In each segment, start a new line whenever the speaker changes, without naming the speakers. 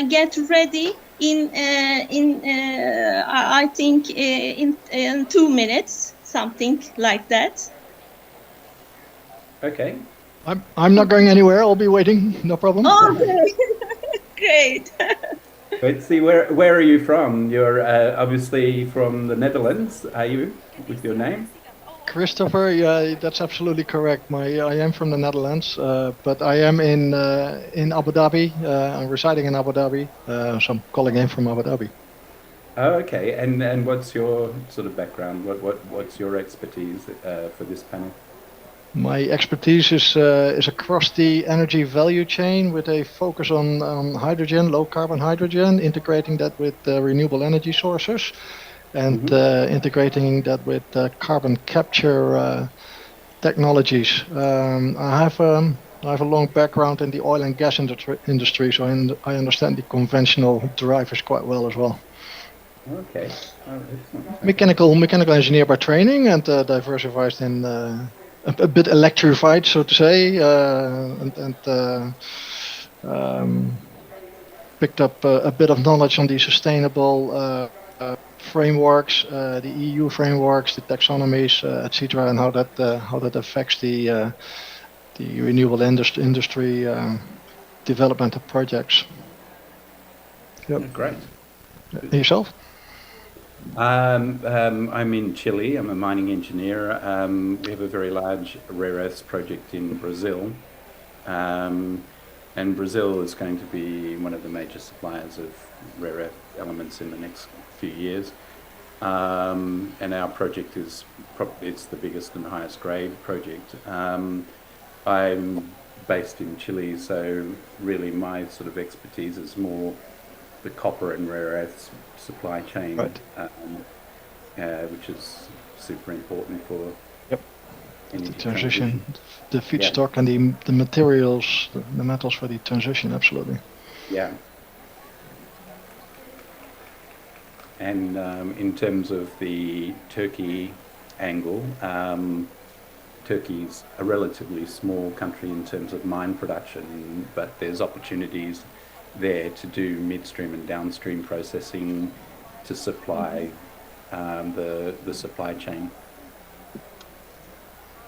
get ready in I think in 2 minutes, something like that.
Okay.
I'm not going anywhere. I'll be waiting. No problem.
Okay, great.
But see, where are you from? You're obviously from the Netherlands, are you, with your name?
Christopher, yeah, that's absolutely correct. I am from the Netherlands, but I am in Abu Dhabi. I'm residing in Abu Dhabi, so I'm calling in from Abu Dhabi.
Oh, okay. And what's your sort of background? What's your expertise for this panel?
My expertise is across the energy value chain with a focus on hydrogen, low carbon hydrogen, integrating that with renewable energy sources, and integrating that with carbon capture technologies. I have a long background in the oil and gas industry, so I understand the conventional drivers quite well as well.
Okay. Oh, excellent.
Mechanical engineer by training, and diversified in a bit electrified, so to say, picked up a bit of knowledge on the sustainable frameworks, the EU frameworks, the taxonomies, etc., and how that affects the renewable industry development of projects. Yep.
Great.
Yourself?
I'm in Chile. I'm a mining engineer. We have a very large rare earths project in Brazil. And Brazil is going to be one of the major suppliers of rare earth elements in the next few years. And our project it's the biggest and highest grade project. I'm based in Chile, so really my sort of expertise is more the copper and rare earths supply chain,
right.
Which is super important for
the transition, the feedstock and the materials, the metals for the transition, absolutely.
Yeah. And in terms of the Turkey angle, Turkey's a relatively small country in terms of mine production, but there's opportunities there to do midstream and downstream processing to supply the supply chain.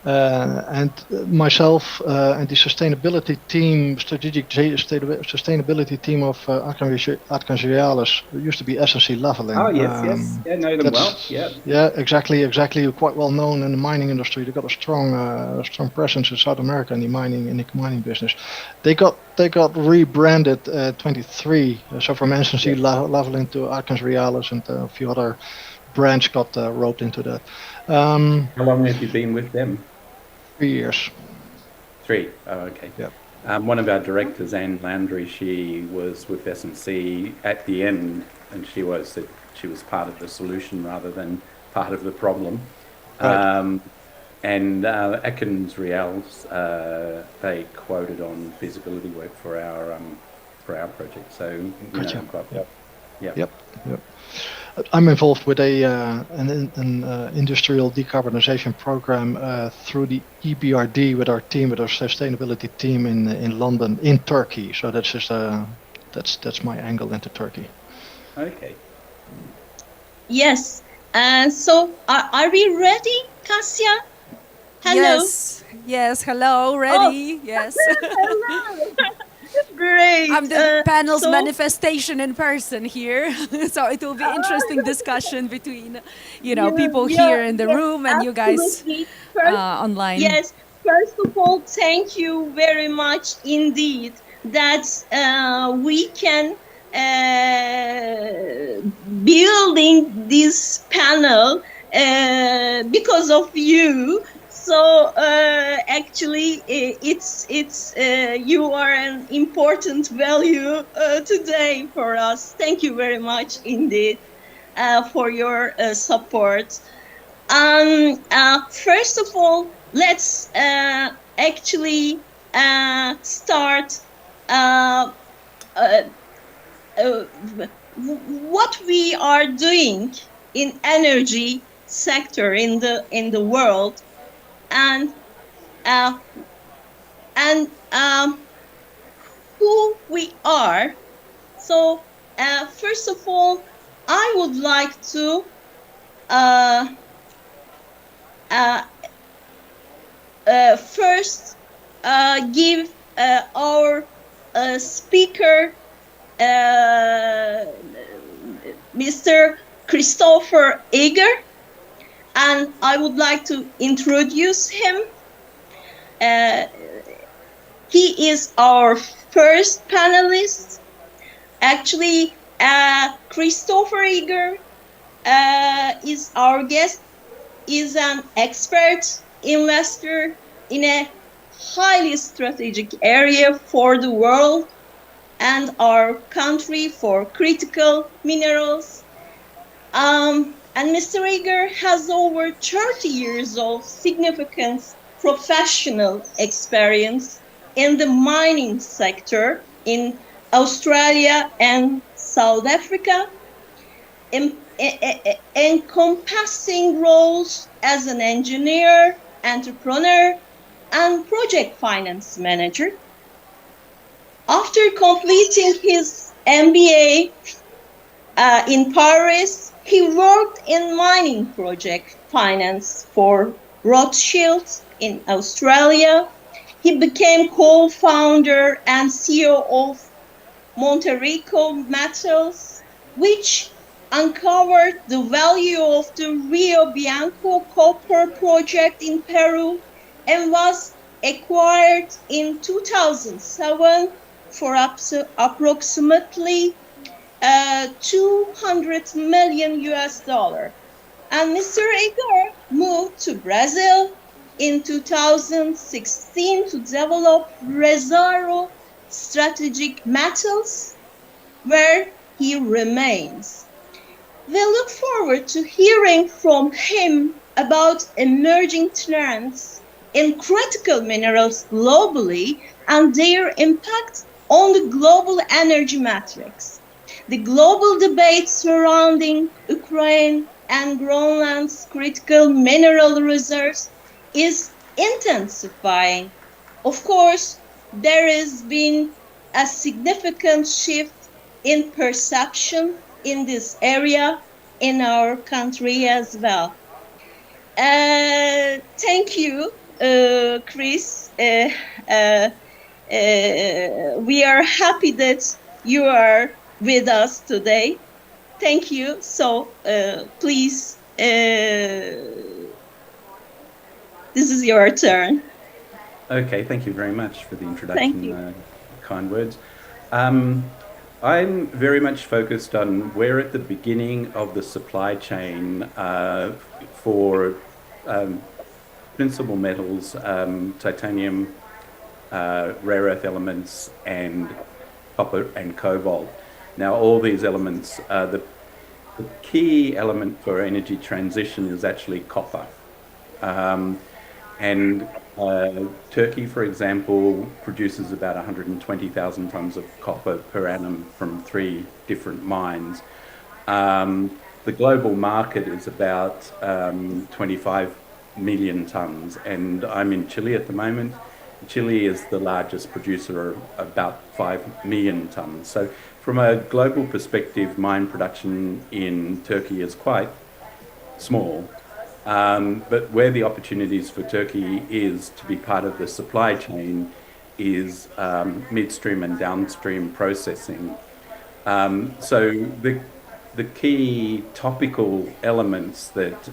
And myself and the sustainability team, strategic sustainability team of Arcangerialis, used to be SNC-Lavalin.
Oh yes, yeah, know them well.
Yeah, exactly. Quite well known in the mining industry. They got a strong presence in South America in the mining business. They got rebranded 23. So from SNC-Lavalin to Arcangerialis, and a few other brands got roped into that.
How long have you been with them?
3 years.
3. Oh, okay.
Yeah.
One of our directors, Anne Landry, she was with S&C at the end, and she was part of the solution rather than part of the problem. Right. And Atkins Reals, they quoted on feasibility work for our project. So you know quite well. Yeah.
Yep. I'm involved with an industrial decarbonization program through the EBRD with our sustainability team in London, in Turkey. So that's just that's my angle into Turkey.
Okay.
Yes. So are we ready, Kasia? Hello.
Yes. Hello. Ready? Oh. Yes.
Hello. Great.
I'm the panel's manifestation in person here, so it will be interesting discussion between, people here in the room and you guys online.
Yes. First of all, thank you very much indeed that we can building this panel because of you. So actually, it's you are an important value today for us. Thank you very much indeed for your support. First of all, let's actually start what we are doing in energy sector in the world. And who we are So, first of all, I would like to first give our speaker, Mr. Christopher Eger, and I would like to introduce him. He is our first panelist. Actually, Christopher Eger is our guest, is an expert investor in a highly strategic area for the world and our country for critical minerals. And Mr. Eger has over 30 years of significant professional experience in the mining sector in Australia and South Africa, encompassing roles as an engineer, entrepreneur, and project finance manager. After completing his MBA in Paris, he worked in mining project finance for Rothschild in Australia. He became co-founder and CEO of Monterrico Metals, which uncovered the value of the Rio Bianco copper project in Peru and was acquired in 2007 for approximately 200 million US dollar. And Mr. Eger moved to Brazil in 2016 to develop Resaro Strategic Metals, where he remains. We look forward to hearing from him about emerging trends in critical minerals globally and their impact on the global energy matrix. The global debate surrounding Ukraine and Greenland's critical mineral reserves is intensifying. Of course, there has been a significant shift in perception in this area in our country as well. Thank you, Chris. We are happy that you are with us today. Thank you. So please, this is your turn.
Okay, thank you very much for the
Thank
introduction,
you.
kind words. I'm very much focused on we're at the beginning of the supply chain for principal metals, titanium, rare earth elements, and copper and cobalt. Now, all these elements, the key element for energy transition is actually copper. And Turkey, for example, produces about 120,000 tons of copper per annum from 3 different mines. The global market is about 25 million tons, and I'm in Chile at the moment. Chile is the largest producer of about 5 million tons. So from a global perspective, mine production in Turkey is quite small. But where the opportunities for Turkey is to be part of the supply chain is midstream and downstream processing. So the key topical elements that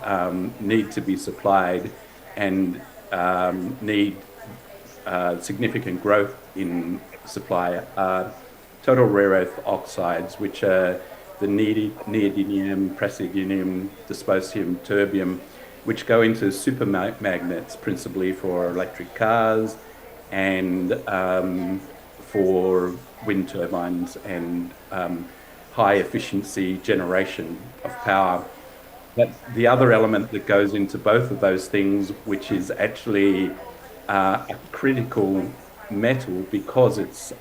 need to be supplied and need significant growth in supply are total rare earth oxides, which are the neodymium, praseodymium, dysprosium, terbium, which go into supermagnets principally for electric cars and for wind turbines and high efficiency generation of power. But the other element that goes into both of those things, which is actually a critical metal because it's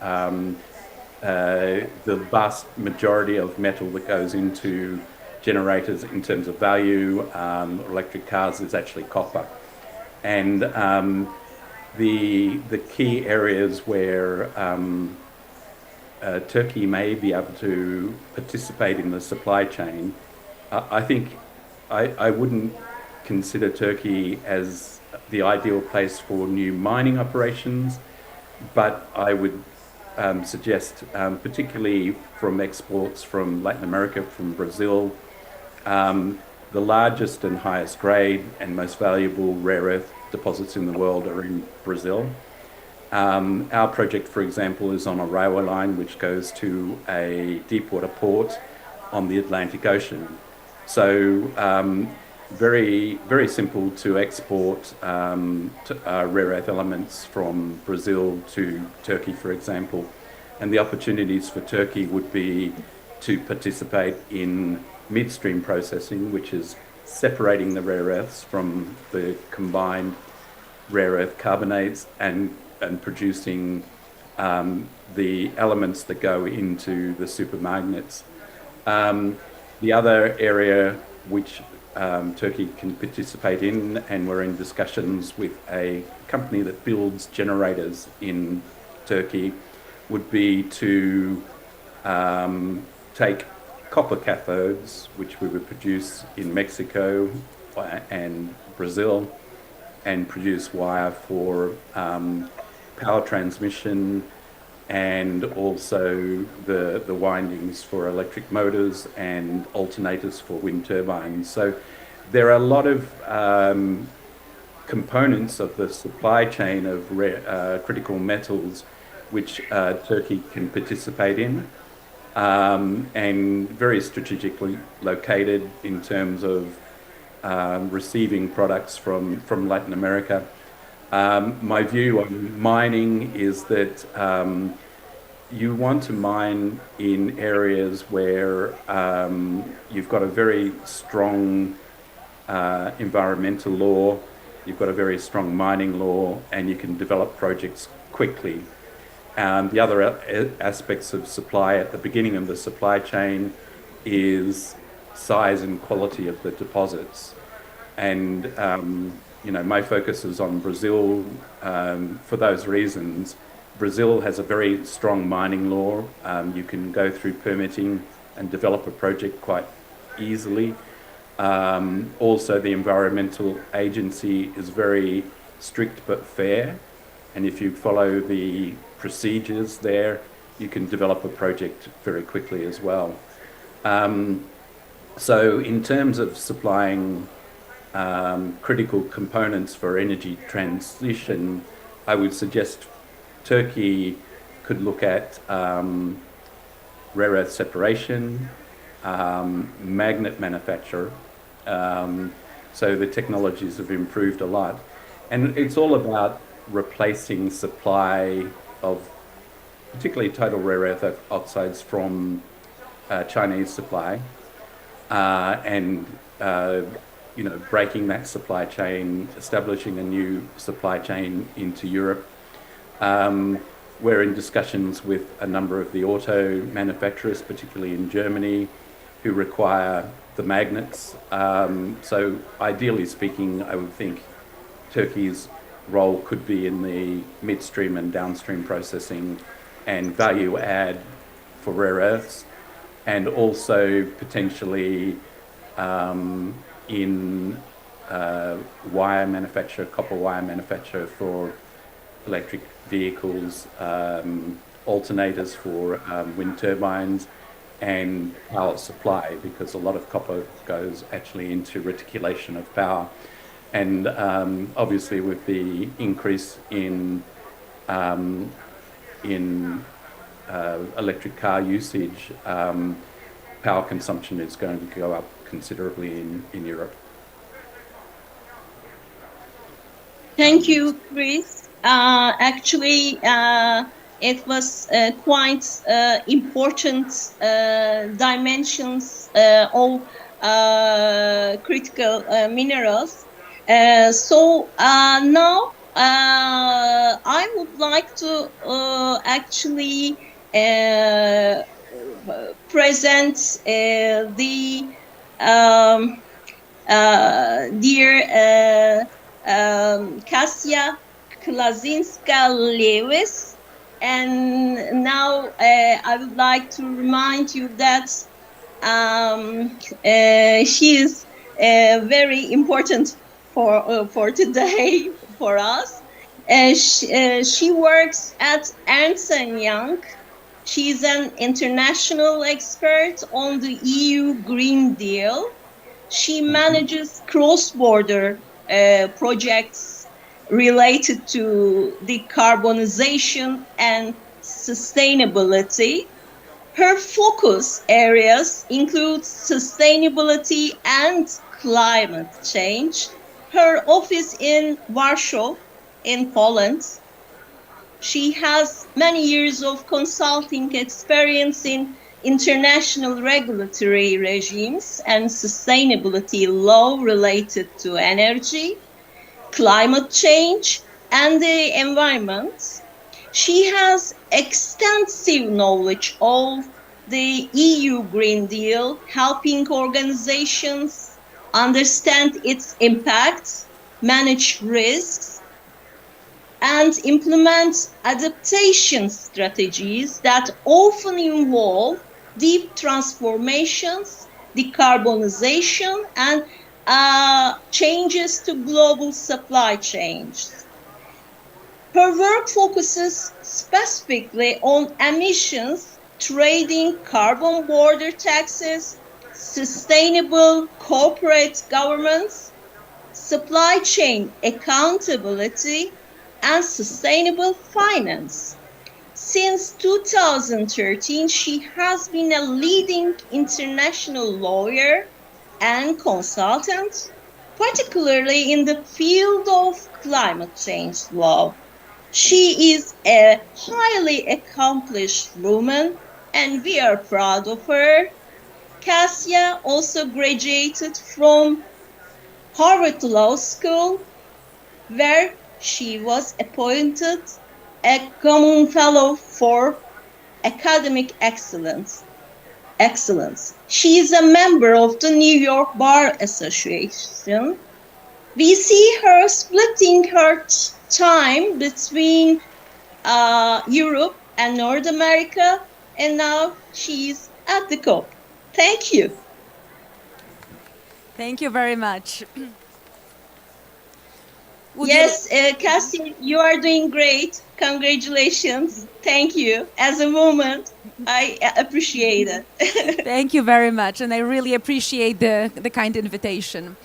the vast majority of metal that goes into generators in terms of value, electric cars, is actually copper. And the key areas where Turkey may be able to participate in the supply chain, I think I wouldn't consider Turkey as the ideal place for new mining operations, but I would suggest, particularly from exports from Latin America, from Brazil, the largest and highest grade and most valuable rare earth deposits in the world are in Brazil. Our project, for example, is on a railway line which goes to a deepwater port on the Atlantic Ocean. So very, very simple to export rare earth elements from Brazil to Turkey, for example. And the opportunities for Turkey would be to participate in midstream processing, which is separating the rare earths from the combined rare earth carbonates and producing the elements that go into the supermagnets. The other area which Turkey can participate in, and we're in discussions with a company that builds generators in Turkey, would be to take copper cathodes, which we would produce in Mexico and Brazil, and produce wire for power transmission and also the windings for electric motors and alternators for wind turbines. So there are a lot of components of the supply chain of critical metals which Turkey can participate in, and very strategically located in terms of receiving products from Latin America. My view on mining is that you want to mine in areas where you've got a very strong environmental law, you've got a very strong mining law, and you can develop projects quickly. The other aspects of supply at the beginning of the supply chain is size and quality of the deposits. And my focus is on Brazil for those reasons. Brazil has a very strong mining law. You can go through permitting and develop a project quite easily. Also, the environmental agency is very strict but fair. And if you follow the procedures there, you can develop a project very quickly as well. So in terms of supplying critical components for energy transition, I would suggest Turkey could look at rare earth separation, magnet manufacture. So the technologies have improved a lot. And it's all about replacing supply of particularly total rare earth oxides from Chinese supply, and breaking that supply chain, establishing a new supply chain into Europe. We're in discussions with a number of the auto manufacturers, particularly in Germany, who require the magnets. So ideally speaking, I would think Turkey's role could be in the midstream and downstream processing and value add for rare earths, and also potentially in wire manufacture, copper wire manufacture for electric vehicles, alternators for wind turbines, and power supply, because a lot of copper goes actually into reticulation of power. And obviously with the increase in electric car usage, power consumption is going to go up considerably in Europe.
Thank you, Chris. Actually, it was quite important dimensions of critical minerals. So now I would like to actually present the dear Kasia Klazinska-Lewis, And now I would like to remind you that she is very important for today for us. She works at Ernst & Young. She's an international expert on the EU Green Deal. She manages cross-border projects related to decarbonization and sustainability. Her focus areas include sustainability and climate change. Her office in Warsaw, in Poland. She has many years of consulting experience in international regulatory regimes and sustainability law related to energy, climate change, and the environment. She has extensive knowledge of the EU Green Deal, helping organizations understand its impacts, manage risks, and implement adaptation strategies that often involve deep transformations, decarbonization, and changes to global supply chains. Her work focuses specifically on emissions, trading, carbon border taxes, sustainable corporate governance, supply chain accountability, and sustainable finance. Since 2013, she has been a leading international lawyer and consultant, particularly in the field of climate change law. She is a highly accomplished woman, and we are proud of her. Cassia also graduated from Harvard Law School, where she was appointed a Common Fellow for Academic Excellence. She is a member of the New York Bar Association. We see her splitting her time between Europe and North America, and now she's at the COP. Thank you.
Thank you very much.
Yes, Cassie, you are doing great. Congratulations. Thank you. As a woman, I appreciate it.
Thank you very much, and I really appreciate the kind invitation.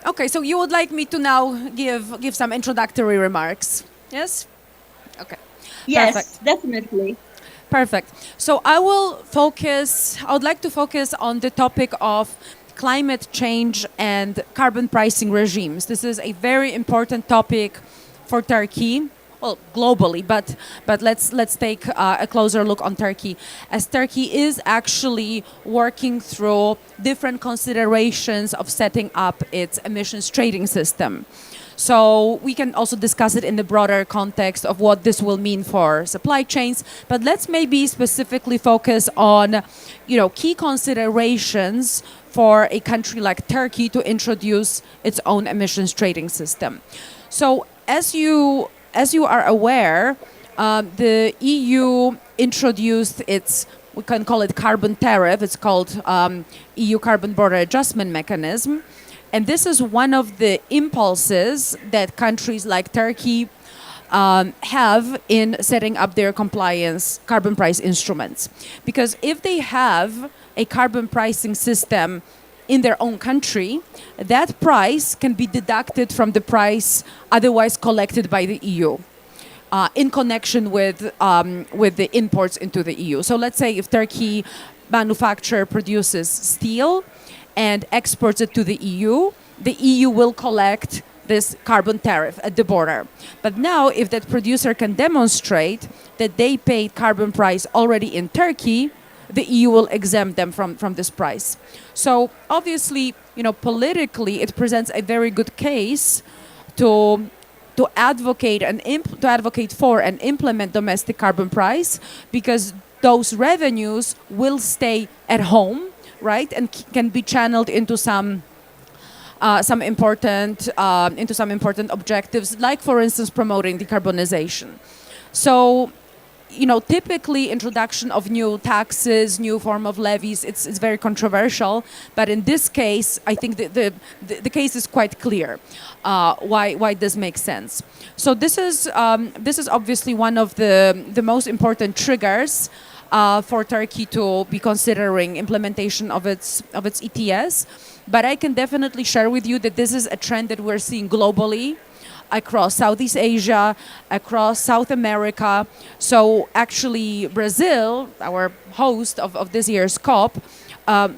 Okay, so you would like me to now give some introductory remarks, yes? Okay.
Yes,
perfect.
definitely.
Perfect. So I would like to focus on the topic of climate change and carbon pricing regimes. This is a very important topic for Turkey, well, globally, but let's take a closer look on Turkey, as Turkey is actually working through different considerations of setting up its emissions trading system. So we can also discuss it in the broader context of what this will mean for supply chains, but let's maybe specifically focus on, key considerations for a country like Turkey to introduce its own emissions trading system. So as you are aware, the EU introduced its, we can call it carbon tariff, it's called EU Carbon Border Adjustment Mechanism. And this is one of the impulses that countries like Turkey have in setting up their compliance carbon price instruments. Because if they have a carbon pricing system in their own country, that price can be deducted from the price otherwise collected by the EU in connection with the imports into the EU. So let's say if Turkey produces steel and exports it to the EU will collect this carbon tariff at the border. But now, if that producer can demonstrate that they paid carbon price already in Turkey, the EU will exempt them from this price. So obviously, politically, it presents a very good case to advocate for and implement domestic carbon price, because those revenues will stay at home, right, and can be channeled into some into some important objectives, like for instance promoting decarbonization. So, typically introduction of new taxes, new form of levies, it's very controversial. But in this case, I think the case is quite clear why this makes sense. So this is obviously one of the most important triggers for Turkey to be considering implementation of its ETS. But I can definitely share with you that this is a trend that we're seeing globally, across Southeast Asia, across South America. So actually Brazil, our host of this year's COP,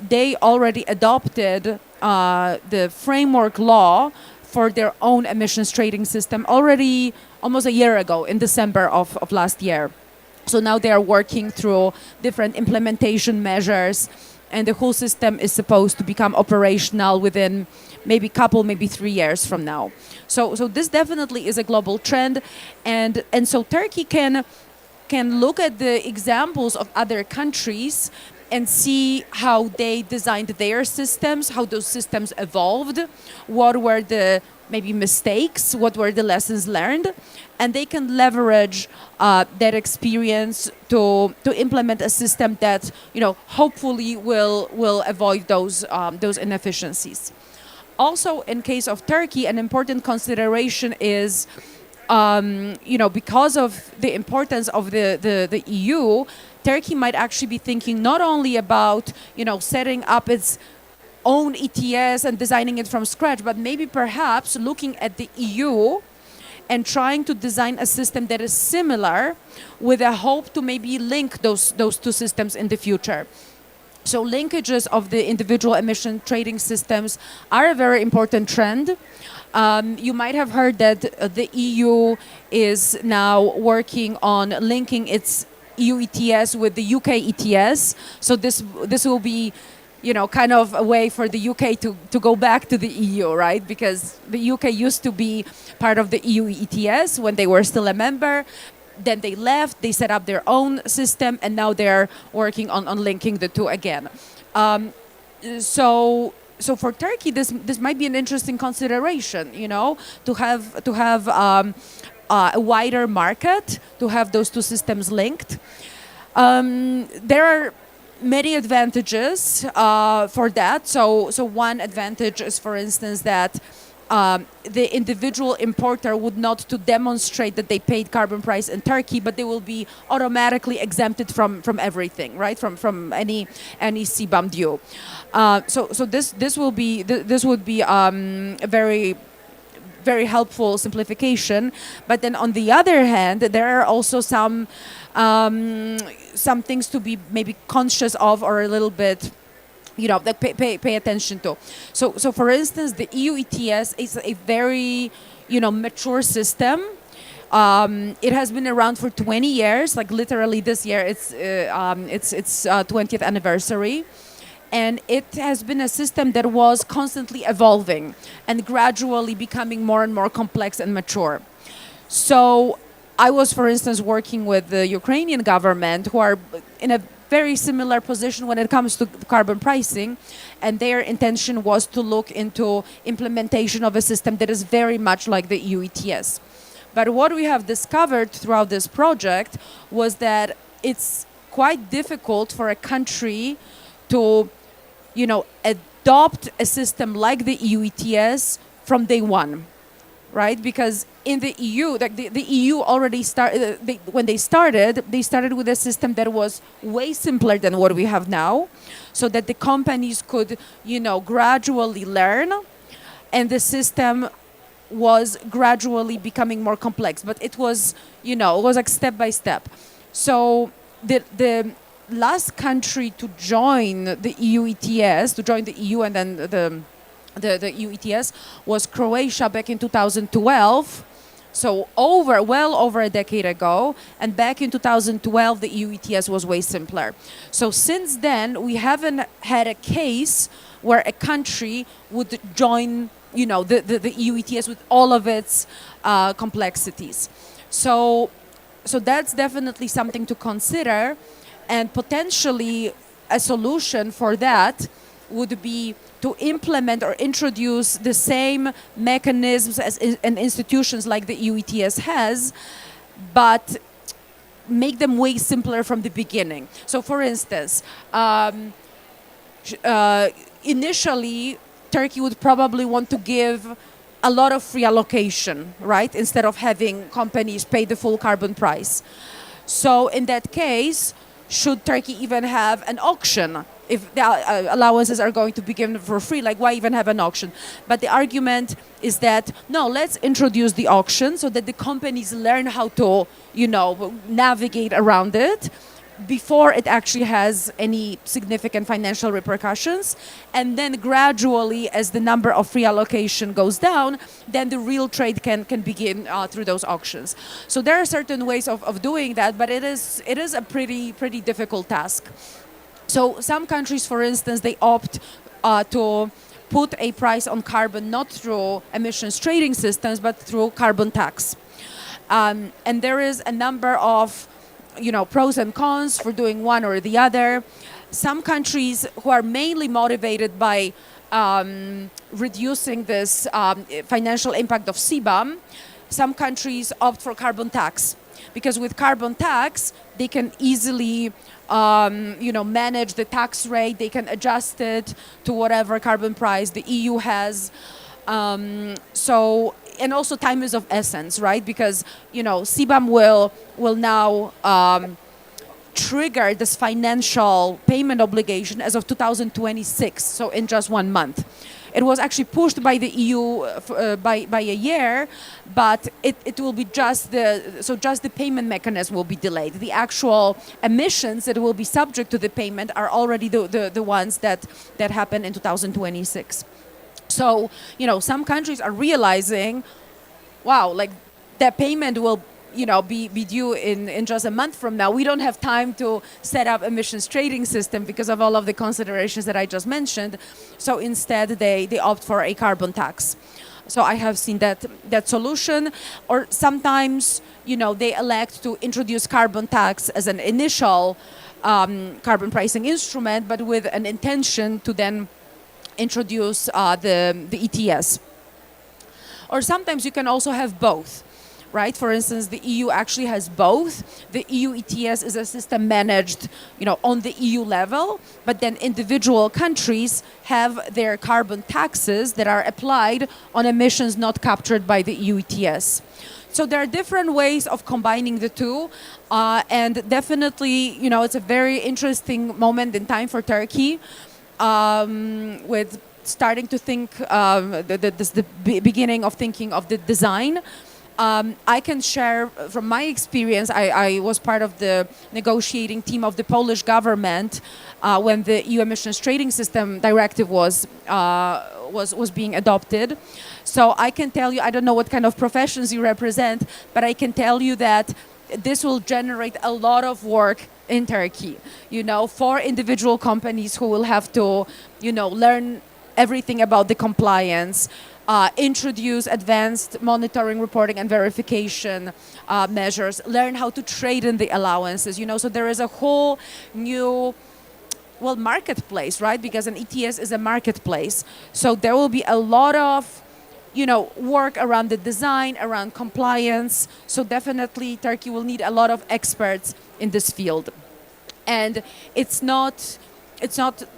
they already adopted the framework law for their own emissions trading system already almost a year ago, in December of last year. So now they are working through different implementation measures, and the whole system is supposed to become operational within maybe 3 years from now. So this definitely is a global trend, and so Turkey can look at the examples of other countries and see how they designed their systems, how those systems evolved, what were the maybe mistakes, what were the lessons learned, and they can leverage that experience to implement a system that hopefully will avoid those inefficiencies. Also, in case of Turkey, an important consideration is, because of the importance of the EU, Turkey might actually be thinking not only about, setting up its own ETS and designing it from scratch, but maybe perhaps looking at the EU and trying to design a system that is similar, with a hope to maybe link those two systems in the future. So linkages of the individual emission trading systems are a very important trend. You might have heard that the EU is now working on linking its EU ETS with the UK ETS. So this will be, kind of a way for the UK to go back to the EU, right? Because the UK used to be part of the EU ETS when they were still a member. Then they left, they set up their own system, and now they're working on linking the two again. So for Turkey, this might be an interesting consideration, to have a wider market, to have those two systems linked. There are many advantages for that. So one advantage is, for instance, that the individual importer would not to demonstrate that they paid carbon price in Turkey, but they will be automatically exempted from everything, right? From any CBAM due. So this would be a very, very helpful simplification. But then on the other hand, there are also some things to be maybe conscious of, or a little bit, that pay attention to. So for instance, the EU ETS is a very, mature system. It has been around for 20 years, like literally this year it's 20th anniversary. And it has been a system that was constantly evolving and gradually becoming more and more complex and mature. So I was, for instance, working with the Ukrainian government, who are in a very similar position when it comes to carbon pricing, and their intention was to look into implementation of a system that is very much like the EU ETS. But what we have discovered throughout this project was that it's quite difficult for a country to, adopt a system like the EU ETS from day one. Right, because in the EU, the EU already started. When they started with a system that was way simpler than what we have now, so that the companies could, gradually learn, and the system was gradually becoming more complex. But it was, it was like step by step. So the last country to join the EU ETS, to join the EU, and then the EU ETS was Croatia back in 2012, so well over a decade ago. And back in 2012, the EU ETS was way simpler. So since then, we haven't had a case where a country would join, the EU ETS with all of its complexities. So that's definitely something to consider, and potentially a solution for that would be to implement or introduce the same mechanisms as and institutions like the EU ETS has, but make them way simpler from the beginning. So, for instance, initially, Turkey would probably want to give a lot of free allocation, right? Instead of having companies pay the full carbon price. So in that case, should Turkey even have an auction? If the allowances are going to be given for free, like why even have an auction? But the argument is that, no, let's introduce the auction so that the companies learn how to, navigate around it before it actually has any significant financial repercussions. And then gradually, as the number of free allocation goes down, then the real trade can begin through those auctions. So there are certain ways of doing that, but it is a pretty difficult task. So some countries, for instance, they opt to put a price on carbon not through emissions trading systems, but through carbon tax. And there is a number of pros and cons for doing one or the other. Some countries who are mainly motivated by reducing this financial impact of CBAM, some countries opt for carbon tax. Because with carbon tax, they can easily manage the tax rate, they can adjust it to whatever carbon price the EU has. And also time is of essence, right? Because, CBAM will now trigger this financial payment obligation as of 2026, so in just 1 month. It was actually pushed by the EU by a year, but it will be just the payment mechanism will be delayed. The actual emissions that will be subject to the payment are already the ones that happen in 2026. So, some countries are realizing, wow, like that payment will, be due in just a month from now. We don't have time to set up emissions trading system because of all of the considerations that I just mentioned. So instead, they opt for a carbon tax. So I have seen that solution. Or sometimes, they elect to introduce carbon tax as an initial carbon pricing instrument, but with an intention to then introduce the ETS. Or sometimes you can also have both, right? For instance, the EU actually has both. The EU ETS is a system managed, on the EU level, but then individual countries have their carbon taxes that are applied on emissions not captured by the EU ETS. So there are different ways of combining the two, and definitely, it's a very interesting moment in time for Turkey. With starting to think the beginning of thinking of the design. I can share from my experience. I was part of the negotiating team of the Polish government when the EU emissions trading system directive was being adopted. So I can tell you, I don't know what kind of professions you represent, but I can tell you that this will generate a lot of work in Turkey, for individual companies who will have to, learn everything about the compliance, introduce advanced monitoring, reporting, and verification measures, learn how to trade in the allowances, so there is a whole new, marketplace, right? Because an ETS is a marketplace. So there will be a lot of work around the design, around compliance. So definitely Turkey will need a lot of experts in this field. And it's not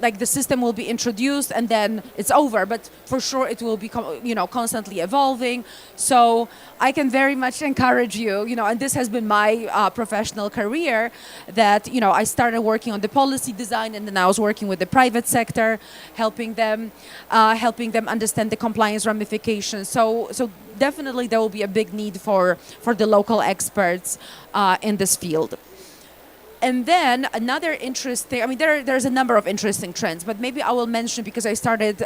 like the system will be introduced and then it's over, but for sure it will be constantly evolving. So I can very much encourage you, and this has been my professional career, that I started working on the policy design, and then I was working with the private sector, helping them understand the compliance ramifications. So definitely there will be a big need for the local experts in this field. And then another interesting, there's a number of interesting trends, but maybe I will mention, because I started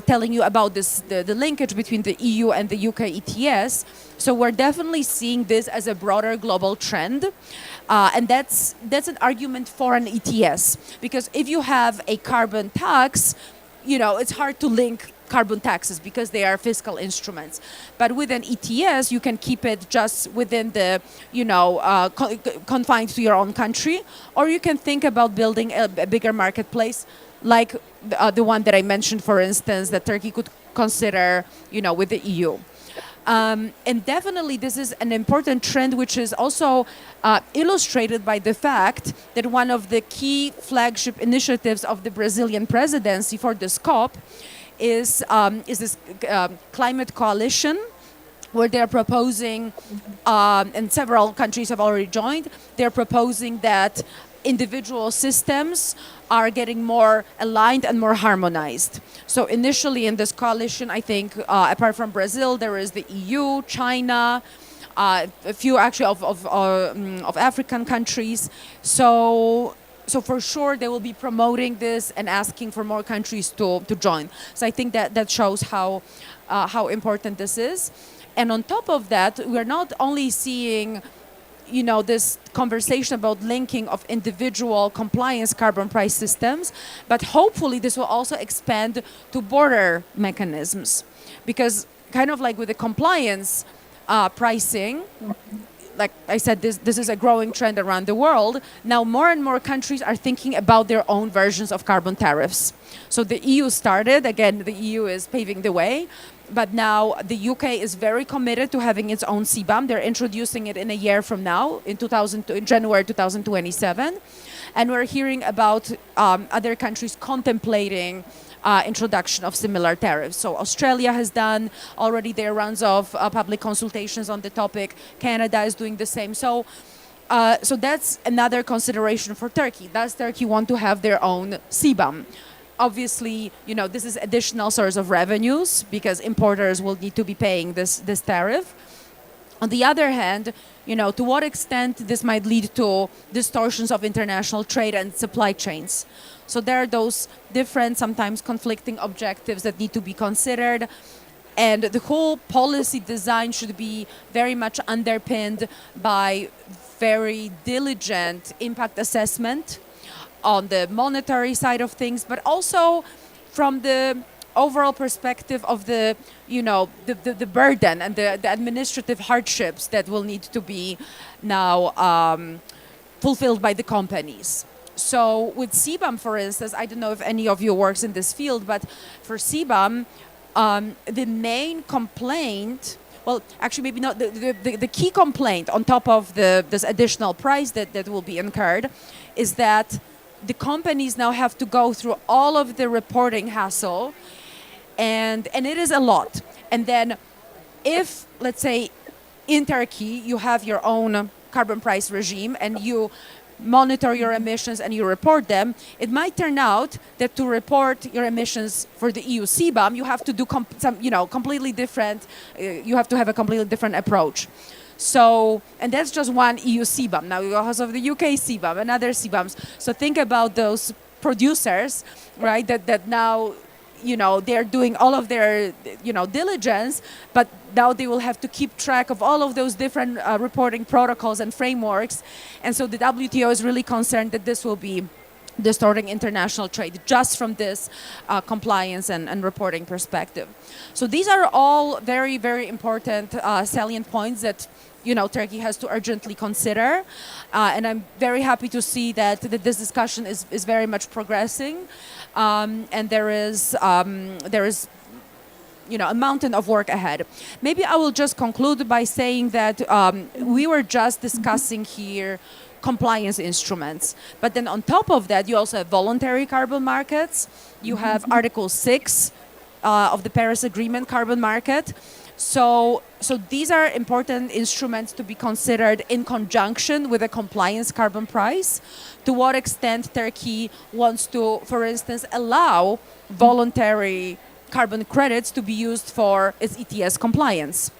telling you about this, the linkage between the EU and the UK ETS. So we're definitely seeing this as a broader global trend. And that's an argument for an ETS, because if you have a carbon tax, it's hard to link carbon taxes because they are fiscal instruments. But with an ETS, you can keep it just within the, confined to your own country, or you can think about building a bigger marketplace like the one that I mentioned, for instance, that Turkey could consider, with the EU. And definitely this is an important trend which is also illustrated by the fact that one of the key flagship initiatives of the Brazilian presidency for this COP is this climate coalition, where they're proposing, and several countries have already joined, they're proposing that individual systems are getting more aligned and more harmonized. So initially in this coalition, I think, apart from Brazil, there is the EU, China, a few actually of African countries. So for sure they will be promoting this and asking for more countries to join. So I think that shows how important this is. And on top of that, we're not only seeing this conversation about linking of individual compliance carbon price systems, but hopefully this will also expand to border mechanisms. Because kind of like with the compliance pricing, like I said, this is a growing trend around the world. Now more and more countries are thinking about their own versions of carbon tariffs. So the EU started, again, the EU is paving the way, but now the UK is very committed to having its own CBAM. They're introducing it in a year from now, in January 2027. And we're hearing about other countries contemplating introduction of similar tariffs. So Australia has done already their rounds of public consultations on the topic. Canada is doing the same. So that's another consideration for Turkey. Does Turkey want to have their own CBAM? Obviously, this is additional source of revenues because importers will need to be paying this tariff. On the other hand, to what extent this might lead to distortions of international trade and supply chains. So there are those different, sometimes conflicting objectives that need to be considered. And the whole policy design should be very much underpinned by very diligent impact assessment on the monetary side of things, but also from the overall perspective of the burden and the administrative hardships that will need to be now fulfilled by the companies. So with CBAM, for instance, I don't know if any of you works in this field, but for CBAM, the main complaint, well, actually maybe not, the key complaint on top of this additional price that will be incurred is that the companies now have to go through all of the reporting hassle, and it is a lot. And then if, let's say, in Turkey, you have your own carbon price regime and you monitor your emissions and you report them, it might turn out that to report your emissions for the EU CBAM, you have to do completely different, you have to have a completely different approach. So, and that's just one EU CBAM. Now you also have the UK CBAM and other CBAMs. So think about those producers, right, that now, they're doing all of their, diligence, but now they will have to keep track of all of those different reporting protocols and frameworks. And so the WTO is really concerned that this will be distorting international trade just from this compliance and reporting perspective. So these are all very, very important salient points that Turkey has to urgently consider. And I'm very happy to see that this discussion is very much progressing. And there is a mountain of work ahead. Maybe I will just conclude by saying that we were just discussing here compliance instruments. But then on top of that, you also have voluntary carbon markets. You have Article 6 of the Paris Agreement carbon market. So these are important instruments to be considered in conjunction with a compliance carbon price. To what extent Turkey wants to, for instance, allow voluntary carbon credits to be used for its ETS compliance.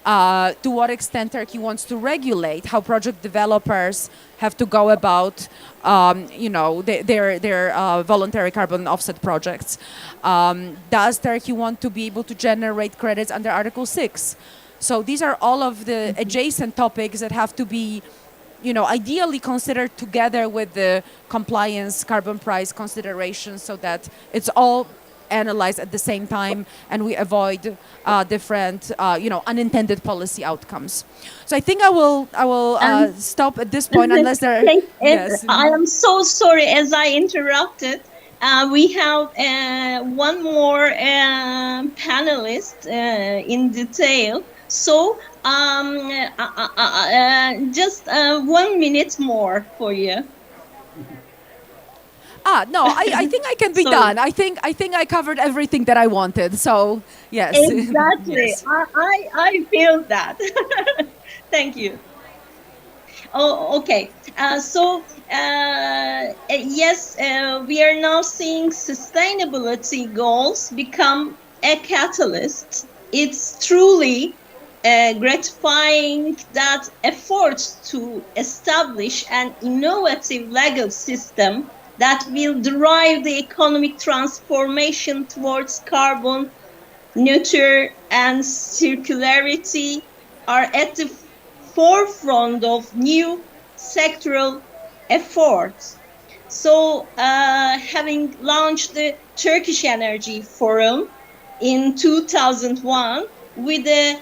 To what extent Turkey wants to regulate how project developers have to go about, their voluntary carbon offset projects. Does Turkey want to be able to generate credits under Article 6? So these are all of the adjacent topics that have to be, ideally considered together with the compliance carbon price considerations so that it's all analyzed at the same time and we avoid different unintended policy outcomes. So I think I will stop at this point unless there
yes. I am so sorry as I interrupted. We have one more panelist in detail. So just 1 minute more for you.
No, I think I can be
So-
done. I think I covered everything that I wanted. So yes.
Exactly.
Yes.
I feel that. Thank you. Oh, okay. Yes, we are now seeing sustainability goals become a catalyst. It's truly gratifying that efforts to establish an innovative legal system that will drive the economic transformation towards carbon neutral and circularity are at the forefront of new sectoral efforts. So, having launched the Turkish Energy Forum in 2001 with a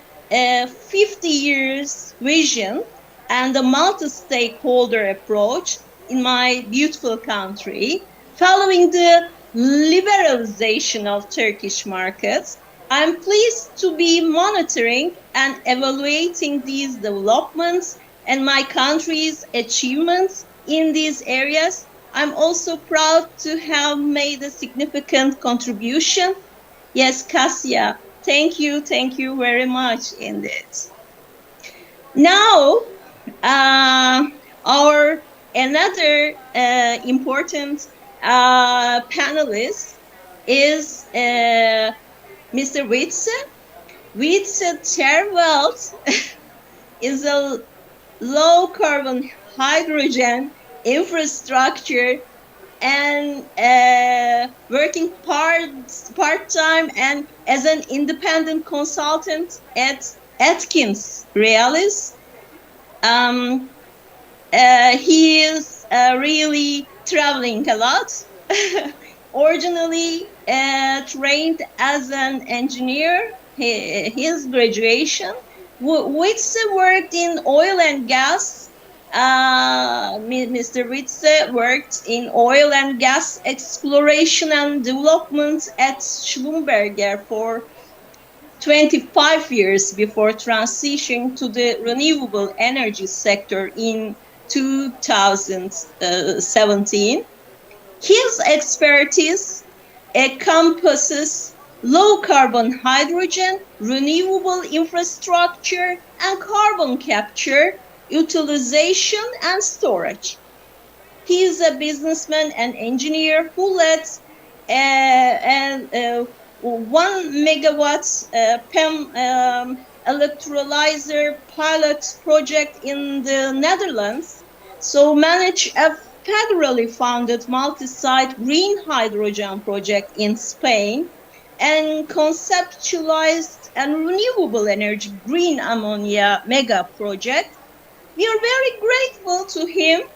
50 years vision and a multi-stakeholder approach in my beautiful country, following the liberalization of Turkish markets, I'm pleased to be monitoring and evaluating these developments and my country's achievements in these areas. I'm also proud to have made a significant contribution. Yes, Cassia, thank you very much indeed. Now, our another important panelist is Mr. Wietse. Wietse Terwelt is a low carbon hydrogen infrastructure and working part-time and as an independent consultant at Atkins Realis. He is really traveling a lot. Originally trained as an engineer, his graduation, Wietse worked in oil and gas. Mr. Wietse worked in oil and gas exploration and development at Schlumberger for 25 years before transitioning to the renewable energy sector in 2017. His expertise encompasses low carbon hydrogen, renewable infrastructure, and carbon capture, utilization, and storage. He is a businessman and engineer who led a 1 megawatt PEM electrolyzer pilot project in the Netherlands, so manage a federally funded multi-site green hydrogen project in Spain, and conceptualized a renewable energy green ammonia mega project. We are very grateful to him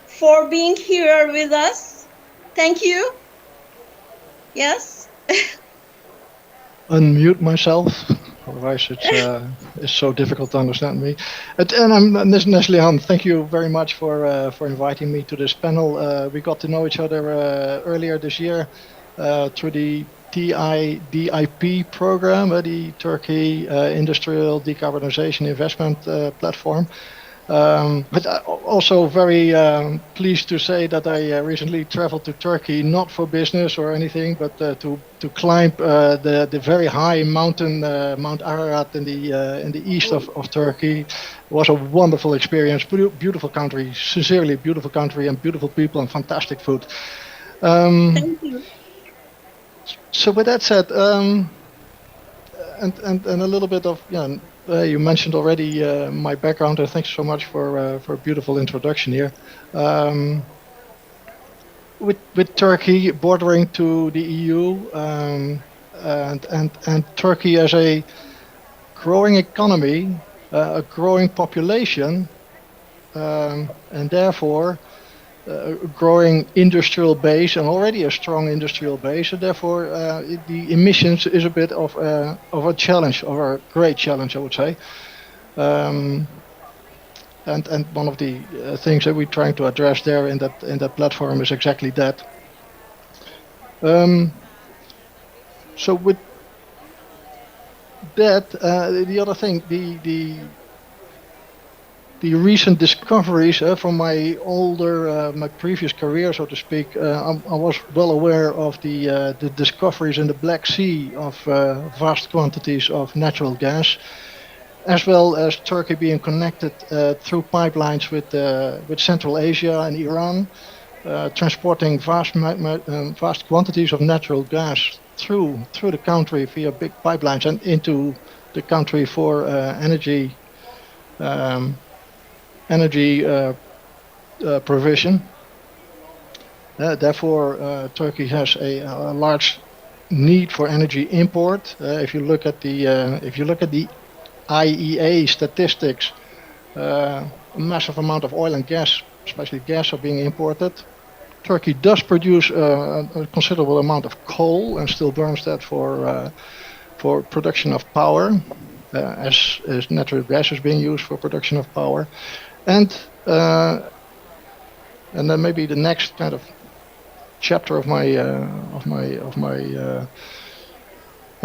for being here with us. Thank you. Yes.
Unmute myself, otherwise it's so difficult to understand me. And I'm Neslihan. Thank you very much for inviting me to this panel. We got to know each other earlier this year through the TIDIP program, the Turkey Industrial Decarbonization Investment Platform. But also very pleased to say that I recently traveled to Turkey, not for business or anything, but to climb the very high mountain, Mount Ararat in the east of Turkey. It was a wonderful experience, beautiful country, sincerely beautiful country, and beautiful people and fantastic food.
Thank you.
So with that said, and a little bit of you mentioned already my background, and thanks so much for a beautiful introduction here. With Turkey bordering to the EU, and Turkey as a growing economy, a growing population, and therefore a growing industrial base, and already a strong industrial base, and therefore the emissions is a bit of a challenge, or a great challenge, I would say. And one of the things that we're trying to address there in that platform is exactly that. So with that, the other thing, the recent discoveries from my my previous career, so to speak, I was well aware of the discoveries in the Black Sea of vast quantities of natural gas, as well as Turkey being connected through pipelines with Central Asia and Iran, transporting vast quantities of natural gas through the country via big pipelines and into the country for energy provision. Therefore, Turkey has a large need for energy import. If you look at the IEA statistics, a massive amount of oil and gas, especially gas, are being imported. Turkey does produce a considerable amount of coal and still burns that for production of power, as natural gas is being used for production of power. And then maybe the next kind of chapter of my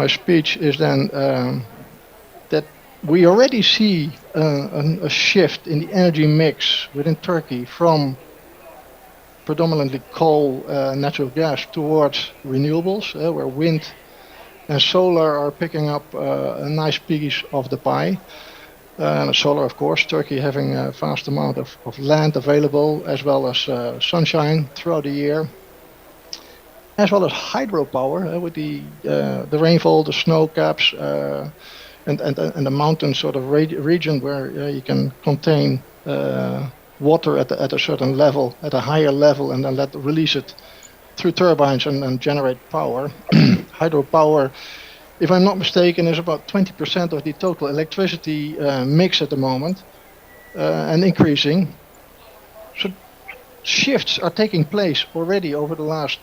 speech is then that we already see a shift in the energy mix within Turkey from predominantly coal, natural gas towards renewables, where wind and solar are picking up a nice piece of the pie. Solar, of course, Turkey having a vast amount of land available, as well as sunshine throughout the year, as well as hydropower with the rainfall, the snow caps, and the mountain sort of region where you can contain water at a certain level, at a higher level, and then release it through turbines and generate power. Hydropower, if I'm not mistaken, is about 20% of the total electricity mix at the moment, and increasing. So shifts are taking place already over the last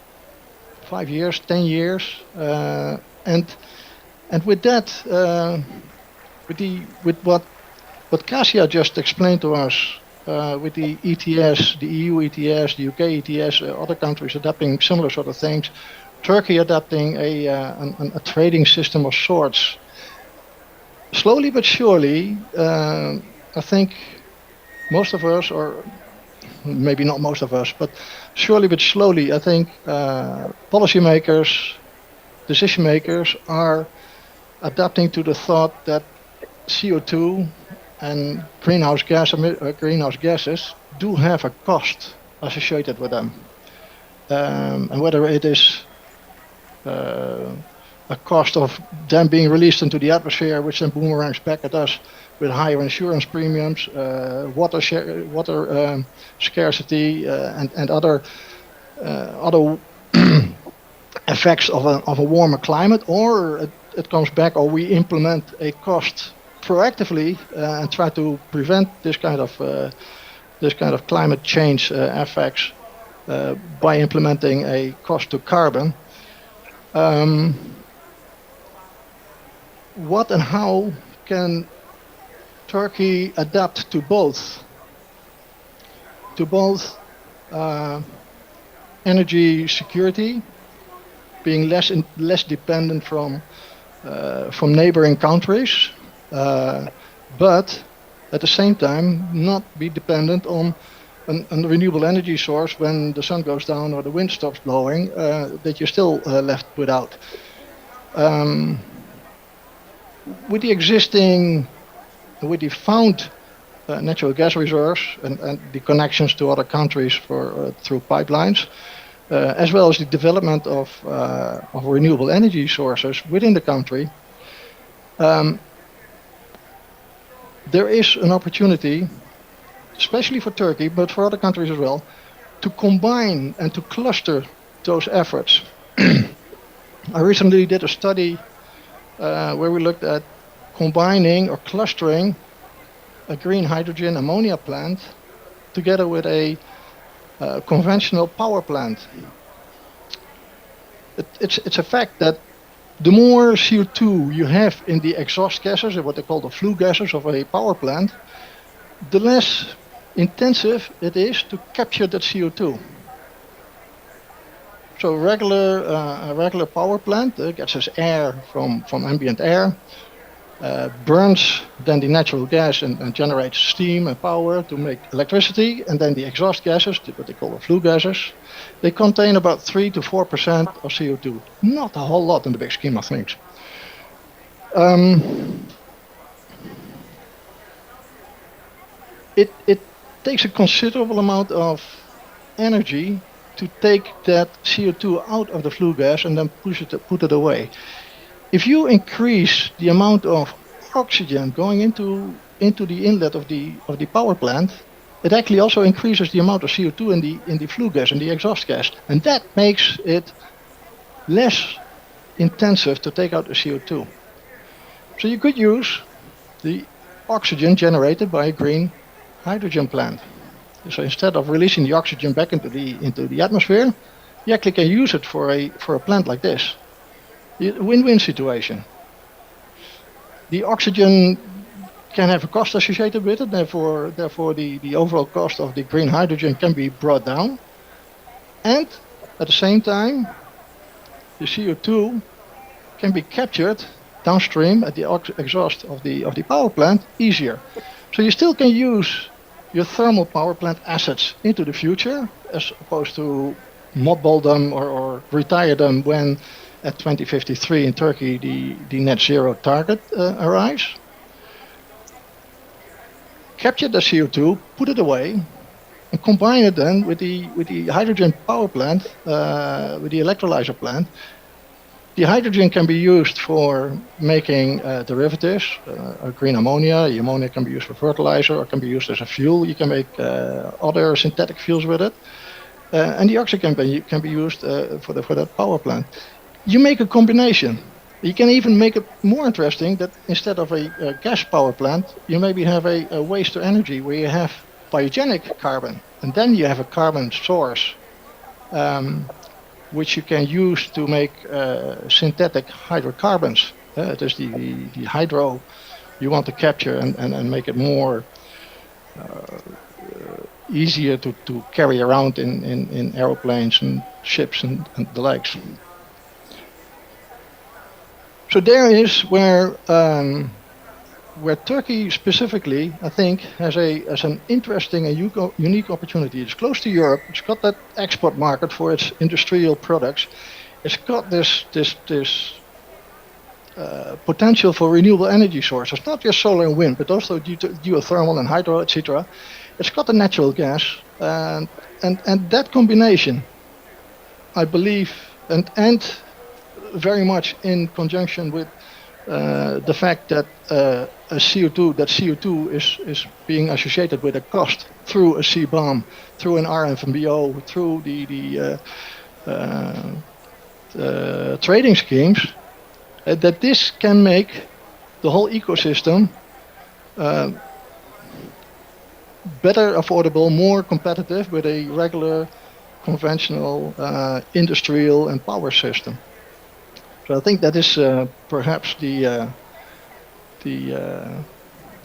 5 years, 10 years, and with that, with what Kasia just explained to us, with the ETS, the EU ETS, the UK ETS, other countries adapting similar sort of things, Turkey adapting a trading system of sorts. Slowly but surely, I think most of us, or maybe not most of us, but surely but slowly, I think policymakers, decision makers are adapting to the thought that CO2 and greenhouse gases do have a cost associated with them, and whether it is a cost of them being released into the atmosphere, which then boomerangs back at us with higher insurance premiums, water scarcity, and other effects of a warmer climate, or it comes back, or we implement a cost proactively and try to prevent this kind of climate change effects by implementing a cost to carbon. What and how can Turkey adapt to both energy security, being less dependent from neighboring countries, but at the same time not be dependent on a renewable energy source when the sun goes down or the wind stops blowing, that you're still left without. With the found natural gas reserves and the connections to other countries through pipelines, as well as the development of renewable energy sources within the country, there is an opportunity, especially for Turkey, but for other countries as well, to combine and to cluster those efforts. I recently did a study where we looked at combining or clustering a green hydrogen ammonia plant together with a conventional power plant. It's a fact that the more CO2 you have in the exhaust gases, what they call the flue gases of a power plant, the less intensive it is to capture that CO2. So a regular power plant gets its air from ambient air, burns then the natural gas and generates steam and power to make electricity, and then the exhaust gases, what they call the flue gases, they contain about 3 to 4% of CO2. Not a whole lot in the big scheme of things. It takes a considerable amount of energy to take that CO2 out of the flue gas and then put it away. If you increase the amount of oxygen going into the inlet of the power plant, it actually also increases the amount of CO2 in the flue gas, in the exhaust gas, and that makes it less intensive to take out the CO2. So you could use the oxygen generated by a green hydrogen plant. So instead of releasing the oxygen back into the atmosphere, you actually can use it for a plant like this. Win-win situation. The oxygen can have a cost associated with it, therefore the overall cost of the green hydrogen can be brought down. And at the same time, the CO2 can be captured downstream at the exhaust of the power plant easier. So you still can use your thermal power plant assets into the future, as opposed to mothball them or retire them when at 2053 in Turkey the net zero target arrives. Capture the CO2, put it away, and combine it then with the hydrogen power plant, with the electrolyzer plant. The hydrogen can be used for making derivatives, green ammonia. The ammonia can be used for fertilizer or can be used as a fuel. You can make other synthetic fuels with it. And the oxygen can be used for that power plant. You make a combination. You can even make it more interesting that instead of a gas power plant, you maybe have a waste to energy where you have biogenic carbon. And then you have a carbon source which you can use to make synthetic hydrocarbons. It is the hydro you want to capture and make it more easier to carry around in aeroplanes and ships and the likes. So there is where Turkey specifically, I think, has an interesting and unique opportunity. It's close to Europe. It's got that export market for its industrial products. It's got this potential for renewable energy sources, not just solar and wind, but also geothermal and hydro, etc. It's got the natural gas, and that combination, I believe, and very much in conjunction with the fact that CO2 is being associated with a cost through a CBAM, through an RFNBO, through the trading schemes, that this can make the whole ecosystem better affordable, more competitive with a regular, conventional industrial and power system. So I think that is perhaps the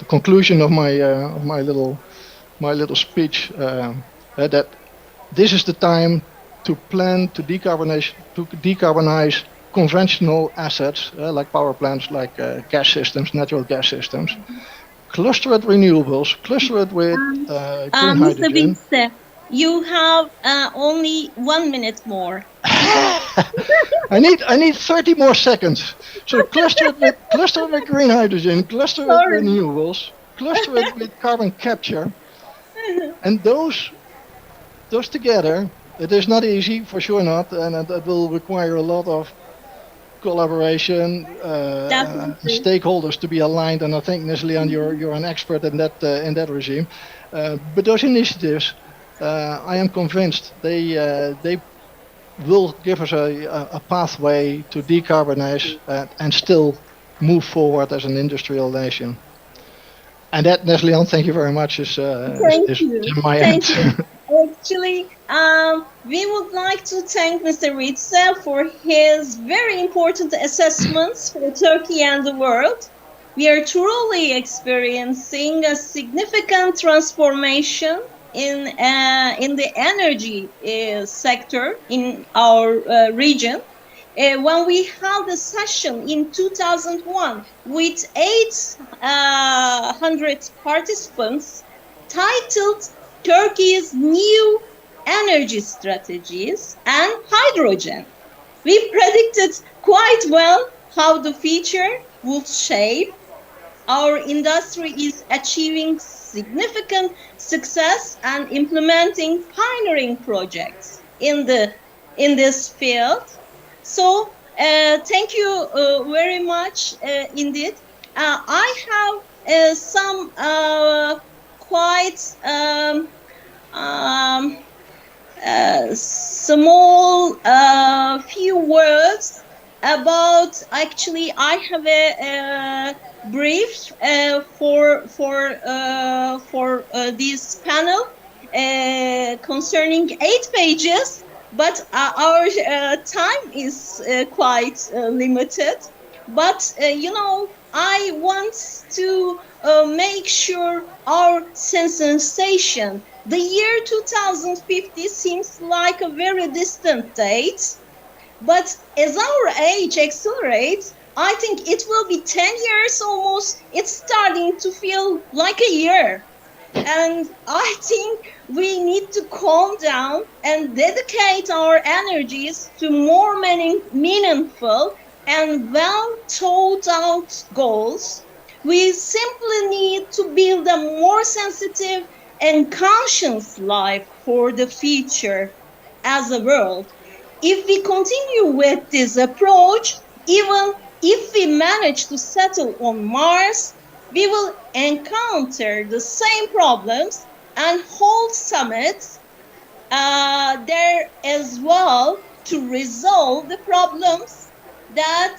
conclusion of my little speech. That this is the time to plan to decarbonize conventional assets like power plants, like gas systems, natural gas systems. Cluster it renewables, cluster it with green hydrogen.
Mr. Wietse, you have only 1 minute more.
I need 30 more seconds. So cluster it with green hydrogen, cluster it with renewables, cluster it with carbon capture, and those together. It is not easy, for sure not, and it will require a lot of collaboration, stakeholders to be aligned. And I think, Neslian, you're an expert in that regime. But those initiatives, I am convinced they will give us a pathway to decarbonize and still move forward as an industrial nation. And that, Neslian, thank you very much, is my end.
Actually, we would like to thank Mr. Wietse for his very important assessments for Turkey and the world. We are truly experiencing a significant transformation in the energy sector in our region. When we held a session in 2001 with 800 participants titled Turkey's New Energy Strategies and Hydrogen. We predicted quite well how the future would shape. Our industry is achieving significant success and implementing pioneering projects in this field. So thank you very much indeed. I have some quite small few words about. Actually, I have a brief for this panel concerning 8 pages. But our time is quite limited. But, I want to make sure our sensation. The year 2050 seems like a very distant date. But as our age accelerates, I think it will be 10 years almost. It's starting to feel like a year. And I think we need to calm down and dedicate our energies to more meaningful and well thought out goals. We simply need to build a more sensitive and conscious life for the future as a world. If we continue with this approach, even if we manage to settle on Mars, we will encounter the same problems and hold summits there as well to resolve the problems that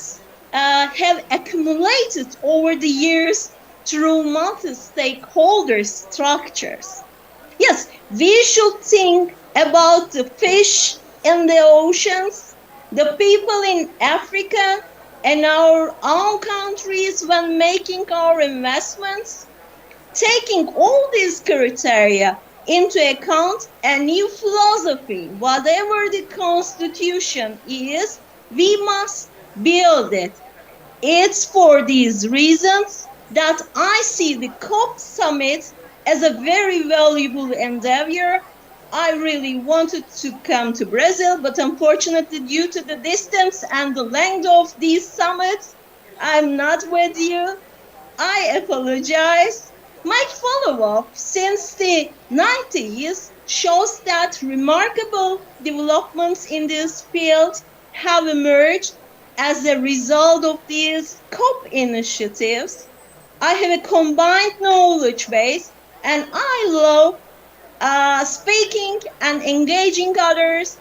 have accumulated over the years through multi-stakeholder structures. Yes, we should think about the fish in the oceans, the people in Africa, and our own countries when making our investments. Taking all these criteria into account, a new philosophy, whatever the constitution is, we must build it. It's for these reasons that I see the COP summit as a very valuable endeavor. I really wanted to come to Brazil, but unfortunately, due to the distance and the length of these summits, I'm not with you. I apologize. My follow-up since the 90s shows that remarkable developments in this field have emerged as a result of these COP initiatives. I have a combined knowledge base, and I love speaking and engaging others,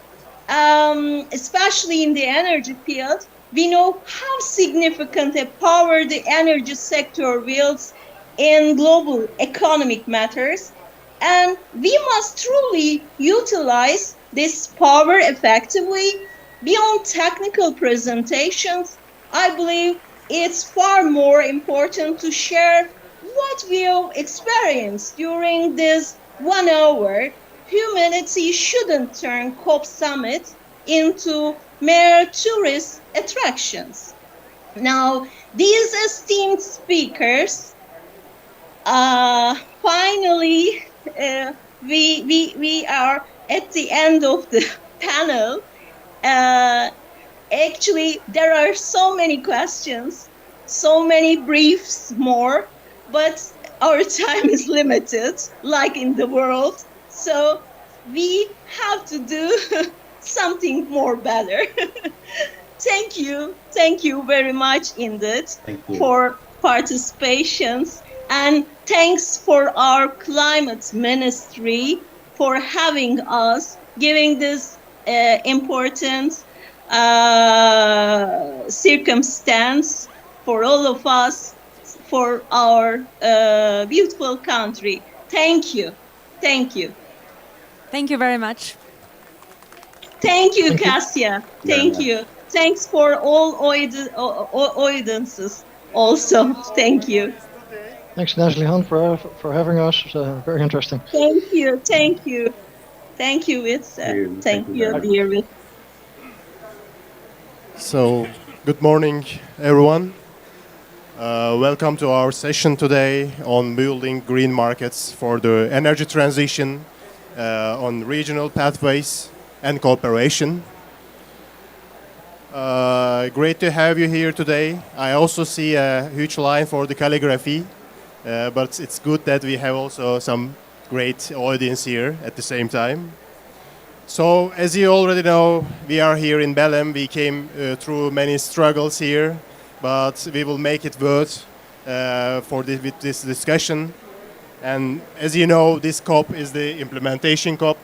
especially in the energy field. We know how significant a power the energy sector wields in global economic matters, and we must truly utilize this power effectively. Beyond technical presentations, I believe it's far more important to share what we have experienced during this 1 hour. Humanity shouldn't turn COP summit into mere tourist attractions. Now, these esteemed speakers, finally, we are at the end of the panel. Actually, there are so many questions, so many briefs more, but our time is limited, like in the world. So we have to do something more better. Thank you very much indeed for participations, and thanks for our climate ministry for having us, giving this important circumstance for all of us, for our beautiful country. Thank you. Thank you.
Thank you very much.
Thank you, Kasia. Thank you. Thanks for all audiences also. Thank you.
Thanks, Nestle Han, for having us. Very interesting.
Thank you. Thank you. Thank you, Wietse. Thank you,
very
dear Wietse.
So, good morning, everyone. Welcome to our session today on building green markets for the energy transition, on regional pathways and cooperation. Great to have you here today. I also see a huge line for the calligraphy, but it's good that we have also some great audience here at the same time. So, as you already know, we are here in Belém. We came through many struggles here, but we will make it worth with this discussion. And as you know, this COP is the implementation COP.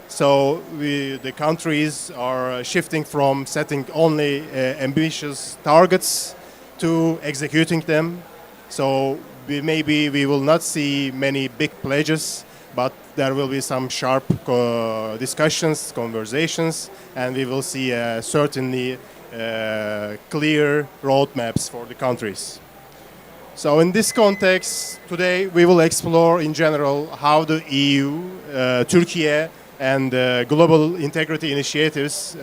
So the countries are shifting from setting only ambitious targets to executing them. So maybe we will not see many big pledges, but there will be some sharp discussions, conversations, and we will see certainly clear roadmaps for the countries. So in this context, today we will explore in general how the EU, Turkey, and global integrity initiatives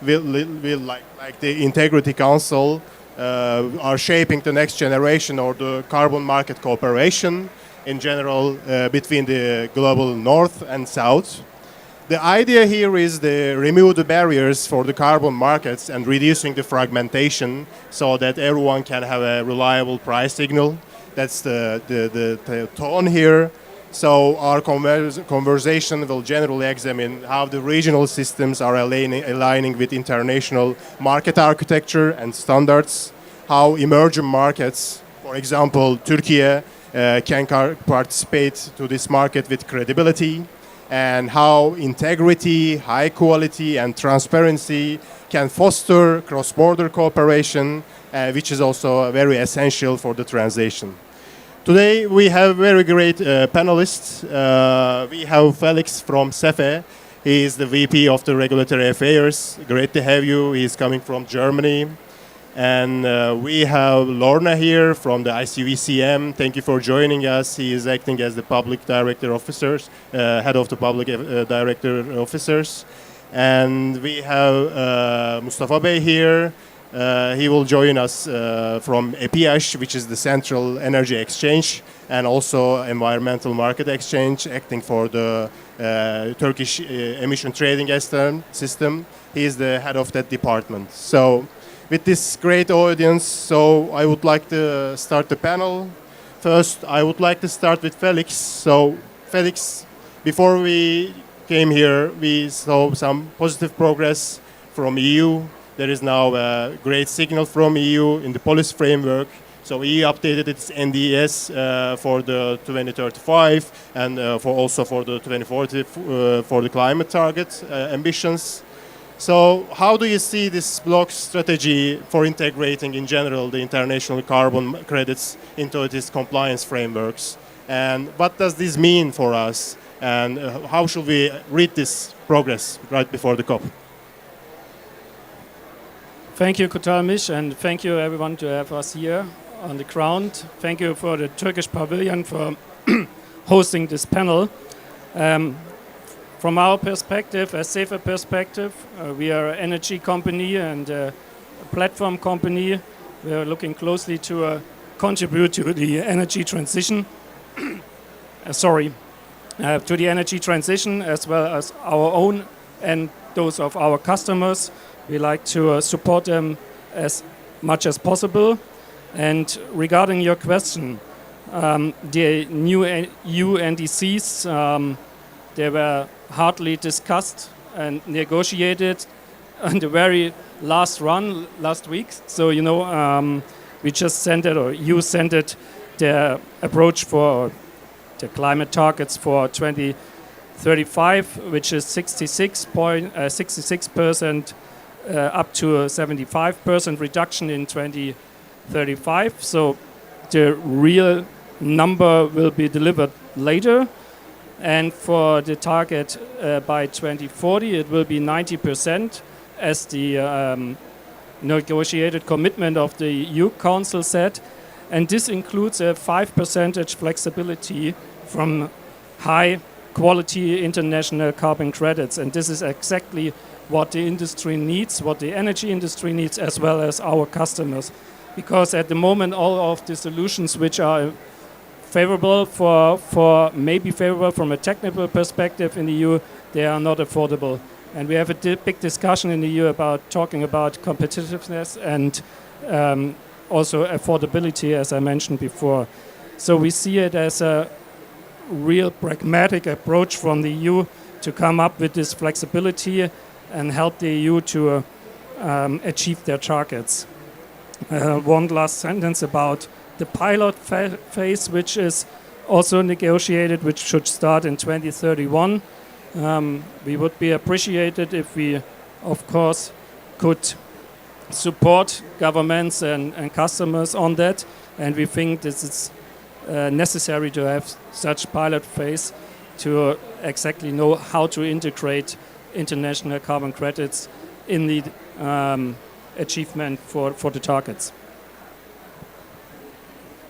will like the Integrity Council are shaping the next generation or the carbon market cooperation in general between the global north and south. The idea here is to remove the barriers for the carbon markets and reducing the fragmentation so that everyone can have a reliable price signal. That's the tone here. So our conversation will generally examine how the regional systems are aligning with international market architecture and standards, how emerging markets, for example, Turkey, can participate to this market with credibility, and how integrity, high quality, and transparency can foster cross-border cooperation, which is also very essential for the transition. Today we have very great panelists. We have Felix from CEFE. He is the VP of the Regulatory Affairs. Great to have you. He's coming from Germany. And we have Lorna here from the ICVCM. Thank you for joining us. He is acting as the Public Director Officers, Head of the Public Director Officers. And we have Mustafa Bey here. He will join us from EPİAŞ, which is the Central Energy Exchange, and also Environmental Market Exchange, acting for the Turkish emission trading system. He is the head of that department. So, with this great audience, so I would like to start the panel. First, I would like to start with Felix. So, Felix, before we came here, we saw some positive progress from EU. There is now a great signal from EU in the policy framework. So EU updated its NDS for the 2035 and also for the 2040 for the climate target ambitions. So how do you see this block strategy for integrating in general the international carbon credits into its compliance frameworks? And what does this mean for us? And how should we read this progress right before the COP?
Thank you, Kotalmiş, and thank you everyone to have us here on the ground. Thank you for the Turkish Pavilion for hosting this panel. From our perspective, a safer perspective, we are an energy company and a platform company. We are looking closely to contribute to the energy transition. To the energy transition as well as our own and those of our customers. We like to support them as much as possible. And regarding your question, the new EU NDCs, they were hardly discussed and negotiated on the very last run last week. So, we just sent it, or you sent it, the approach for the climate targets for 2035, which is 66% up to a 75% reduction in 2035. So the real number will be delivered later. And for the target by 2040, it will be 90%, as the negotiated commitment of the EU Council said. And this includes a 5% flexibility from high quality international carbon credits. And this is exactly what the industry needs, what the energy industry needs, as well as our customers. Because at the moment, all of the solutions which are favorable maybe favorable from a technical perspective in the EU, they are not affordable. And we have a big discussion in the EU about talking about competitiveness and also affordability, as I mentioned before. So we see it as a real pragmatic approach from the EU to come up with this flexibility and help the EU to achieve their targets. One last sentence about the pilot phase, which is also negotiated, which should start in 2031. We would be appreciated if we, of course, could support governments and customers on that. And we think this is necessary to have such pilot phase to exactly know how to integrate international carbon credits in the achievement for the targets.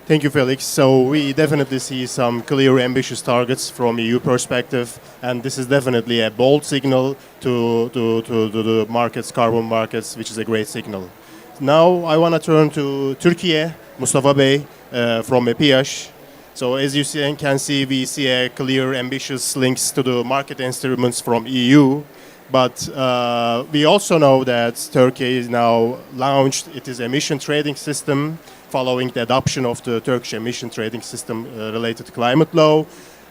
Thank you, Felix. So we definitely see some clear, ambitious targets from EU perspective, and this is definitely a bold signal to the markets, carbon markets, which is a great signal. Now I want to turn to Turkey, Mustafa Bey from EPİAŞ. So as you can see, we see a clear, ambitious links to the market instruments from EU. But we also know that Turkey is now launched its emission trading system following the adoption of the Turkish emission trading system related to climate law.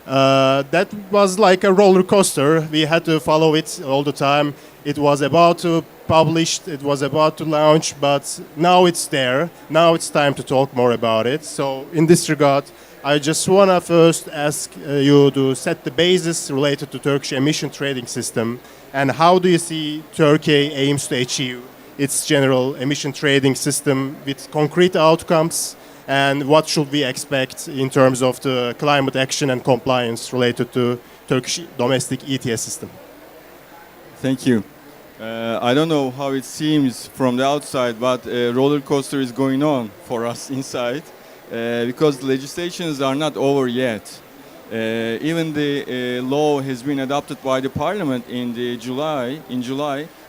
That was like a roller coaster. We had to follow it all the time. It was about to publish, it was about to launch, but now it's there. Now it's time to talk more about it. So in this regard, I just want to first ask you to set the basis related to Turkish emission trading system, and how do you see Turkey aims to achieve its general emission trading system with concrete outcomes, and what should we expect in terms of the climate action and compliance related to Turkish domestic ETS system?
Thank you. I don't know how it seems from the outside, but a roller coaster is going on for us inside. Because the legislations are not over yet. Even the law has been adopted by the parliament in July.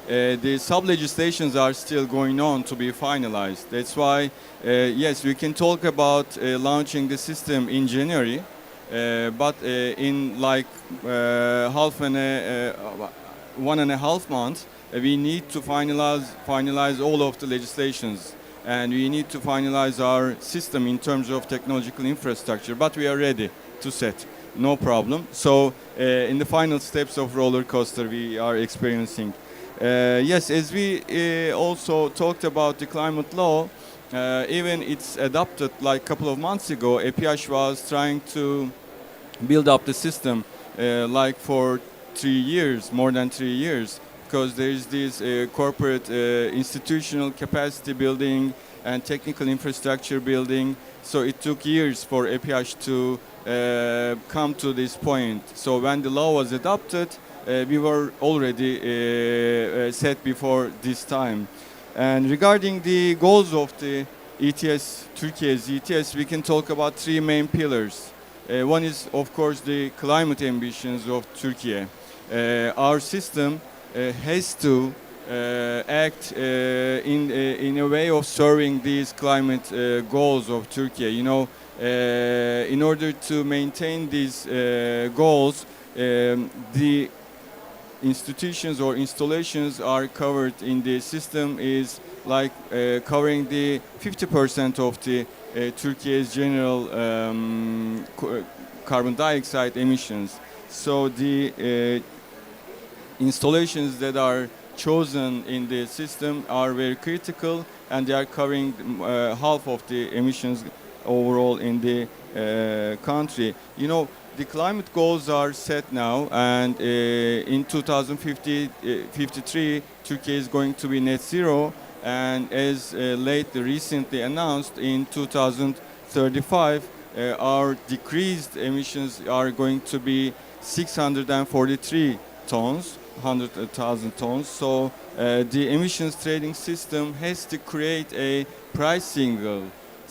The sub-legislations are still going on to be finalized. That's why, yes, we can talk about launching the system in January, but in like 1.5 months, we need to finalize all of the legislations. And we need to finalize our system in terms of technological infrastructure, but we are ready to set, no problem. So in the final steps of roller coaster we are experiencing. Yes, as we also talked about the climate law, even it's adopted like a couple of months ago, EPİAŞ was trying to build up the system like for 3 years, more than 3 years. Because there is this corporate institutional capacity building and technical infrastructure building. So it took years for EPİAŞ to come to this point. So when the law was adopted, we were already set before this time. And regarding the goals of the ETS, Turkey's ETS, we can talk about 3 main pillars. One is, of course, the climate ambitions of Turkey. Our system has to act in a way of serving these climate goals of Turkey. You know, in order to maintain these goals, the institutions or installations are covered in the system is like covering the 50% of the Turkey's general carbon dioxide emissions. So the installations that are chosen in the system are very critical, and they are covering half of the emissions overall in the country. You know, the climate goals are set now, and in 2053, Turkey is going to be net zero, and as recently announced, in 2035, our decreased emissions are going to be 643 tons. 100,000 tons. So the emissions trading system has to create a price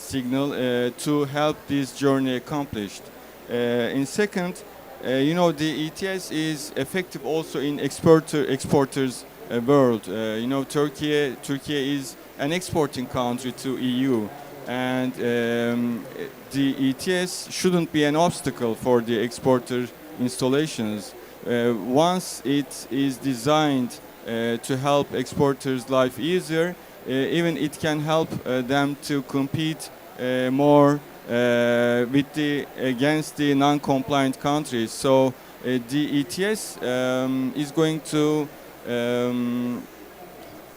signal to help this journey accomplished. In second, the ETS is effective also in exporters world. Turkey is an exporting country to EU, and the ETS shouldn't be an obstacle for the exporter installations. Once it is designed to help exporters' life easier, even it can help them to compete more against the non-compliant countries. So the ETS is going to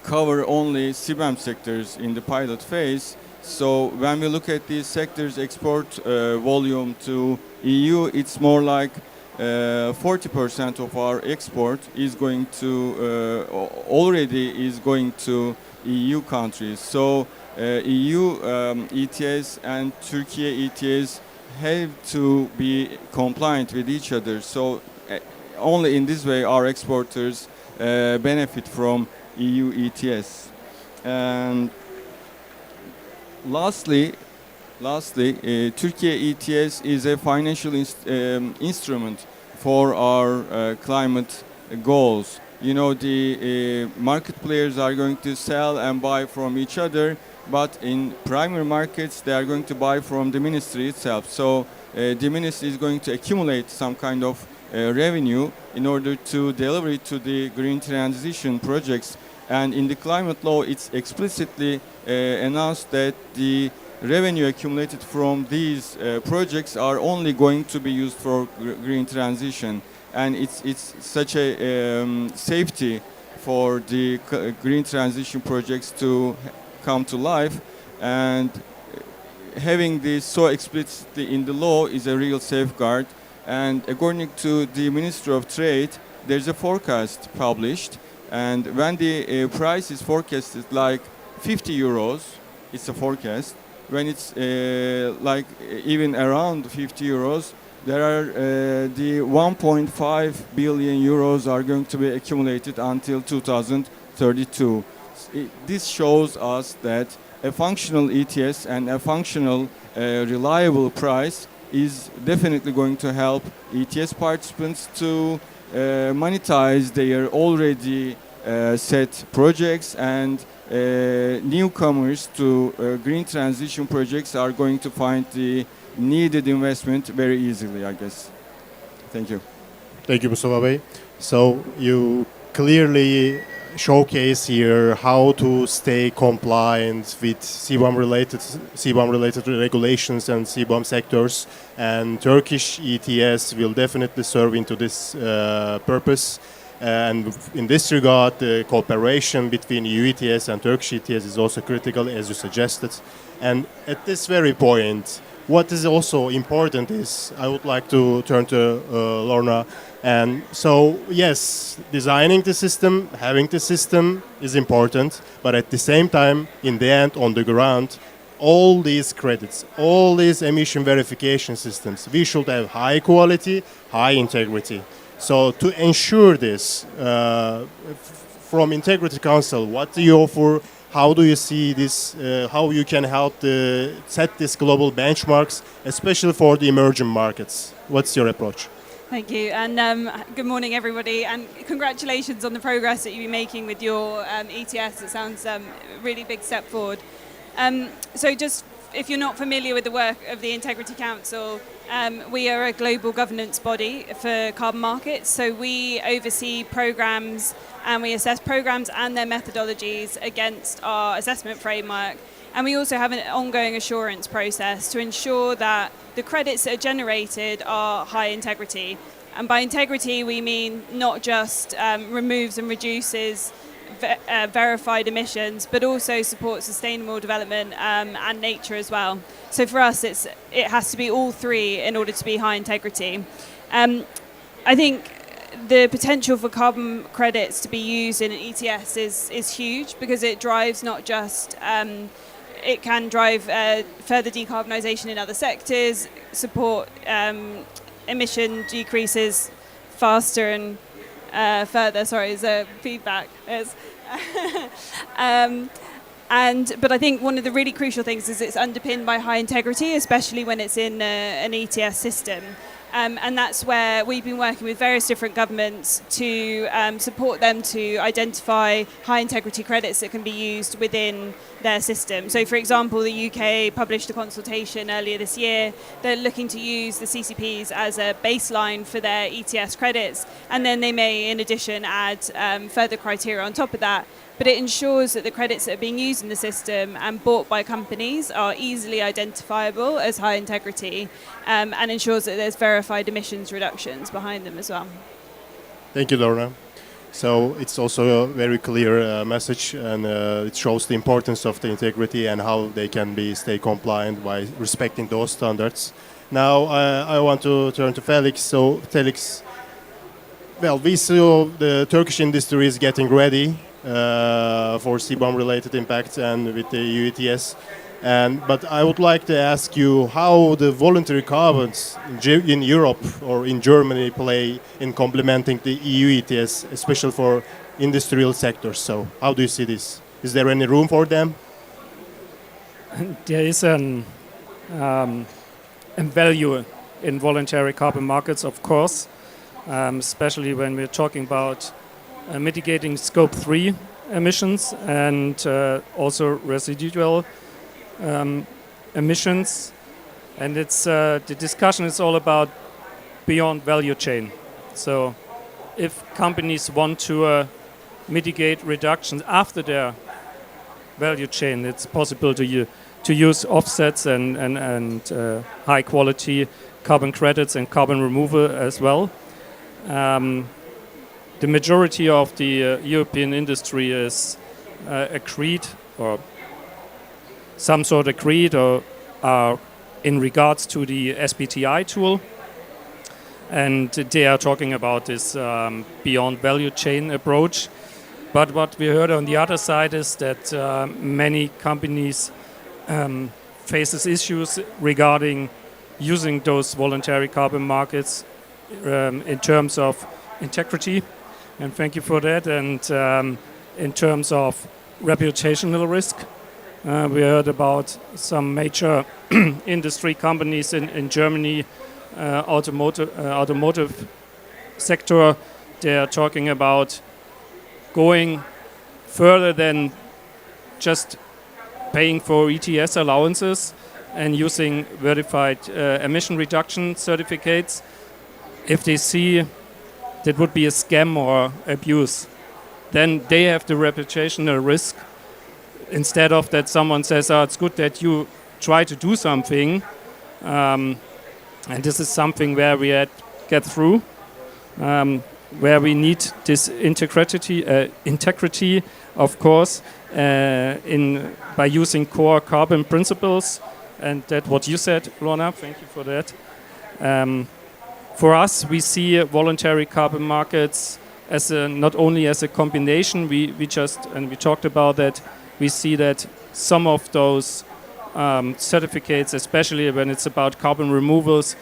cover only CBAM sectors in the pilot phase. So when we look at these sectors' export volume to EU, it's more like 40% of our export is going to already is going to EU countries. So EU ETS and Turkey ETS have to be compliant with each other. So only in this way our exporters benefit from EU ETS. And lastly, Turkey ETS is a financial instrument for our climate goals. The market players are going to sell and buy from each other, but in primary markets they are going to buy from the ministry itself. So the ministry is going to accumulate some kind of revenue in order to deliver it to the green transition projects. And in the climate law, it's explicitly announced that the revenue accumulated from these projects are only going to be used for green transition. And it's such a safety for the green transition projects to come to life. And having this so explicitly in the law is a real safeguard. And according to the Ministry of Trade, there's a forecast published. And when the price is forecasted like 50 euros, it's a forecast. When it's like even around 50 euros, there are the 1.5 billion euros are going to be accumulated until 2032. This shows us that a functional ETS and a functional reliable price is definitely going to help ETS participants to monetize their already set projects, and newcomers to green transition projects are going to find the needed investment very easily, I guess. Thank you.
Thank you, Mustafa Bey. So you clearly showcase here how to stay compliant with CBAM-related regulations and CBAM sectors, and Turkish ETS will definitely serve into this purpose. And in this regard, the cooperation between EU ETS and Turkish ETS is also critical, as you suggested. And at this very point, what is also important is, I would like to turn to Lorna. And so, yes, designing the system, having the system is important, but at the same time, in the end, on the ground, all these credits, all these emission verification systems, we should have high quality, high integrity. So to ensure this, from Integrity Council, what do you offer? How do you see this? How you can help set these global benchmarks, especially for the emerging markets? What's your approach?
Thank you, and good morning, everybody, and congratulations on the progress that you've been making with your ETS. It sounds a really big step forward. So just, if you're not familiar with the work of the Integrity Council, we are a global governance body for carbon markets. So we oversee programs and we assess programs and their methodologies against our assessment framework. And we also have an ongoing assurance process to ensure that the credits that are generated are high integrity. And by integrity, we mean not just removes and reduces verified emissions, but also supports sustainable development and nature as well. So for us, it has to be all three in order to be high integrity. I think the potential for carbon credits to be used in an ETS is huge, because it drives not just it can drive further decarbonisation in other sectors, support emission decreases faster and further. Sorry, is there feedback? And But I think one of the really crucial things is it's underpinned by high integrity, especially when it's in an ETS system. And that's where we've been working with various different governments to support them to identify high integrity credits that can be used within their system. So, for example, the UK published a consultation earlier this year. They're looking to use the CCPs as a baseline for their ETS credits, and then they may, in addition, add further criteria on top of that. But it ensures that the credits that are being used in the system and bought by companies are easily identifiable as high integrity, and ensures that there's verified emissions reductions behind them as well.
Thank you, Lorna. So it's also a very clear message, and it shows the importance of the integrity and how they can stay compliant by respecting those standards. Now I want to turn to Felix. So Felix, well, we saw the Turkish industry is getting ready for CBAM-related impact and with the EU ETS. But I would like to ask you how the voluntary carbons in Europe or in Germany play in complementing the EU ETS, especially for industrial sectors. So how do you see this? Is there any room for them?
There is a value in voluntary carbon markets, of course, especially when we're talking about mitigating Scope 3 emissions and also residual emissions, and it's the discussion is all about beyond value chain. So if companies want to mitigate reductions after their value chain, it's possible to use offsets and high quality carbon credits and carbon removal as well. The majority of the European industry is agreed or some sort agreed or are in regards to the SBTI tool, and they are talking about this beyond value chain approach. But what we heard on the other side is that many companies faces issues regarding using those voluntary carbon markets in terms of integrity, and thank you for that, and in terms of reputational risk. We heard about some major industry companies in Germany, automotive sector. They are talking about going further than just paying for ETS allowances and using verified emission reduction certificates if they see that would be a scam or abuse. Then they have the reputational risk. Instead of that someone says, oh, it's good that you try to do something, and this is something where we get through, where we need this integrity, of course, by using core carbon principles, and that what you said, Lorna, thank you for that. For us, we see voluntary carbon markets as not only as a combination. We talked about that. We see that some of those certificates, especially when it's about carbon removals,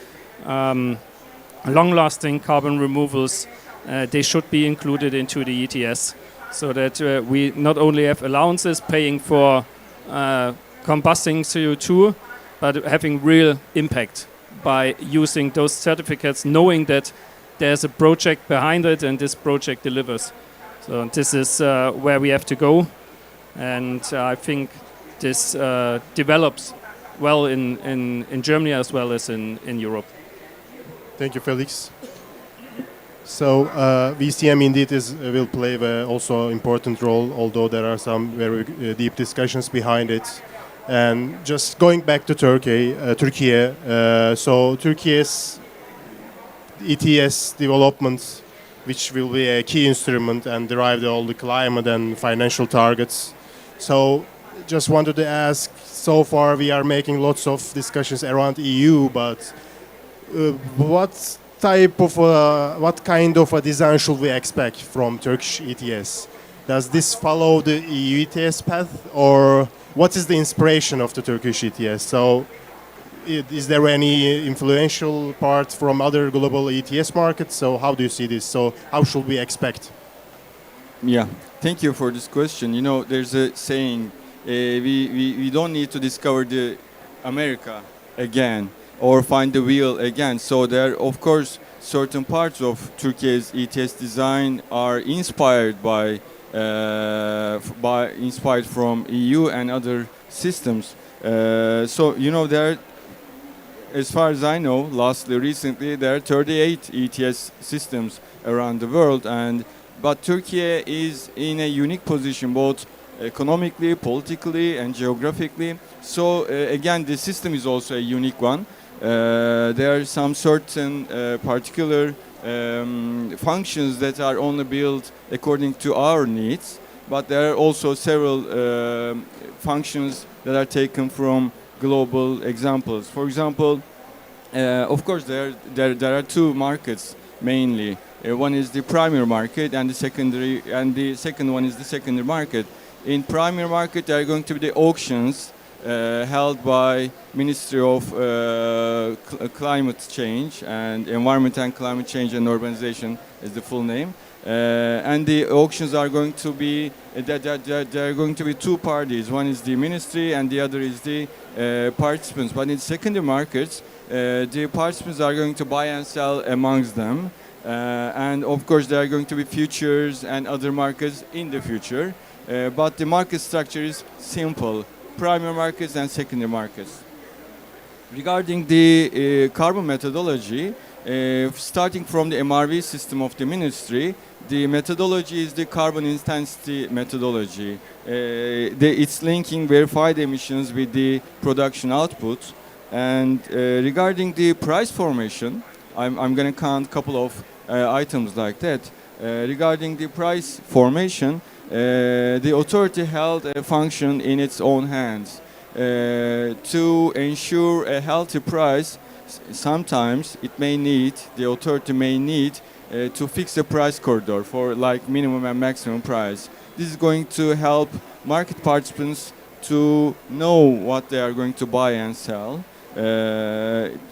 long-lasting carbon removals, they should be included into the ETS, so that we not only have allowances paying for combusting CO2, but having real impact by using those certificates, knowing that there's a project behind it and this project delivers. So this is where we have to go. And I think this develops well in Germany as well as in Europe.
Thank you, Felix. So VCM indeed will play also important role, although there are some very deep discussions behind it. And just going back to Turkey, so Turkey's ETS development, which will be a key instrument and derive all the climate and financial targets. So just wanted to ask, so far we are making lots of discussions around EU, but what kind of a design should we expect from Turkish ETS? Does this follow the EU ETS path, or what is the inspiration of the Turkish ETS? So is there any influential part from other global ETS markets? So how do you see this? So how should we expect?
Yeah, thank you for this question. You know, there's a saying, we don't need to discover the America again or find the wheel again. So there, of course, certain parts of Turkey's ETS design are inspired inspired from EU and other systems. So you know, there, as far as I know, recently there are 38 ETS systems around the world, but Turkey is in a unique position both economically, politically, and geographically. So again, the system is also a unique one. There are some certain particular functions that are only built according to our needs, but there are also several functions that are taken from global examples. For example, of course, there are two markets mainly. One is the primary market, and the second one is the secondary market. In primary market, there are going to be the auctions held by Ministry of Climate Change and Environment and Climate Change and Urbanization is the full name. And the auctions are going to be there are going to be two parties. One is the ministry, and the other is the participants. But in secondary markets, the participants are going to buy and sell amongst them. And of course, there are going to be futures and other markets in the future. But the market structure is simple: primary markets and secondary markets. Regarding the carbon methodology, starting from the MRV system of the ministry, the methodology is the carbon intensity methodology. It's linking verified emissions with the production output. And regarding the price formation, I'm going to count a couple of items like that. Regarding the price formation, the authority held a function in its own hands. To ensure a healthy price, sometimes the authority may need to fix a price corridor for like minimum and maximum price. This is going to help market participants to know what they are going to buy and sell.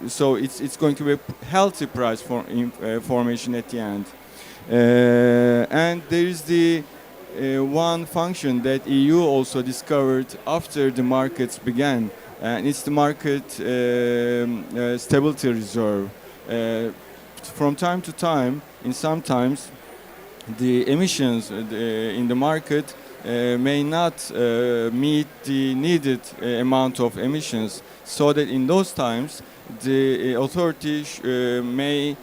So it's going to be a healthy price formation at the end. And there is the one function that EU also discovered after the markets began, and it's the market stability reserve. From time to time, sometimes the emissions in the market may not meet the needed amount of emissions, so that in those times the authority may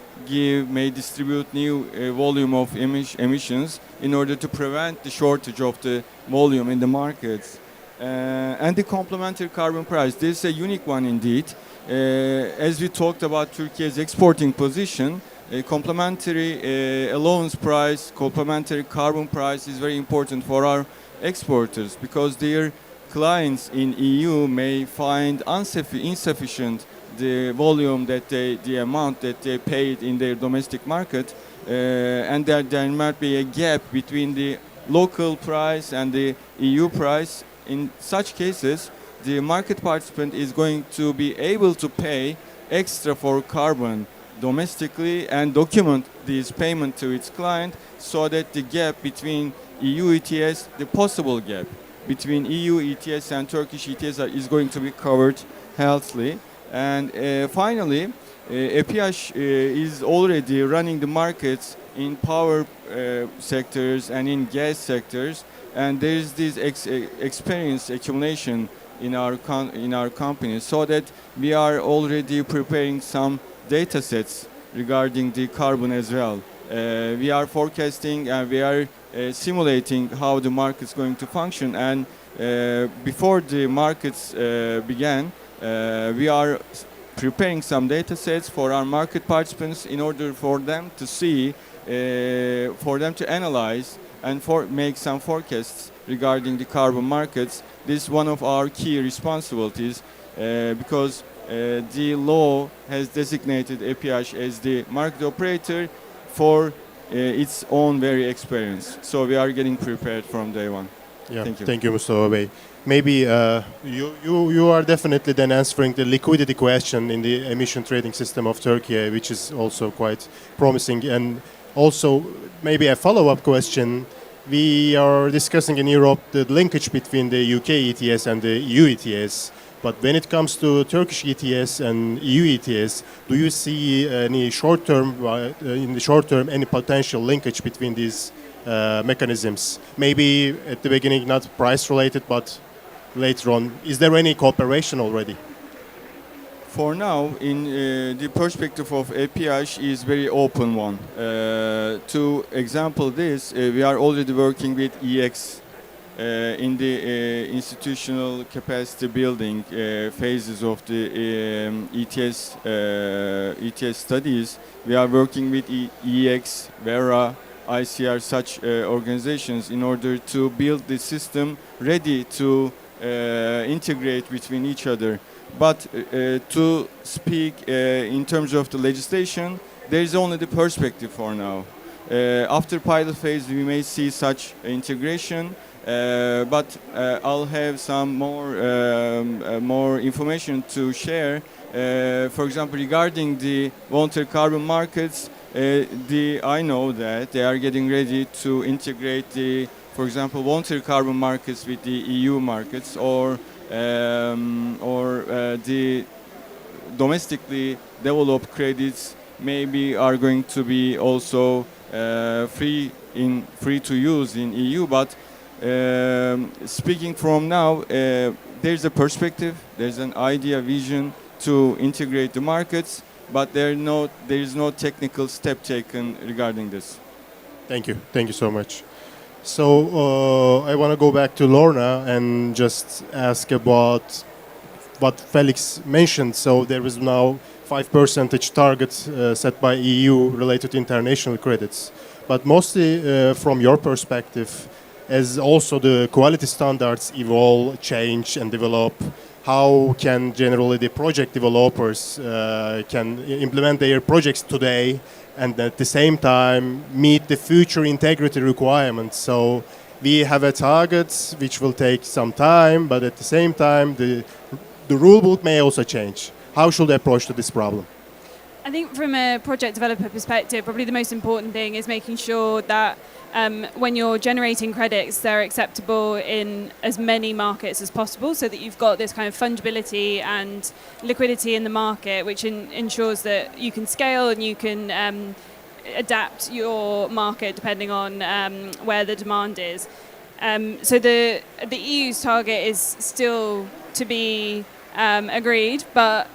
distribute new volume of emissions in order to prevent the shortage of the volume in the markets. And the complementary carbon price, this is a unique one indeed. As we talked about Turkey's exporting position, a complementary allowance price, complementary carbon price is very important for our exporters, because their clients in EU may find insufficient the volume the amount that they paid in their domestic market, and there might be a gap between the local price and the EU price. In such cases, the market participant is going to be able to pay extra for carbon domestically and document this payment to its client, so that the gap between EU ETS, the possible gap between EU ETS and Turkish ETS is going to be covered healthily. And finally, EPH is already running the markets in power sectors and in gas sectors, and there is this experience accumulation in our company, so that we are already preparing some data sets regarding the carbon as well. We are forecasting and we are simulating how the market is going to function, and before the markets began, we are preparing some data sets for our market participants in order for them to see, for them to analyze and make some forecasts regarding the carbon markets. This is one of our key responsibilities, because the law has designated EPH as the market operator for its own very experience. So we are getting prepared from day one.
Yeah.
Thank you,
Mustafa Bey. Maybe you are definitely then answering the liquidity question in the emission trading system of Turkey, which is also quite promising. And also maybe a follow-up question, we are discussing in Europe the linkage between the UK ETS and the EU ETS. But when it comes to Turkish ETS and EU ETS, do you see any in the short term, any potential linkage between these mechanisms? Maybe at the beginning not price related, but later on, is there any cooperation already?
For now, in the perspective of APH is very open one. To example this, we are already working with EX in the institutional capacity building phases of the ETS studies. We are working with EX, Vera, ICR, such organizations in order to build the system ready to integrate between each other. But to speak in terms of the legislation, there is only the perspective for now. After pilot phase, we may see such integration, but I'll have some more information to share. For example, regarding the voluntary carbon markets, I know that they are getting ready to integrate the, for example, voluntary carbon markets with the EU markets, or the domestically developed credits maybe are going to be also free to use in EU. But speaking from now, there's a perspective, there's an idea, vision to integrate the markets, but there is no technical step taken regarding this.
Thank you so much. So I want to go back to Lorna and just ask about what Felix mentioned. So there is now 5% target set by EU related to international credits. But mostly from your perspective, as also the quality standards evolve, change and develop, how can generally the project developers can implement their projects today and at the same time meet the future integrity requirements? So we have a target which will take some time, but at the same time the rule book may also change. How should they approach to this problem?
I think from a project developer perspective, probably the most important thing is making sure that when you're generating credits, they're acceptable in as many markets as possible, so that you've got this kind of fungibility and liquidity in the market, which ensures that you can scale and you can adapt your market depending on where the demand is. So the EU's target is still to be agreed, but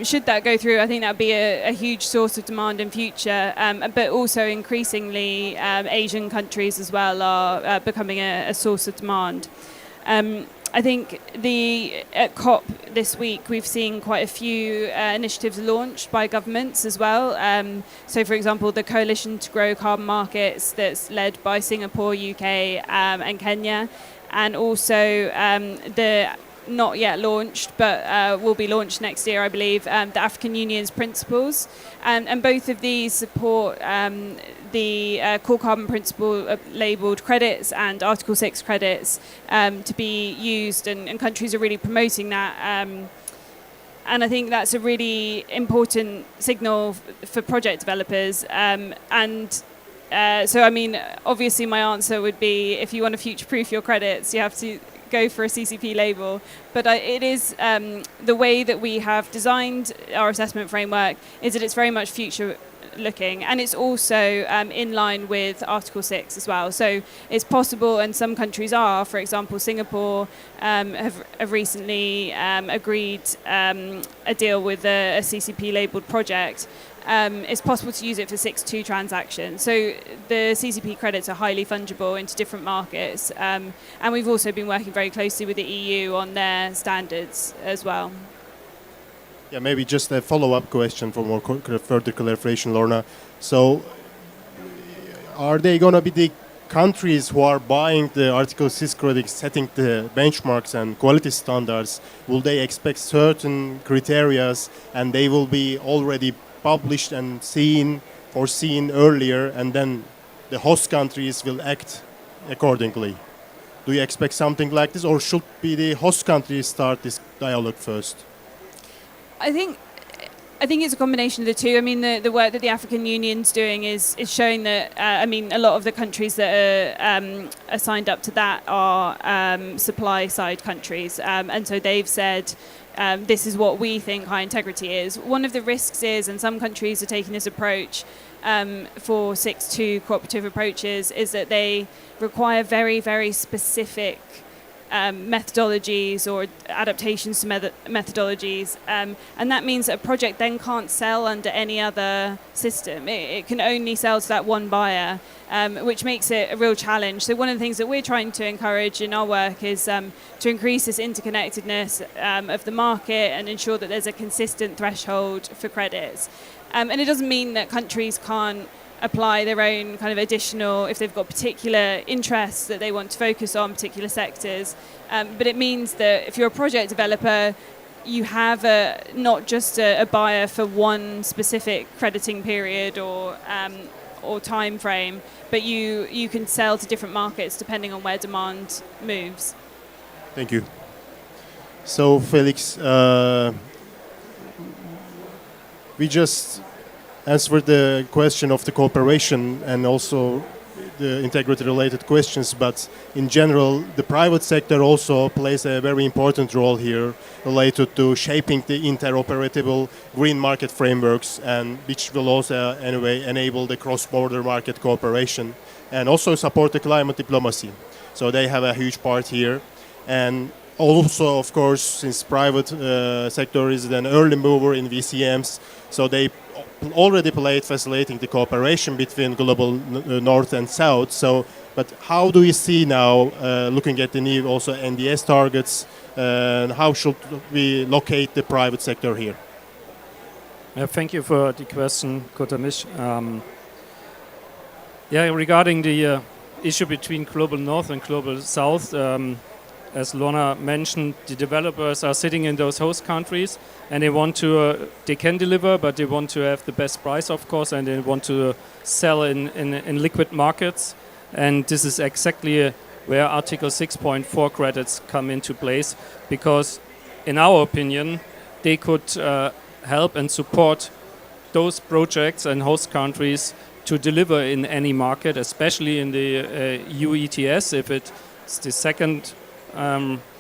should that go through, I think that would be a huge source of demand in future. But also increasingly, Asian countries as well are becoming a source of demand. I think at COP this week, we've seen quite a few initiatives launched by governments as well. So, for example, the Coalition to Grow Carbon Markets that's led by Singapore, UK, and Kenya, and also the not yet launched, but will be launched next year, I believe, the African Union's principles. And both of these support the core carbon principle labelled credits and Article 6 credits to be used, and countries are really promoting that. And I think that's a really important signal for project developers. So, I mean, obviously my answer would be, if you want to future-proof your credits, you have to go for a CCP label. But it is the way that we have designed our assessment framework is that it's very much future looking, and it's also in line with Article 6 as well. So it's possible, and some countries are, for example, Singapore have recently agreed a deal with a CCP labelled project. It's possible to use it for 6-2 transactions. So the CCP credits are highly fungible into different markets. And we've also been working very closely with the EU on their standards as well.
Yeah, maybe just a follow-up question for more further clarification, Lorna. So are they going to be the countries who are buying the Article 6 credits, setting the benchmarks and quality standards? Will they expect certain criteria and they will be already published and foreseen earlier, and then the host countries will act accordingly? Do you expect something like this, or should be the host countries start this dialogue first?
I think I think it's a combination of the two. I mean, the work that the African Union's doing is showing that, I mean, a lot of the countries that are signed up to that are supply-side countries. And so they've said, this is what we think high integrity is. One of the risks is, and some countries are taking this approach for 6.2 cooperative approaches, is that they require very, very specific methodologies or adaptations to methodologies, and that means that a project then can't sell under any other system. It can only sell to that one buyer, which makes it a real challenge. So one of the things that we're trying to encourage in our work is to increase this interconnectedness of the market and ensure that there's a consistent threshold for credits. And it doesn't mean that countries can't apply their own kind of additional, if they've got particular interests that they want to focus on, particular sectors. But it means that if you're a project developer, you have not just a buyer for one specific crediting period or time frame, but you can sell to different markets depending on where demand moves.
Thank you. So, Felix, we just answered the question of the cooperation and also the integrity-related questions, but in general, the private sector also plays a very important role here related to shaping the interoperable green market frameworks, and which will also, anyway, enable the cross-border market cooperation and also support the climate diplomacy. So they have a huge part here. And also, of course, since private sector is an early mover in VCMs, so they already played facilitating the cooperation between global north and south. So, but how do you see now, looking at the new also NDS targets, how should we locate the private sector here?
Thank you for the question, Kotamish. Regarding the issue between global north and global south, as Lorna mentioned, the developers are sitting in those host countries and they can deliver, but they want to have the best price, of course, and they want to sell in liquid markets. And this is exactly where Article 6.4 credits come into place, because in our opinion, they could help and support those projects and host countries to deliver in any market, especially in the EU ETS, if it's the second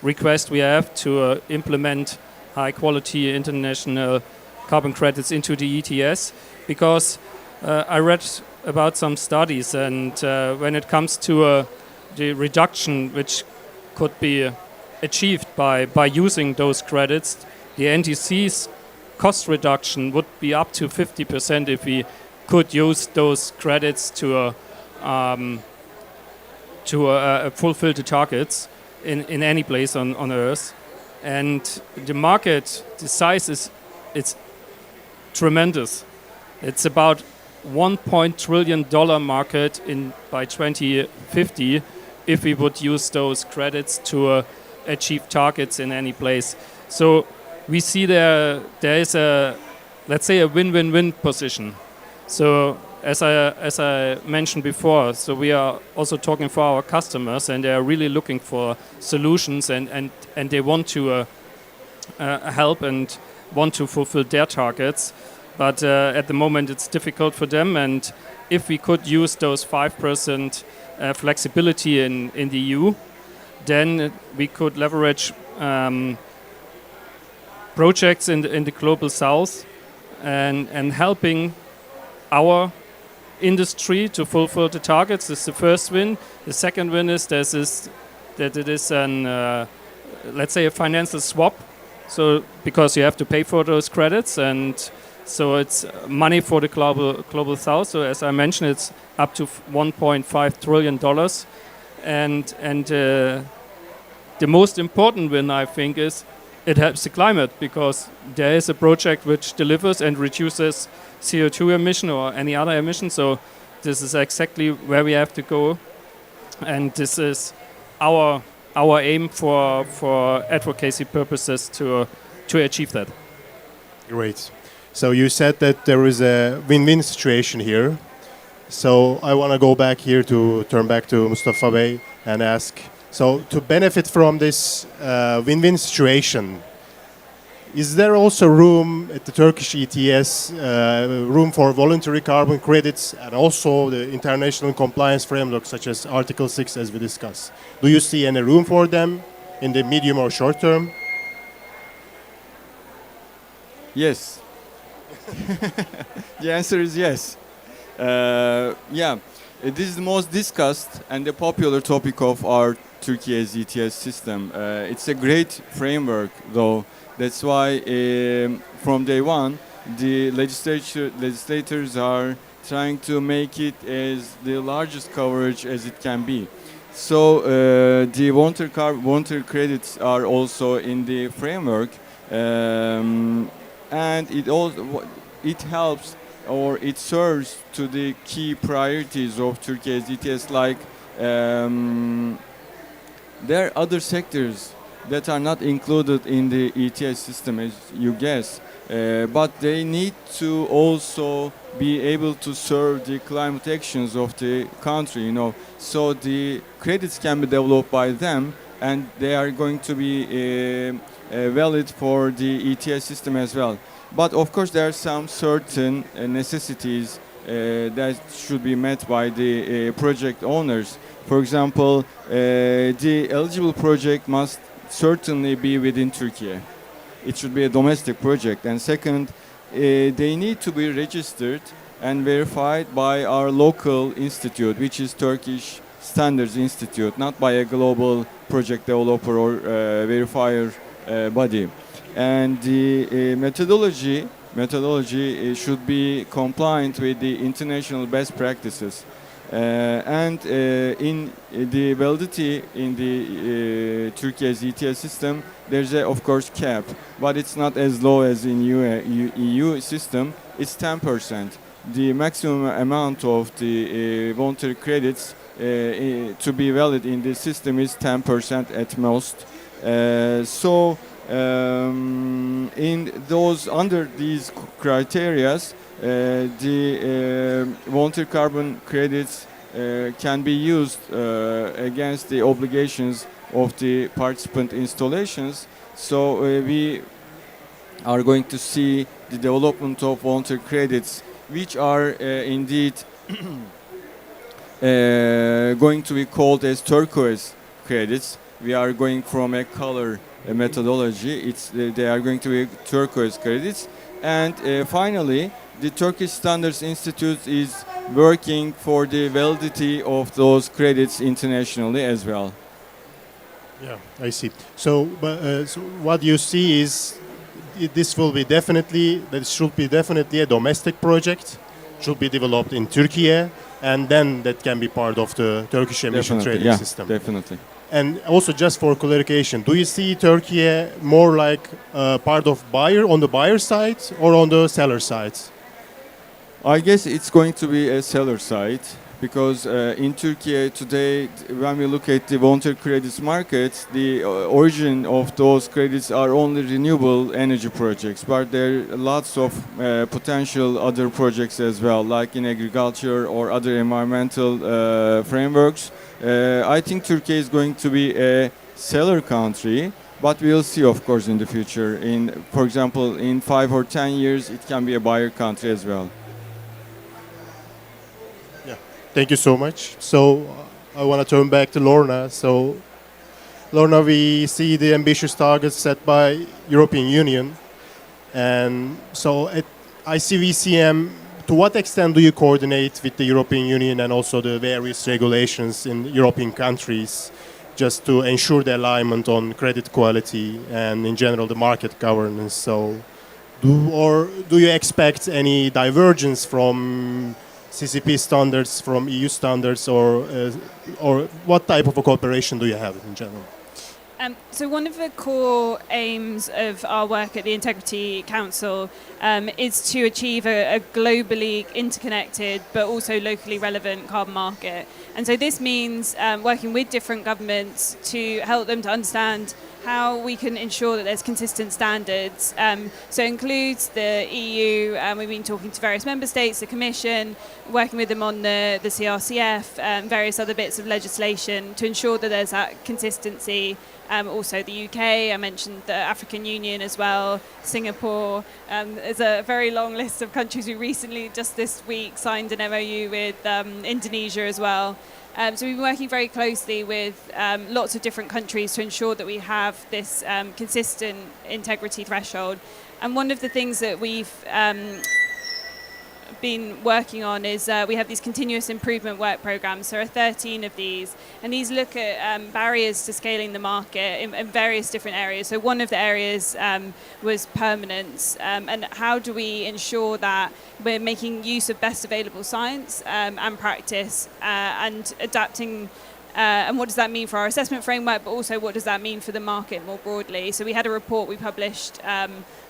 request we have to implement high-quality international carbon credits into the ETS, because I read about some studies, and when it comes to the reduction which could be achieved by using those credits, the NTC's cost reduction would be up to 50% if we could use those credits to fulfill the targets in any place on Earth. And the market, the size it's tremendous. It's about $1 trillion market by 2050 if we would use those credits to achieve targets in any place. So we see there is a, let's say, a win-win-win position. So as I mentioned before, so we are also talking for our customers, and they are really looking for solutions, and they want to help and want to fulfill their targets. But at the moment it's difficult for them, and if we could use those 5% flexibility in the EU, then we could leverage projects in the global south and helping our industry to fulfill the targets. This is the first win. The second win is that it is let's say a financial swap. So because you have to pay for those credits, and so it's money for the global south. So as I mentioned, it's up to $1.5 trillion, and the most important win, I think, is it helps the climate, because there is a project which delivers and reduces CO2 emission or any other emission. So this is exactly where we have to go, and this is our aim for advocacy purposes to achieve that.
Great. So you said that there is a win-win situation here. So I want to go back here to turn back to Mustafa Bey and ask, so to benefit from this win-win situation, Is there also room at the Turkish ETS, room for voluntary carbon credits and also the international compliance framework such as Article 6 as we discussed? Do you see any room for them in the medium or short term?
Yes. The answer is yes. Yeah, this is the most discussed and the popular topic of our Turkey's ETS system. It's a great framework, though. That's why from day one, the legislators are trying to make it as the largest coverage as it can be. So the voluntary credits are also in the framework, and it helps or it serves to the key priorities of Turkey's ETS. Like there are other sectors that are not included in the ETS system, as you guess, but they need to also be able to serve the climate actions of the country, so the credits can be developed by them and they are going to be valid for the ETS system as well. But of course there are some certain necessities that should be met by the project owners. For example, the eligible project must certainly be within Turkey. It should be a domestic project. And second, they need to be registered and verified by our local institute, which is Turkish Standards Institute, not by a global project developer or verifier body. And the methodology should be compliant with the international best practices. And in the validity in the Turkey's ETS system, there's of course cap, but it's not as low as in EU system. It's 10%. The maximum amount of the voluntary credits to be valid in the system is 10% at most. In those under these criteria, the voluntary carbon credits can be used against the obligations of the participant installations. So we are going to see the development of voluntary credits, which are indeed going to be called as turquoise credits. We are going from a color methodology. They are going to be turquoise credits. And finally, the Turkish Standards Institute is working for the validity of those credits internationally as well.
Yeah, I see. So what you see is this will be definitely, that should be definitely a domestic project, should be developed in Turkey, and then that can be part of the Turkish emission trading system.
Definitely.
And also, just for clarification, do you see Turkey more like part of on the buyer side or on the seller side?
I guess it's going to be a seller side, because in Turkey today, when we look at the voluntary credits markets, the origin of those credits are only renewable energy projects, but there are lots of potential other projects as well, like in agriculture or other environmental frameworks. I think Turkey is going to be a seller country, but we'll see, of course, in the future. For example, in 5 or 10 years, it can be a buyer country as well.
Thank you so much. So I want to turn back to Lorna. So Lorna, we see the ambitious targets set by European Union. And so at ICVCM, to what extent do you coordinate with the European Union and also the various regulations in European countries just to ensure the alignment on credit quality and in general the market governance? So do you expect any divergence from CCP standards, from EU standards, or what type of a cooperation do you have in general?
So one of the core aims of our work at the Integrity Council is to achieve a globally interconnected but also locally relevant carbon market. And so this means working with different governments to help them to understand how we can ensure that there's consistent standards. So it includes the EU, we've been talking to various member states, the Commission, working with them on the CRCF, various other bits of legislation to ensure that there's that consistency also the UK. I mentioned the African Union as well, Singapore. There's a very long list of countries. We recently, just this week, signed an MOU with Indonesia as well. So we've been working very closely with lots of different countries to ensure that we have this consistent integrity threshold. And one of the things that we've been working on is we have these continuous improvement work programs. There are 13 of these, and these look at barriers to scaling the market in various different areas. So one of the areas was permanence, and how do we ensure that we're making use of best available science and practice and adapting. And what does that mean for our assessment framework, but also what does that mean for the market more broadly? So we had a report we published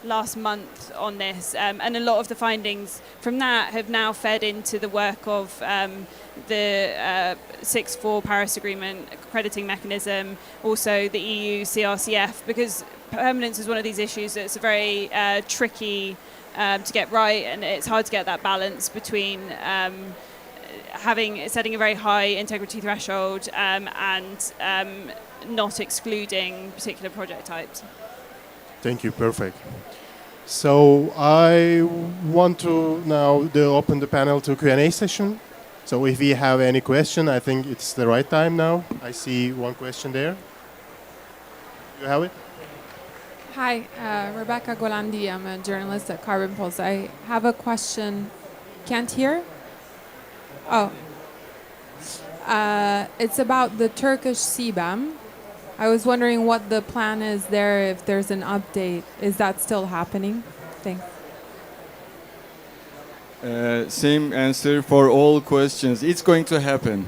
last month on this, and a lot of the findings from that have now fed into the work of the 6.4 Paris Agreement accrediting mechanism, also the EU CRCF, because permanence is one of these issues that's very tricky to get right, and it's hard to get that balance between setting a very high integrity threshold and not excluding particular project types.
Thank you. Perfect. So I want to now open the panel to Q&A session. So if we have any question, I think it's the right time now. I see one question there. You have it?
Hi, Rebecca Golandi. I'm a journalist at Carbon Pulse. I have a question. Can't hear? Oh. It's about the Turkish CBAM. I was wondering what the plan is there, if there's an update. Is that still happening? Thanks.
Same answer for all questions. It's going to happen.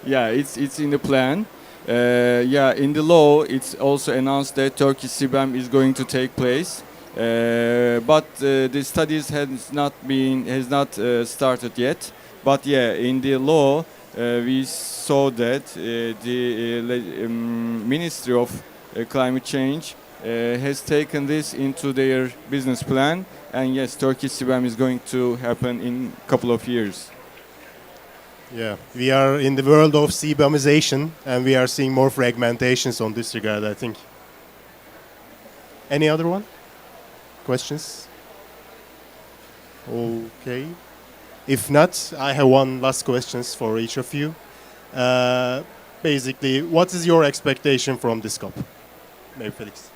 Yeah, it's in the plan. Yeah, in the law, it's also announced that Turkish CBAM is going to take place. But the studies has not started yet. But yeah, in the law, we saw that the Ministry of Climate Change has taken this into their business plan, and yes, Turkish CBAM is going to happen in a couple of years.
Yeah, we are in the world of CBAMization, and we are seeing more fragmentations on this regard, I think. Any other one? Questions? Okay. If not, I have one last question for each of you. Basically, what is your expectation from this COP? Maybe Felix.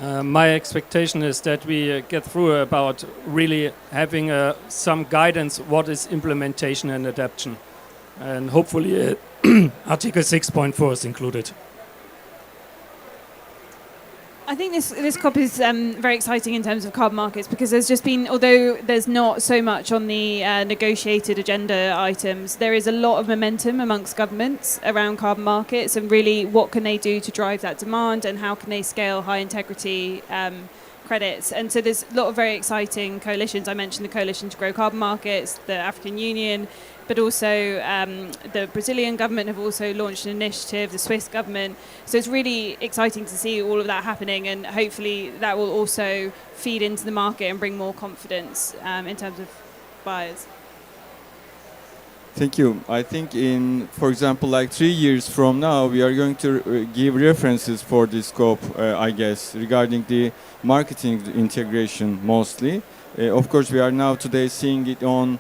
My expectation is that we get through about really having some guidance what is implementation and adaptation. And hopefully Article 6.4 is included.
I think this COP is very exciting in terms of carbon markets, because there's just been, although there's not so much on the negotiated agenda items, there is a lot of momentum amongst governments around carbon markets, and really what can they do to drive that demand, and how can they scale high integrity credits. And so there's a lot of very exciting coalitions. I mentioned the Coalition to Grow Carbon Markets, the African Union, but also the Brazilian government have also launched an initiative, the Swiss government. So it's really exciting to see all of that happening, and hopefully that will also feed into the market and bring more confidence in terms of buyers.
Thank you. I think for example, like 3 years from now, we are going to give references for this scope, I guess, regarding the marketing integration mostly. Of course, we are now today seeing it on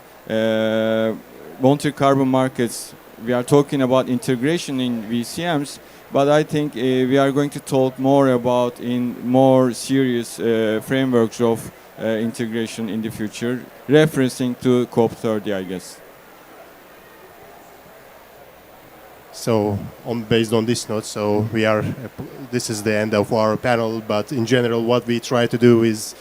voluntary carbon markets. We are talking about integration in VCMs, but I think we are going to talk more about in more serious frameworks of integration in the future, referencing to COP30, I guess.
So, based on this note, this is the end of our panel, but in general, what we try to do is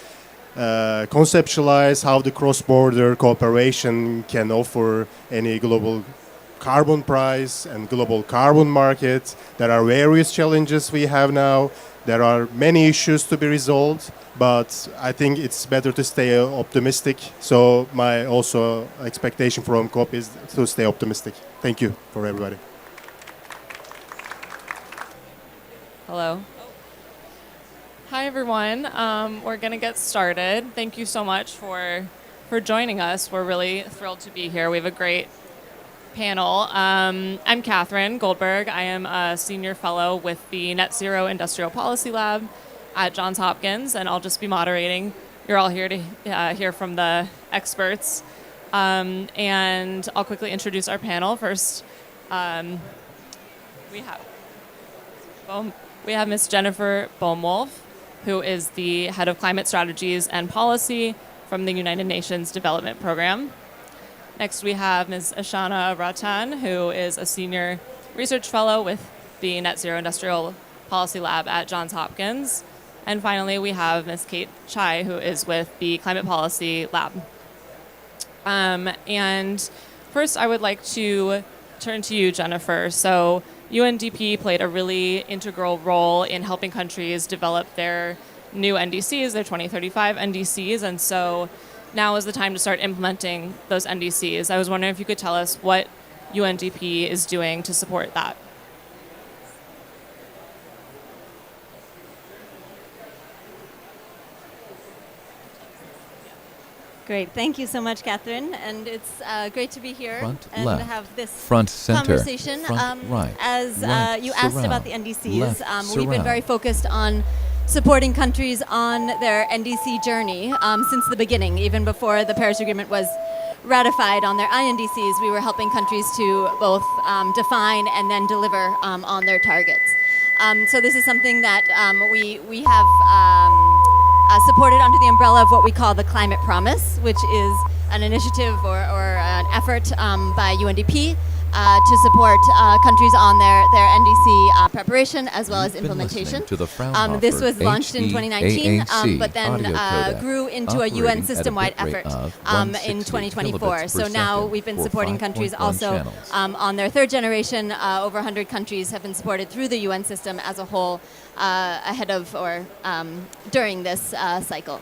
conceptualize how the cross-border cooperation can offer any global carbon price and global carbon market. There are various challenges we have now. There are many issues to be resolved, but I think it's better to stay optimistic. So my also expectation from COP is to stay optimistic. Thank you for everybody.
Hello. Hi, everyone. We're going to get started. Thank you so much for joining us. We're really thrilled to be here. We have a great panel. I'm Catherine Goldberg. I am a senior fellow with the Net Zero Industrial Policy Lab at Johns Hopkins, and I'll just be moderating. You're all here to hear from the experts. And I'll quickly introduce our panel. First, we have Ms. Jennifer Bohmwolf, who is the head of climate strategies and policy from the United Nations Development Program. Next, we have Ms. Ashana Ratan, who is a senior research fellow with the Net Zero Industrial Policy Lab at Johns Hopkins. And finally, we have Ms. Kate Chai, who is with the Climate Policy Lab. And first, I would like to turn to you, Jennifer. So UNDP played a really integral role in helping countries develop their new NDCs, their 2035 NDCs, and so now is the time to start implementing those NDCs. I was wondering if you could tell us what UNDP is doing to support that.
Great, thank you so much, Catherine, and it's great to be here
Front
and
left,
have this
front center,
conversation.
front right,
as
right
you asked
surround,
about the NDCs,
left
we've been very
surround.
focused on supporting countries on their NDC journey since the beginning, even before the Paris Agreement was ratified on their INDCs. We were helping countries to both define and then deliver on their targets. So this is something that we have supported under the umbrella of what we call the Climate Promise, which is an initiative or an effort by UNDP to support countries on their NDC preparation as well as implementation.
To the Fraunhofer
This was launched in 2019,
HEAAC
but then
audio codec,
grew into a
operating
UN
at a
system-wide
bit rate
effort
of
in
160
2024.
kilobits
So
per
now
second
we've been
for
supporting countries
5.1
also
channels.
on their third generation. Over 100 countries have been supported through the UN system as a whole ahead of or during this cycle.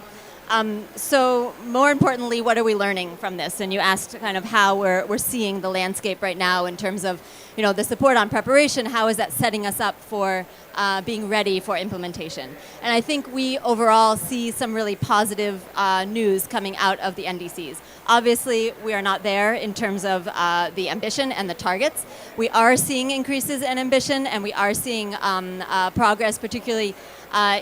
So more importantly, what are we learning from this? And you asked kind of how we're seeing the landscape right now in terms of, the support on preparation. How is that setting us up for being ready for implementation? And I think we overall see some really positive news coming out of the NDCs. Obviously, we are not there in terms of the ambition and the targets. We are seeing increases in ambition, and we are seeing progress, particularly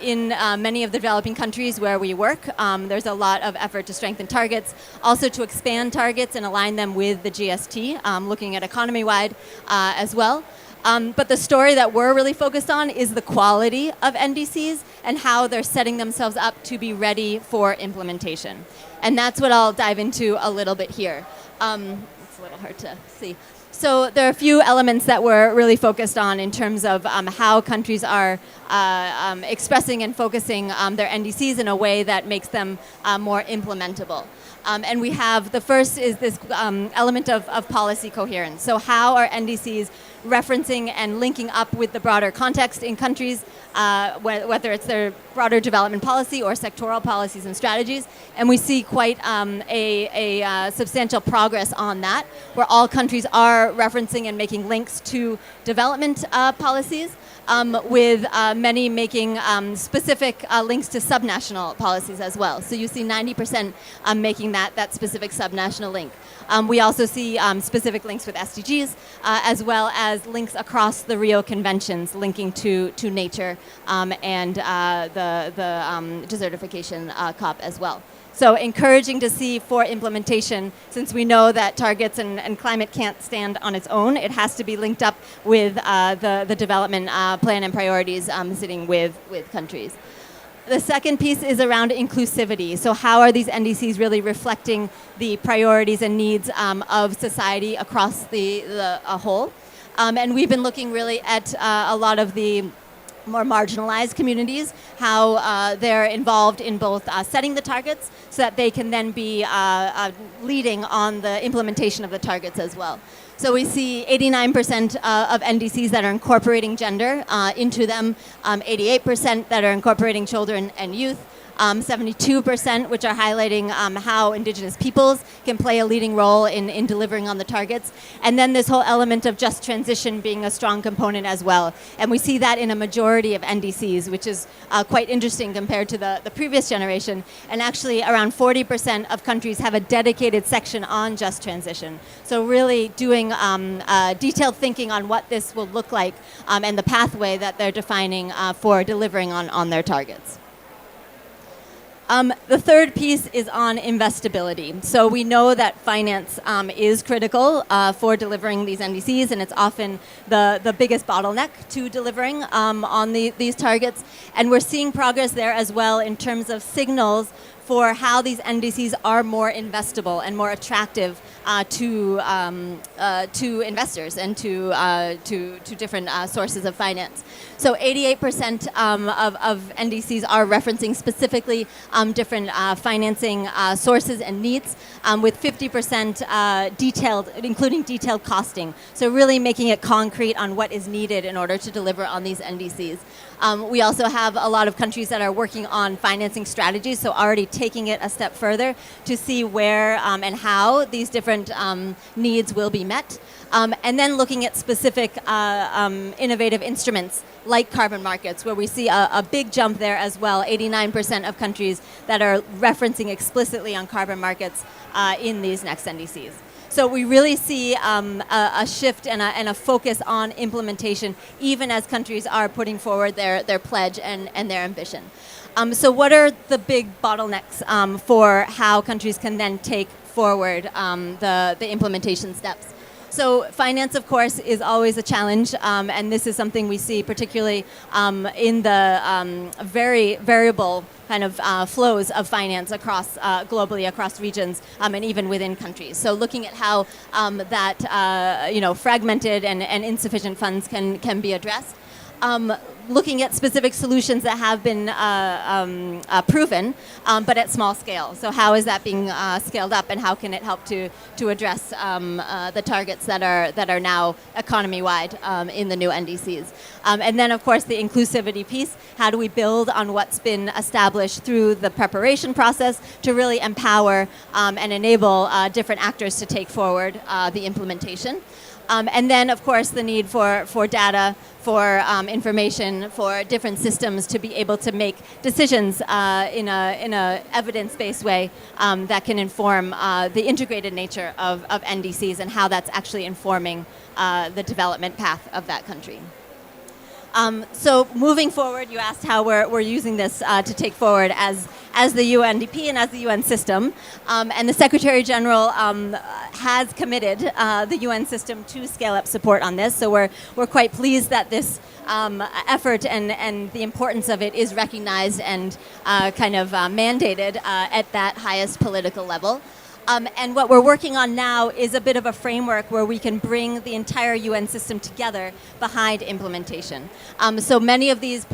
in many of the developing countries where we work. There's a lot of effort to strengthen targets, also to expand targets and align them with the GST, looking at economy-wide as well. But the story that we're really focused on is the quality of NDCs and how they're setting themselves up to be ready for implementation. And that's what I'll dive into a little bit here. It's a little hard to see. So there are a few elements that we're really focused on in terms of how countries are expressing and focusing their NDCs in a way that makes them more implementable. And we have, the first is this element of policy coherence. So how are NDCs referencing and linking up with the broader context in countries, whether it's their broader development policy or sectoral policies and strategies. And we see quite a substantial progress on that, where all countries are referencing and making links to development policies, with many making specific links to subnational policies as well. So you see 90% making that specific subnational link. We also see specific links with SDGs, as well as links across the Rio Conventions linking to nature and the desertification COP as well. So encouraging to see for implementation, since we know that targets and climate can't stand on its own, it has to be linked up with the development plan and priorities sitting with countries. The second piece is around inclusivity. So how are these NDCs really reflecting the priorities and needs of society across the whole? And we've been looking really at a lot of the more marginalized communities, how they're involved in both setting the targets so that they can then be leading on the implementation of the targets as well. So we see 89% of NDCs that are incorporating gender into them, 88% that are incorporating children and youth, 72%, which are highlighting how indigenous peoples can play a leading role in delivering on the targets. And then this whole element of just transition being a strong component as well. And we see that in a majority of NDCs, which is quite interesting compared to the previous generation. And actually around 40% of countries have a dedicated section on just transition. So really doing detailed thinking on what this will look like and the pathway that they're defining for delivering on their targets. The third piece is on investability. So we know that finance is critical for delivering these NDCs, and it's often the biggest bottleneck to delivering on these targets. And we're seeing progress there as well in terms of signals for how these NDCs are more investable and more attractive to investors and to different sources of finance. So 88% of NDCs are referencing specifically different financing sources and needs, with 50% detailed, including detailed costing. So really making it concrete on what is needed in order to deliver on these NDCs. We also have a lot of countries that are working on financing strategies, so already taking it a step further to see where and how these different needs will be met. And then looking at specific innovative instruments like carbon markets, where we see a big jump there as well. 89% of countries that are referencing explicitly on carbon markets in these next NDCs. So we really see a shift and a focus on implementation, even as countries are putting forward their pledge and their ambition. So what are the big bottlenecks for how countries can then take forward the implementation steps? So finance, of course, is always a challenge, and this is something we see particularly in the very variable kind of flows of finance across globally, across regions, and even within countries. So looking at how that fragmented and insufficient funds can be addressed. Looking at specific solutions that have been proven, but at small scale. So how is that being scaled up, and how can it help to address the targets that are now economy-wide in the new NDCs? And then, of course, the inclusivity piece. How do we build on what's been established through the preparation process to really empower and enable different actors to take forward the implementation? And then, of course, the need for data, for information, for different systems to be able to make decisions in a evidence-based way that can inform the integrated nature of NDCs and how that's actually informing the development path of that country. So moving forward, you asked how we're using this to take forward as the UNDP and as the UN system. And the Secretary General has committed the UN system to scale up support on this. So we're quite pleased that this effort and the importance of it is recognized and kind of mandated at that highest political level. And what we're working on now is a bit of a framework where we can bring the entire UN system together behind implementation. So many of these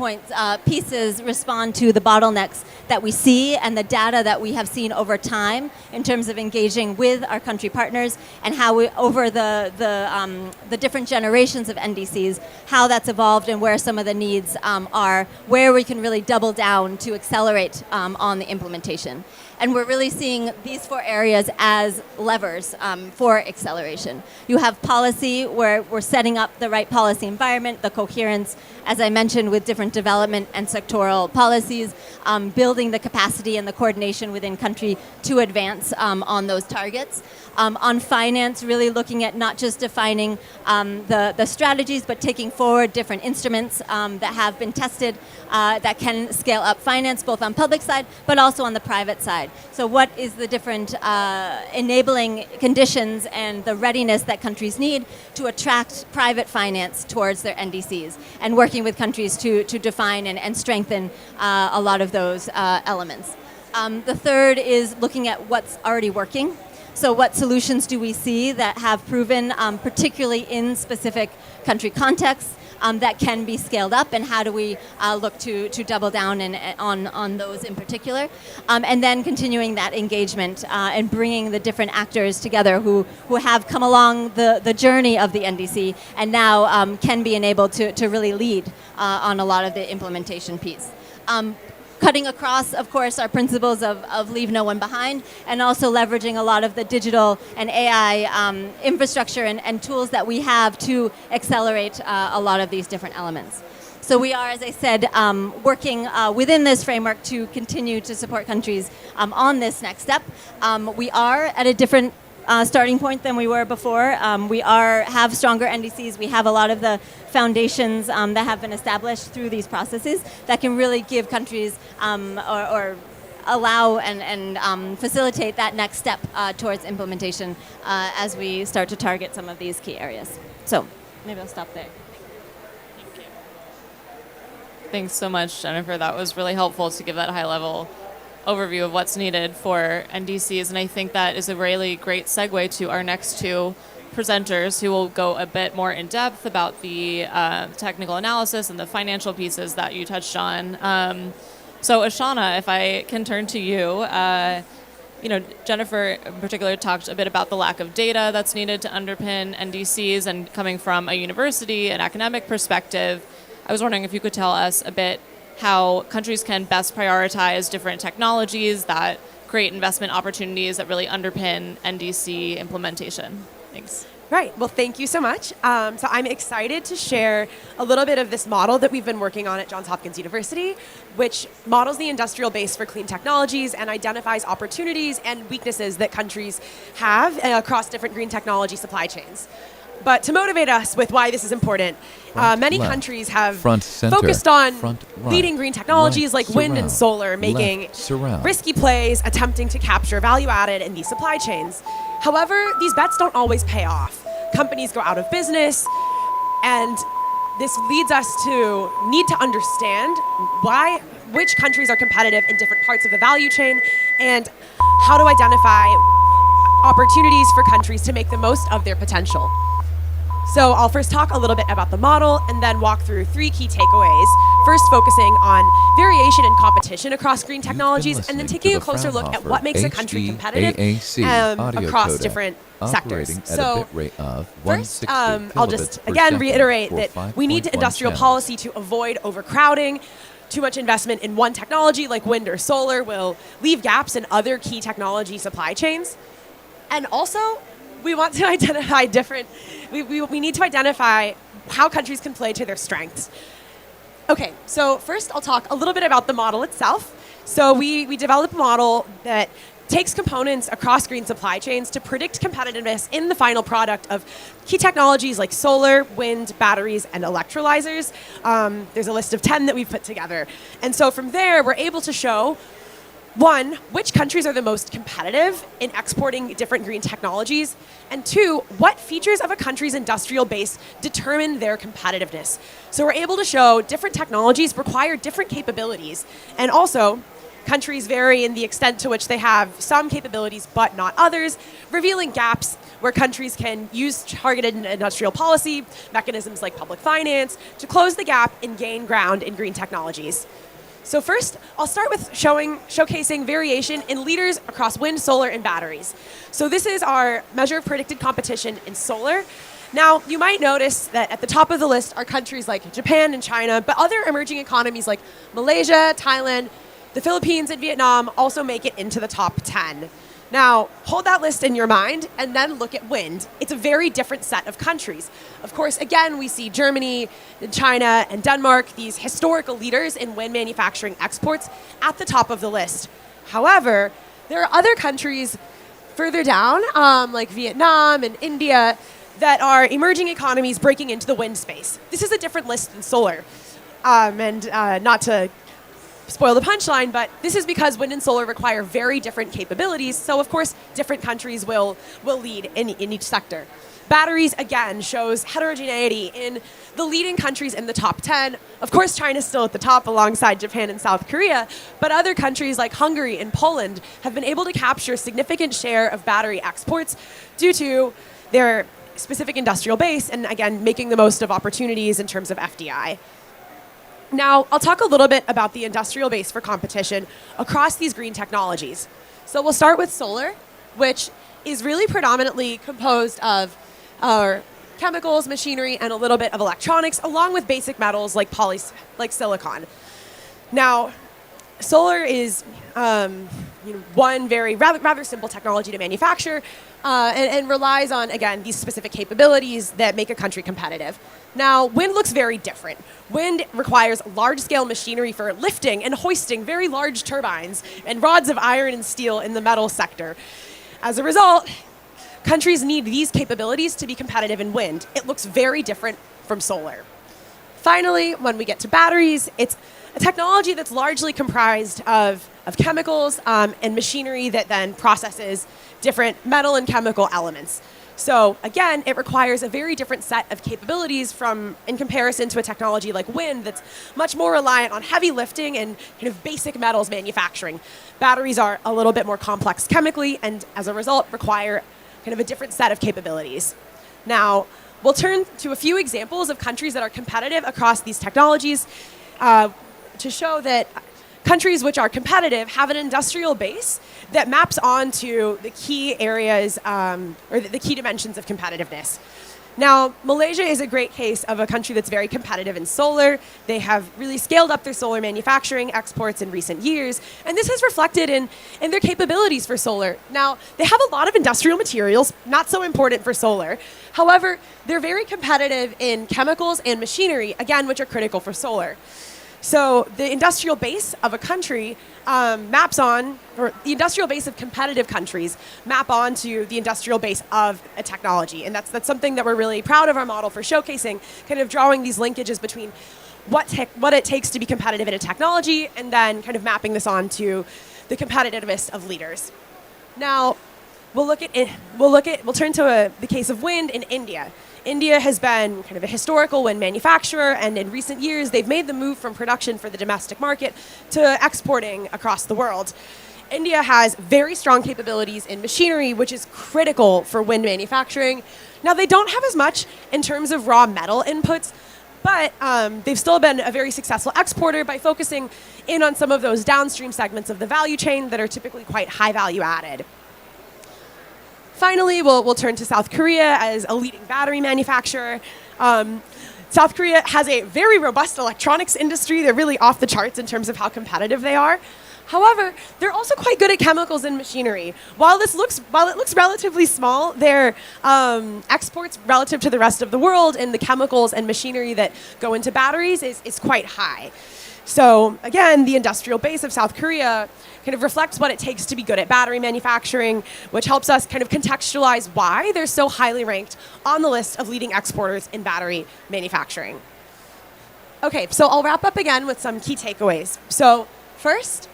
pieces respond to the bottlenecks that we see and the data that we have seen over time in terms of engaging with our country partners, and how we, over the different generations of NDCs, how that's evolved and where some of the needs are, where we can really double down to accelerate on the implementation. And we're really seeing these 4 areas as levers for acceleration. You have policy, where we're setting up the right policy environment, the coherence, as I mentioned, with different development and sectoral policies, building the capacity and the coordination within country to advance on those targets. On finance, really looking at not just defining the strategies, but taking forward different instruments that have been tested that can scale up finance, both on public side, but also on the private side. So what is the different enabling conditions and the readiness that countries need to attract private finance towards their NDCs, and working with countries to define and strengthen a lot of those elements. The third is looking at what's already working. So what solutions do we see that have proven, particularly in specific country contexts, that can be scaled up, and how do we look to double down on those in particular? And then continuing that engagement and bringing the different actors together who have come along the journey of the NDC and now can be enabled to really lead on a lot of the implementation piece. cutting across, of course, our principles of leave no one behind, and also leveraging a lot of the digital and AI infrastructure and tools that we have to accelerate a lot of these different elements. So we are, as I said, working within this framework to continue to support countries on this next step. We are at a different starting point than we were before. We have stronger NDCs. We have a lot of the foundations that have been established through these processes that can really give countries or allow and facilitate that next step towards implementation as we start to target some of these key areas. So maybe I'll stop there.
Thanks so much, Jennifer. That was really helpful to give that high-level overview of what's needed for NDCs, and I think that is a really great segue to our next two presenters who will go a bit more in depth about the technical analysis and the financial pieces that you touched on. So Ashana, if I can turn to you, Jennifer in particular talked a bit about the lack of data that's needed to underpin NDCs, and coming from a university and academic perspective, I was wondering if you could tell us a bit how countries can best prioritize different technologies that create investment opportunities that really underpin NDC implementation. Thanks.
Right. Well, thank you so much. So I'm excited to share a little bit of this model that we've been working on at Johns Hopkins University, which models the industrial base for clean technologies and identifies opportunities and weaknesses that countries have across different green technology supply chains. But to motivate us with why this is important, many countries have focused on leading green technologies like wind and solar, making risky plays, attempting to capture value added in these supply chains. However, these bets don't always pay off. Companies go out of business, and this leads us to need to understand which countries are competitive in different parts of the value chain, and how to identify opportunities for countries to make the most of their potential. So I'll first talk a little bit about the model and then walk through three key takeaways. First, focusing on variation and competition across green technologies, and then taking a closer look at what makes a country competitive across different sectors. So first, I'll just again reiterate that we need industrial policy to avoid overcrowding. Too much investment in one technology like wind or solar will leave gaps in other key technology supply chains. And also, we want to identify we need to identify how countries can play to their strengths. Okay, so first I'll talk a little bit about the model itself. So we developed a model that takes components across green supply chains to predict competitiveness in the final product of key technologies like solar, wind, batteries, and electrolyzers. There's a list of 10 that we've put together. And so from there, we're able to show, one, which countries are the most competitive in exporting different green technologies, and two, what features of a country's industrial base determine their competitiveness. So we're able to show different technologies require different capabilities, and also countries vary in the extent to which they have some capabilities but not others, revealing gaps where countries can use targeted industrial policy, mechanisms like public finance, to close the gap and gain ground in green technologies. So first, I'll start with showcasing variation in leaders across wind, solar, and batteries. So this is our measure of predicted competition in solar. Now, you might notice that at the top of the list are countries like Japan and China, but other emerging economies like Malaysia, Thailand, the Philippines, and Vietnam also make it into the top 10. Now, hold that list in your mind and then look at wind. It's a very different set of countries. Of course, again, we see Germany, China, and Denmark, these historical leaders in wind manufacturing exports, at the top of the list. However, there are other countries further down, like Vietnam and India, that are emerging economies breaking into the wind space. This is a different list than solar. Not to spoil the punchline, but this is because wind and solar require very different capabilities, so of course different countries will lead in each sector. Batteries, again, shows heterogeneity in the leading countries in the top 10. Of course, China's still at the top alongside Japan and South Korea, but other countries like Hungary and Poland have been able to capture a significant share of battery exports due to their specific industrial base and, again, making the most of opportunities in terms of FDI. Now, I'll talk a little bit about the industrial base for competition across these green technologies. So we'll start with solar, which is really predominantly composed of chemicals, machinery, and a little bit of electronics, along with basic metals like silicon. Now, solar is one very rather simple technology to manufacture and relies on, again, these specific capabilities that make a country competitive. Now, wind looks very different. Wind requires large-scale machinery for lifting and hoisting very large turbines and rods of iron and steel in the metal sector. As a result, countries need these capabilities to be competitive in wind. It looks very different from solar. Finally, when we get to batteries, it's a technology that's largely comprised of chemicals and machinery that then processes different metal and chemical elements. So again, it requires a very different set of capabilities in comparison to a technology like wind that's much more reliant on heavy lifting and kind of basic metals manufacturing. Batteries are a little bit more complex chemically and as a result require kind of a different set of capabilities. Now, we'll turn to a few examples of countries that are competitive across these technologies to show that countries which are competitive have an industrial base that maps onto the key areas or the key dimensions of competitiveness. Now, Malaysia is a great case of a country that's very competitive in solar. They have really scaled up their solar manufacturing exports in recent years, and this is reflected in their capabilities for solar. Now, they have a lot of industrial materials, not so important for solar. However, they're very competitive in chemicals and machinery, again, which are critical for solar. So the industrial base of a country the industrial base of competitive countries map onto the industrial base of a technology. And that's something that we're really proud of our model for showcasing, kind of drawing these linkages between what it takes to be competitive in a technology and then kind of mapping this onto the competitiveness of leaders. Now, we'll turn to the case of wind in India. India has been kind of a historical wind manufacturer, and in recent years, they've made the move from production for the domestic market to exporting across the world. India has very strong capabilities in machinery, which is critical for wind manufacturing. Now, they don't have as much in terms of raw metal inputs, but they've still been a very successful exporter by focusing in on some of those downstream segments of the value chain that are typically quite high value added. Finally, we'll turn to South Korea as a leading battery manufacturer. South Korea has a very robust electronics industry. They're really off the charts in terms of how competitive they are. However, they're also quite good at chemicals and machinery. While it looks relatively small, their exports relative to the rest of the world and the chemicals and machinery that go into batteries is quite high. So again, the industrial base of South Korea kind of reflects what it takes to be good at battery manufacturing, which helps us kind of contextualize why they're so highly ranked on the list of leading exporters in battery manufacturing. Okay, so I'll wrap up again with some key takeaways. So first,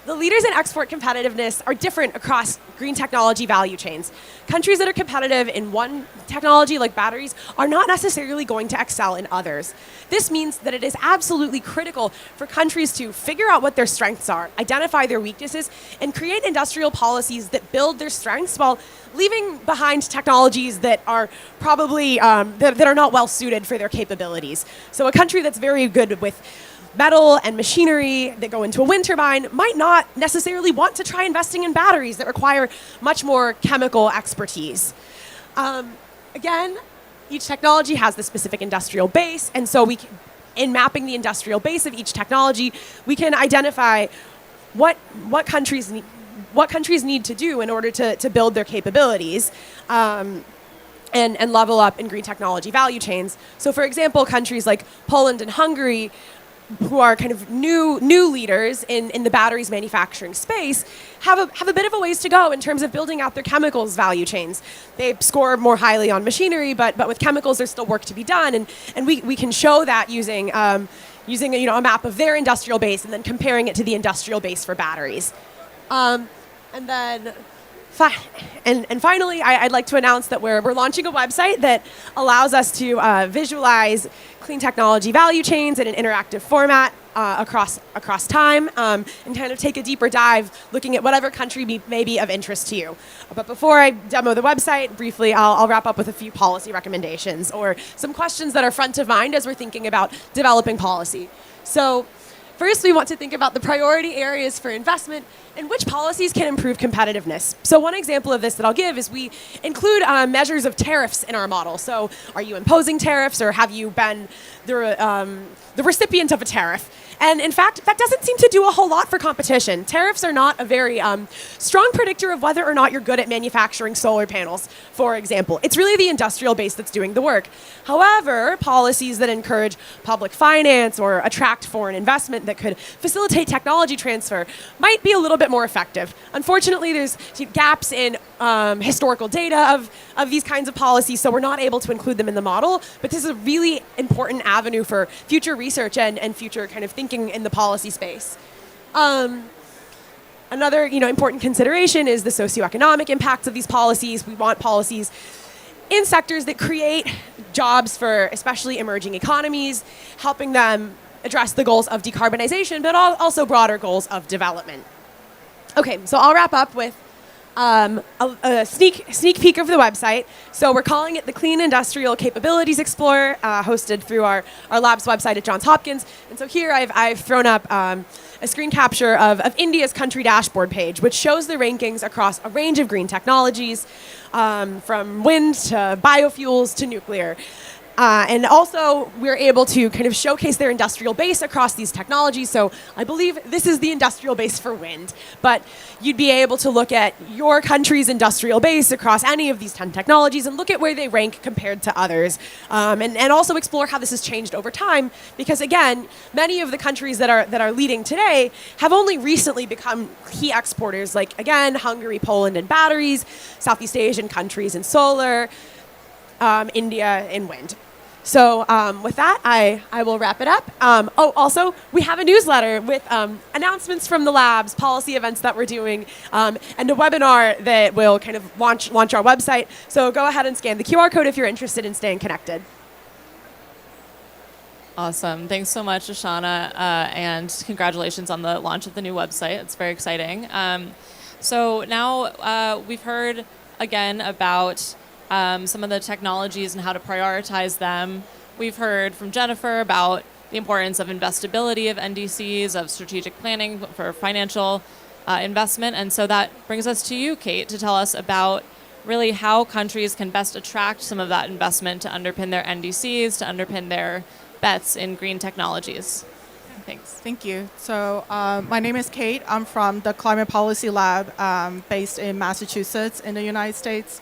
the leaders in export competitiveness are different across green technology value chains. Countries that are competitive in one technology like batteries are not necessarily going to excel in others. This means that it is absolutely critical for countries to figure out what their strengths are, identify their weaknesses, and create industrial policies that build their strengths while leaving behind technologies that are probably that are not well suited for their capabilities. So a country that's very good with metal and machinery that go into a wind turbine might not necessarily want to try investing in batteries that require much more chemical expertise. Again, each technology has the specific industrial base, and so in mapping the industrial base of each technology, we can identify what countries need to do in order to build their capabilities. And level up in green technology value chains. So for example, countries like Poland and Hungary, who are kind of new leaders in the batteries manufacturing space, have a bit of a ways to go in terms of building out their chemicals value chains. They score more highly on machinery, but with chemicals there's still work to be done, and we can show that using a map of their industrial base and then comparing it to the industrial base for batteries. And finally, I'd like to announce that we're launching a website that allows us to visualize clean technology value chains in an interactive format across time and kind of take a deeper dive looking at whatever country may be of interest to you. But before I demo the website, briefly, I'll wrap up with a few policy recommendations or some questions that are front of mind as we're thinking about developing policy. So First, we want to think about the priority areas for investment and which policies can improve competitiveness. So one example of this that I'll give is we include measures of tariffs in our model. So are you imposing tariffs, or have you been the recipient of a tariff? And in fact, that doesn't seem to do a whole lot for competition. Tariffs are not a very strong predictor of whether or not you're good at manufacturing solar panels, for example. It's really the industrial base that's doing the work. However, policies that encourage public finance or attract foreign investment that could facilitate technology transfer might be a little bit more effective. Unfortunately, there's gaps in historical data of these kinds of policies, so we're not able to include them in the model, but this is a really important avenue for future research and future kind of thinking in the policy space. Another important consideration is the socioeconomic impacts of these policies. We want policies in sectors that create jobs for especially emerging economies, helping them address the goals of decarbonization, but also broader goals of development. Okay, so I'll wrap up with a sneak peek of the website. So we're calling it the Clean Industrial Capabilities Explorer, hosted through our lab's website at Johns Hopkins. And so here I've thrown up a screen capture of India's country dashboard page, which shows the rankings across a range of green technologies, from wind to biofuels to nuclear. And also, we're able to kind of showcase their industrial base across these technologies. So I believe this is the industrial base for wind. But you'd be able to look at your country's industrial base across any of these 10 technologies and look at where they rank compared to others. And also explore how this has changed over time. Because again, many of the countries that are leading today have only recently become key exporters, like, again, Hungary, Poland in batteries, Southeast Asian countries in solar, India in wind. So with that, I will wrap it up. Also, we have a newsletter with announcements from the labs, policy events that we're doing, and a webinar that will kind of launch our website. So go ahead and scan the QR code if you're interested in staying connected.
Awesome. Thanks so much, Ashana, and congratulations on the launch of the new website. It's very exciting. So now we've heard again about some of the technologies and how to prioritize them. We've heard from Jennifer about the importance of investability of NDCs, of strategic planning for financial investment. And so that brings us to you, Kate, to tell us about really how countries can best attract some of that investment to underpin their NDCs, to underpin their bets in green technologies. Thanks.
Thank you. So my name is Kate. I'm from the Climate Policy Lab based in Massachusetts in the United States.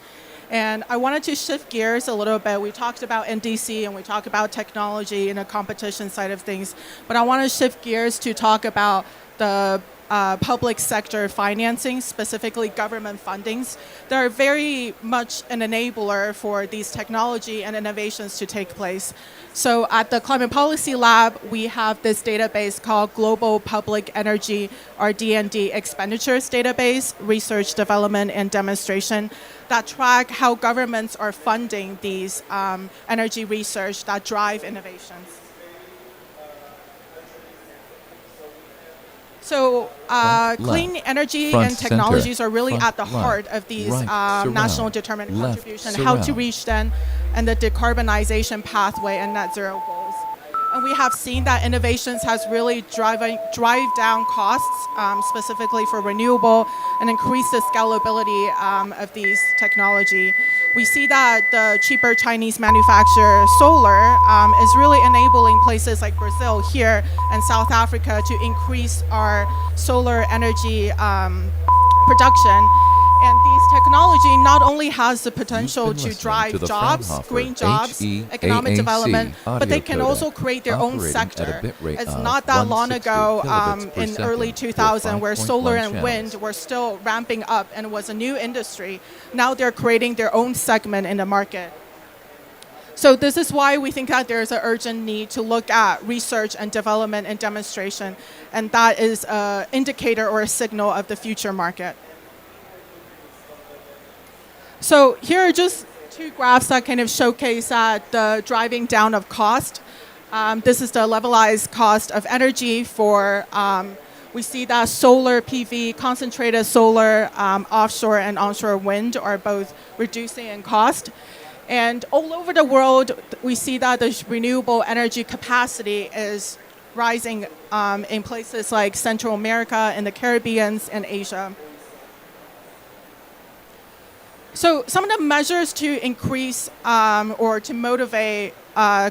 And I wanted to shift gears a little bit. We talked about NDC and we talked about technology and the competition side of things. But I want to shift gears to talk about the public sector financing, specifically government fundings. They're very much an enabler for these technology and innovations to take place. So at the Climate Policy Lab, we have this database called Global Public Energy, or DND Expenditures Database, Research, Development, and Demonstration, that track how governments are funding these energy research that drive innovations. So clean energy and technologies are really at the heart of these national determined contribution, how to reach them, and the decarbonization pathway and net zero goals. And we have seen that innovations has really drive down costs, specifically for renewable, and increase the scalability of these technology. We see that the cheaper Chinese manufacturer solar is really enabling places like Brazil here and South Africa to increase our solar energy production. And these technology not only has the potential to drive jobs, green jobs, economic development, but they can also create their own sector. It's not that long ago in early 2000 where solar and wind were still ramping up and was a new industry. Now they're creating their own segment in the market. So this is why we think that there's an urgent need to look at research and development and demonstration, and that is an indicator or a signal of the future market. So here are just two graphs that kind of showcase the driving down of cost. This is the levelized cost of energy for, we see that solar PV, concentrated solar, offshore and onshore wind are both reducing in cost. And all over the world, we see that the renewable energy capacity is rising in places like Central America and the Caribbean and Asia. So some of the measures to increase or to motivate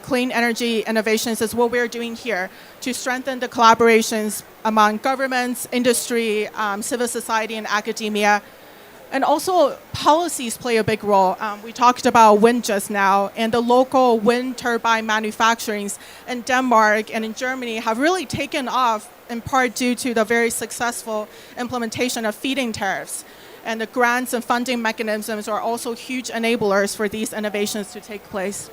clean energy innovations is what we're doing here to strengthen the collaborations among governments, industry, civil society, and academia. And also policies play a big role. We talked about wind just now, and the local wind turbine manufacturings in Denmark and in Germany have really taken off in part due to the very successful implementation of feed-in tariffs. And the grants and funding mechanisms are also huge enablers for these innovations to take place.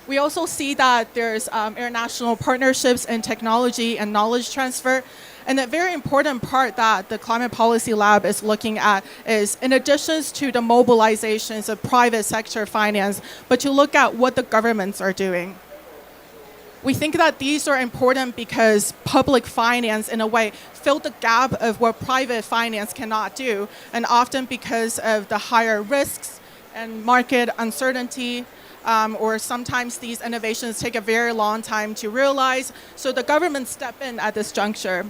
We also see that there's international partnerships in technology and knowledge transfer. And a very important part that the Climate Policy Lab is looking at is, in addition to the mobilizations of private sector finance, but to look at what the governments are doing. We think that these are important because public finance, in a way, fill the gap of what private finance cannot do, and often because of the higher risks and market uncertainty, or sometimes these innovations take a very long time to realize, so the government step in at this juncture.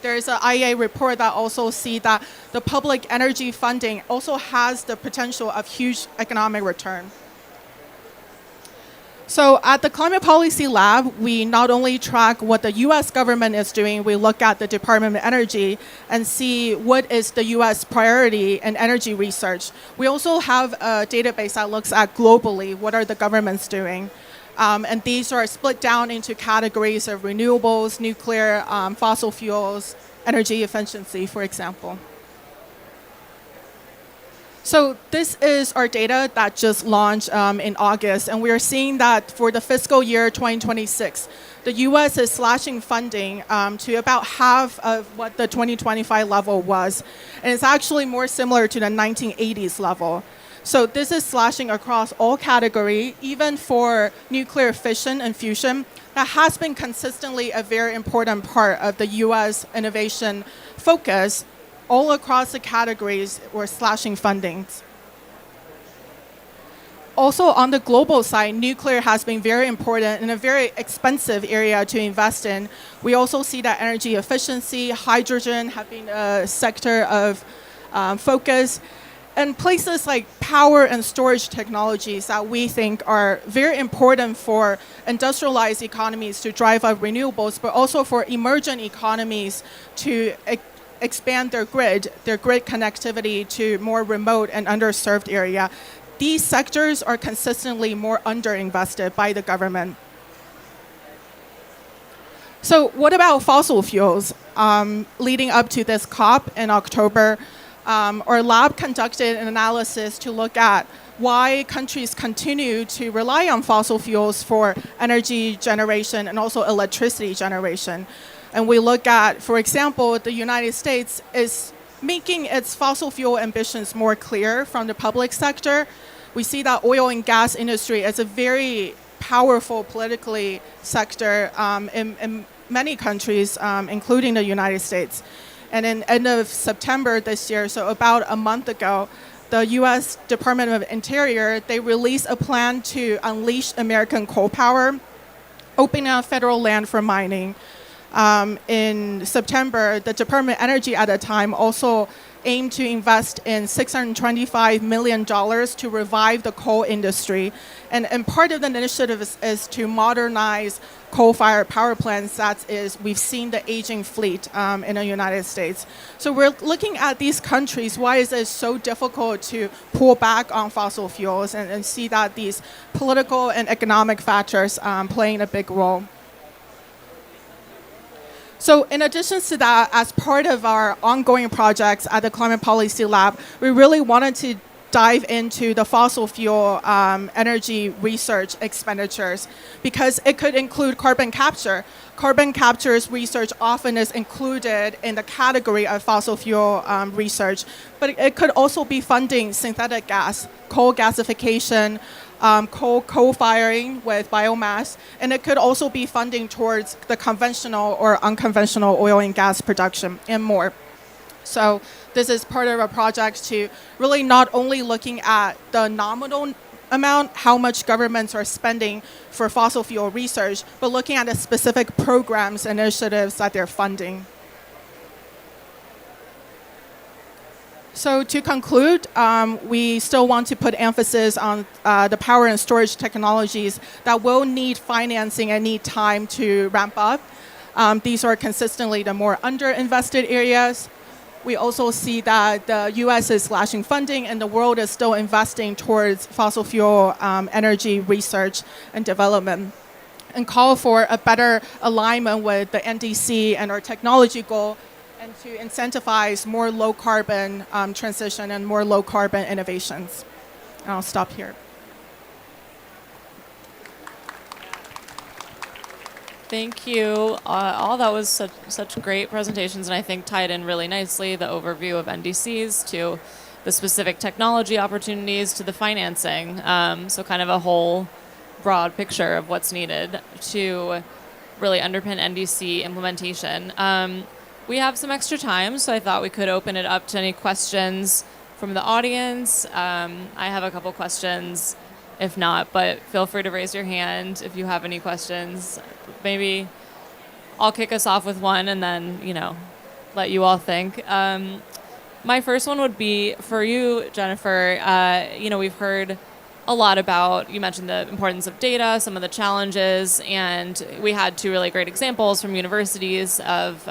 There's an IEA report that also sees that the public energy funding also has the potential of huge economic return. So at the Climate Policy Lab, we not only track what the US government is doing, we look at the Department of Energy and see what is the US priority in energy research. We also have a database that looks at globally what are the governments doing. And these are split down into categories of renewables, nuclear, fossil fuels, energy efficiency, for example. So this is our data that just launched in August, and we are seeing that for the fiscal year 2026, the US is slashing funding to about half of what the 2025 level was. And it's actually more similar to the 1980s level. So this is slashing across all categories, even for nuclear fission and fusion. That has been consistently a very important part of the US innovation focus. All across the categories, we're slashing fundings. Also, on the global side, nuclear has been very important and a very expensive area to invest in. We also see that energy efficiency, hydrogen have been a sector of focus. And places like power and storage technologies that we think are very important for industrialized economies to drive up renewables, but also for emerging economies to expand their grid connectivity to more remote and underserved area. These sectors are consistently more underinvested by the government. So what about fossil fuels? Leading up to this COP in October, our lab conducted an analysis to look at why countries continue to rely on fossil fuels for energy generation and also electricity generation. And we look at, for example, the United States is making its fossil fuel ambitions more clear from the public sector. We see that oil and gas industry is a very powerful politically sector in many countries, including the United States. And in end of September this year, so about a month ago, the U.S. Department of Interior, they released a plan to unleash American coal power, opening up federal land for mining. In September, the Department of Energy at the time also aimed to invest in $625 million to revive the coal industry. And part of the initiative is to modernize coal-fired power plants. That is, we've seen the aging fleet in the United States. So we're looking at these countries, why is it so difficult to pull back on fossil fuels and see that these political and economic factors playing a big role. So in addition to that, as part of our ongoing projects at the Climate Policy Lab, we really wanted to dive into the fossil fuel energy research expenditures because it could include carbon capture. Carbon capture's research often is included in the category of fossil fuel research, but it could also be funding synthetic gas, coal gasification, coal co-firing with biomass, and it could also be funding towards the conventional or unconventional oil and gas production and more. So this is part of a project to really not only looking at the nominal amount, how much governments are spending for fossil fuel research, but looking at the specific programs, initiatives that they're funding. So to conclude, we still want to put emphasis on the power and storage technologies that will need financing and need time to ramp up. These are consistently the more underinvested areas. We also see that the US is slashing funding and the world is still investing towards fossil fuel energy research and development, and call for a better alignment with the NDC and our technology goal, and to incentivize more low carbon transition and more low carbon innovations. And I'll stop here.
Thank you. All that was such great presentations, and I think tied in really nicely the overview of NDCs to the specific technology opportunities to the financing. So kind of a whole broad picture of what's needed to really underpin NDC implementation. We have some extra time, so I thought we could open it up to any questions from the audience. I have a couple questions. If not, but feel free to raise your hand if you have any questions. Maybe I'll kick us off with one and then, let you all think. My first one would be for you, Jennifer. We've heard a lot about, you mentioned the importance of data, some of the challenges, and we had two really great examples from universities of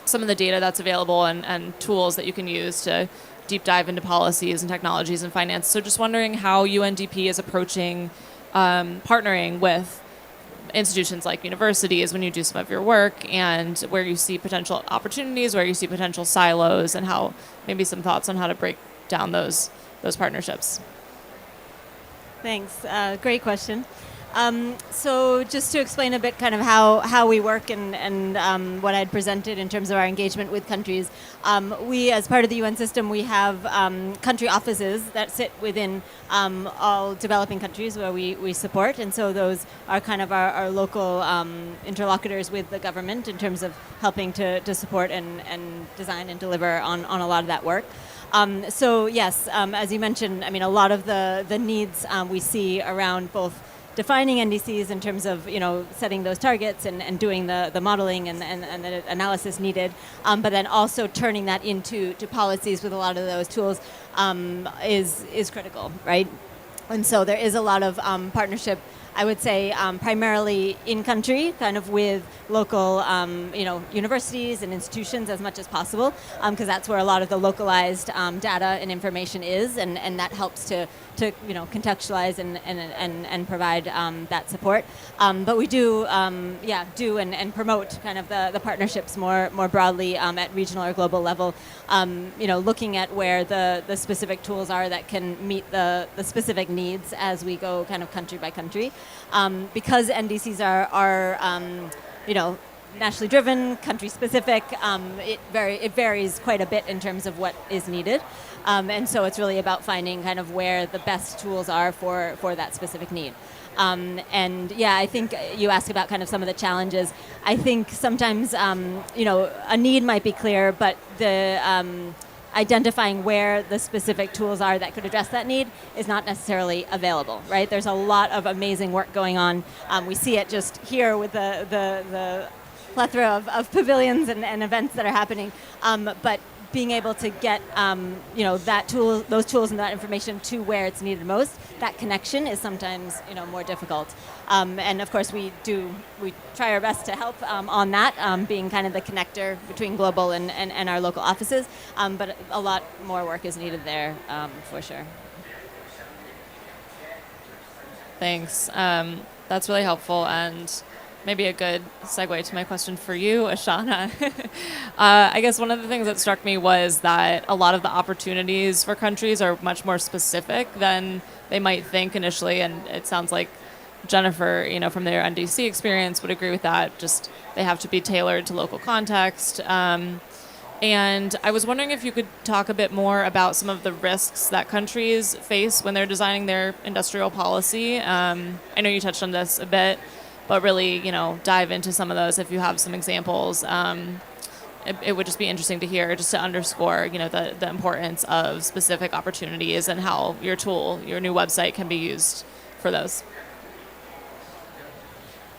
some of the data that's available and tools that you can use to deep dive into policies and technologies and finance. So just wondering how UNDP is approaching partnering with institutions like universities when you do some of your work, and where you see potential opportunities, where you see potential silos, and how maybe some thoughts on how to break down those partnerships.
Thanks. Great question. So just to explain a bit kind of how we work and what I'd presented in terms of our engagement with countries, we, as part of the UN system, we have country offices that sit within all developing countries where we support, and so those are kind of our local interlocutors with the government in terms of helping to support and design and deliver on a lot of that work. So yes, as you mentioned, I mean, a lot of the needs we see around both defining NDCs in terms of setting those targets and doing the modeling and the analysis needed, but then also turning that into policies with a lot of those tools is critical, right? And so there is a lot of partnership, I would say, primarily in country, kind of with local, universities and institutions as much as possible, because that's where a lot of the localized data and information is, and that helps to contextualize and provide that support. But we do and promote kind of the partnerships more broadly at regional or global level, looking at where the specific tools are that can meet the specific needs as we go kind of country by country. Because NDCs are nationally driven, country specific, it varies quite a bit in terms of what is needed. And so it's really about finding kind of where the best tools are for that specific need. I think you asked about kind of some of the challenges. I think sometimes, a need might be clear, but the identifying where the specific tools are that could address that need is not necessarily available, right? There's a lot of amazing work going on. We see it just here with the plethora of pavilions and events that are happening. But being able to get those tools and that information to where it's needed most, that connection is sometimes more difficult. And of course we try our best to help on that, being kind of the connector between global and our local offices. But a lot more work is needed there, for sure.
Thanks. That's really helpful, and maybe a good segue to my question for you, Ashana. I guess one of the things that struck me was that a lot of the opportunities for countries are much more specific than they might think initially, and it sounds like Jennifer, from their NDC experience, would agree with that. Just they have to be tailored to local context. And I was wondering if you could talk a bit more about some of the risks that countries face when they're designing their industrial policy. I know you touched on this a bit, but really, dive into some of those if you have some examples. it would just be interesting to hear, just to underscore, the importance of specific opportunities and how your tool, your new website, can be used for those.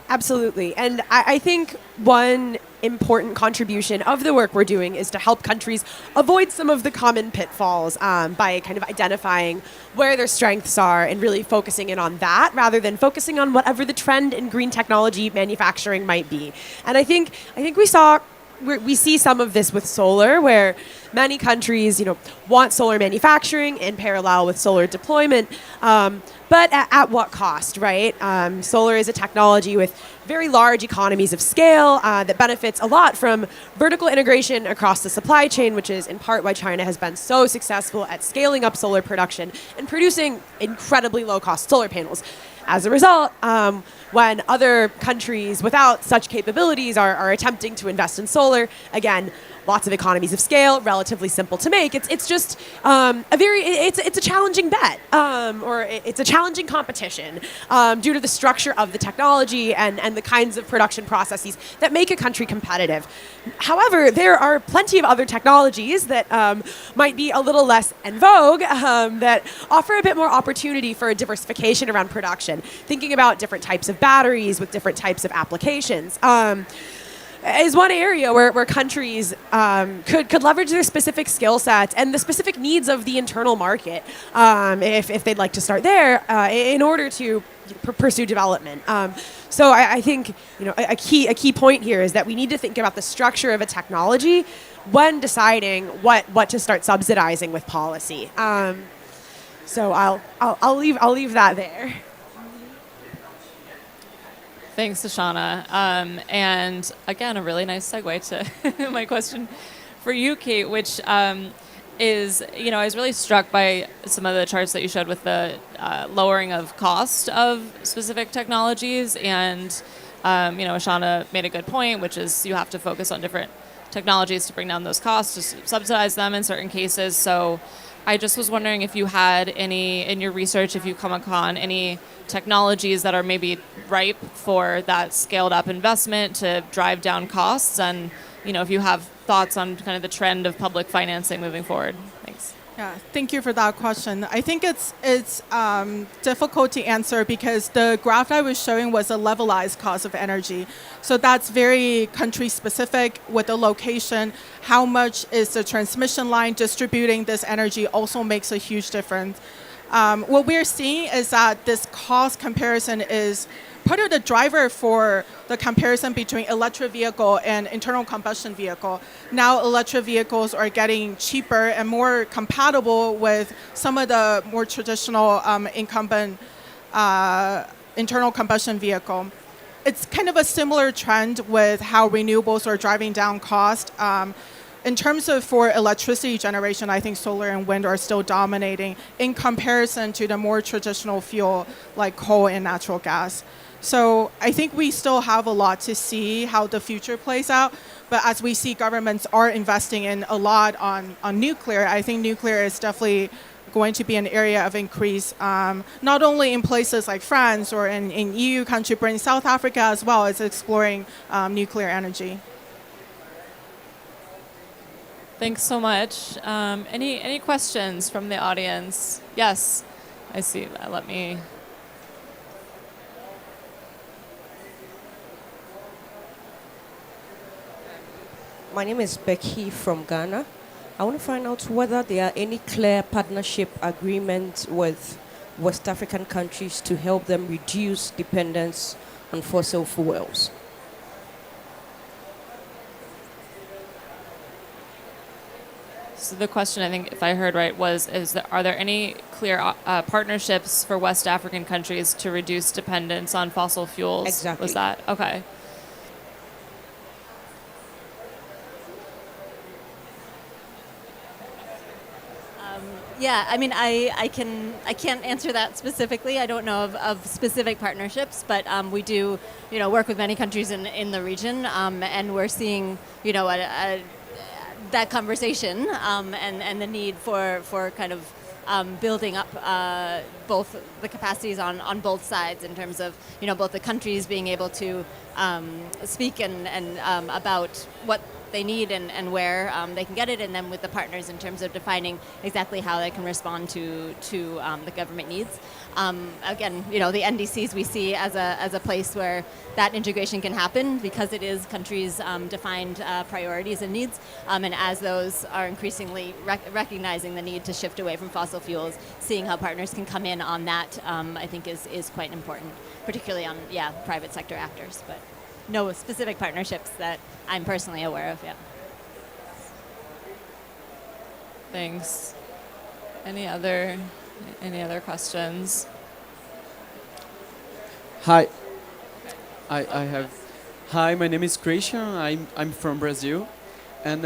Absolutely. And I think one important contribution of the work we're doing is to help countries avoid some of the common pitfalls by kind of identifying where their strengths are and really focusing in on that rather than focusing on whatever the trend in green technology manufacturing might be. And I think we see some of this with solar, where many countries, want solar manufacturing in parallel with solar deployment, but at what cost, right? Solar is a technology with very large economies of scale that benefits a lot from vertical integration across the supply chain, which is in part why China has been so successful at scaling up solar production and producing incredibly low-cost solar panels. As a result, when other countries without such capabilities are attempting to invest in solar, again, lots of economies of scale, relatively simple to make. It's just it's a challenging bet, or it's a challenging competition due to the structure of the technology and the kinds of production processes that make a country competitive. However, there are plenty of other technologies that might be a little less en vogue that offer a bit more opportunity for a diversification around production. Thinking about different types of batteries with different types of applications. Is one area where countries could leverage their specific skill sets and the specific needs of the internal market if they'd like to start there in order to pursue development. So I think a key point here is that we need to think about the structure of a technology when deciding what to start subsidizing with policy. So I'll leave that there.
Thanks, Ashana. And again, a really nice segue to my question for you, Kate, which is, I was really struck by some of the charts that you showed with the lowering of cost of specific technologies. And, Ashana made a good point, which is you have to focus on different technologies to bring down those costs, to subsidize them in certain cases. So I just was wondering if you had any, in your research, if you come upon any technologies that are maybe ripe for that scaled up investment to drive down costs, and if you have thoughts on kind of the trend of public financing moving forward. Thanks.
Yeah, thank you for that question. I think it's difficult to answer because the graph I was showing was a levelized cost of energy. So that's very country specific with the location. How much is the transmission line distributing this energy also makes a huge difference. What we're seeing is that this cost comparison is part of the driver for the comparison between electric vehicle and internal combustion vehicle. Now electric vehicles are getting cheaper and more compatible with some of the more traditional incumbent internal combustion vehicle. It's kind of a similar trend with how renewables are driving down cost. In terms of for electricity generation, I think solar and wind are still dominating in comparison to the more traditional fuel like coal and natural gas. So I think we still have a lot to see how the future plays out. But as we see governments are investing in a lot on nuclear, I think nuclear is definitely going to be an area of increase, not only in places like France or in EU country, but in South Africa as well as exploring nuclear energy.
Thanks so much. Any questions from the audience? Yes, I see. Let me.
My name is Becky from Ghana. I want to find out whether there are any clear partnership agreements with West African countries to help them reduce dependence on fossil fuels.
So the question, I think, if I heard right, are there any clear partnerships for West African countries to reduce dependence on fossil fuels?
Exactly.
Was that? Okay.
Yeah, I mean, I can't answer that specifically. I don't know of specific partnerships, but we do, work with many countries in the region, and we're seeing, that conversation and the need for kind of building up both the capacities on both sides in terms of, both the countries being able to speak and about what they need and where they can get it, and then with the partners in terms of defining exactly how they can respond to the government needs. Again, the NDCs we see as a place where that integration can happen because it is countries' defined priorities and needs, and as those are increasingly recognizing the need to shift away from fossil fuels, seeing how partners can come in on that, I think is quite important, particularly on private sector actors, but no specific partnerships that I'm personally aware of. Yeah.
Thanks. Any other questions?
Hi. I have. Hi, my name is Christian. I'm from Brazil, and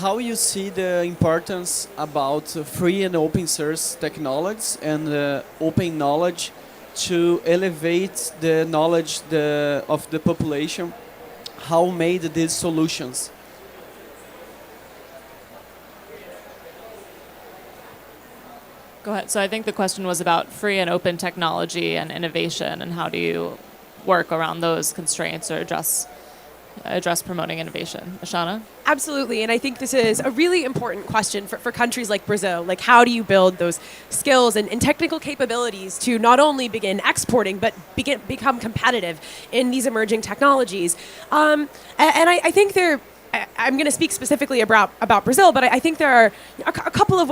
how you see the importance about free and open source technologies and open knowledge to elevate the knowledge of the population? How made these solutions?
Go ahead. So I think the question was about free and open technology and innovation, and how do you work around those constraints or address promoting innovation. Ashana?
Absolutely, and I think this is a really important question for countries like Brazil. Like, how do you build those skills and technical capabilities to not only begin exporting, but become competitive in these emerging technologies? And I think I'm going to speak specifically about Brazil, but I think there are a couple of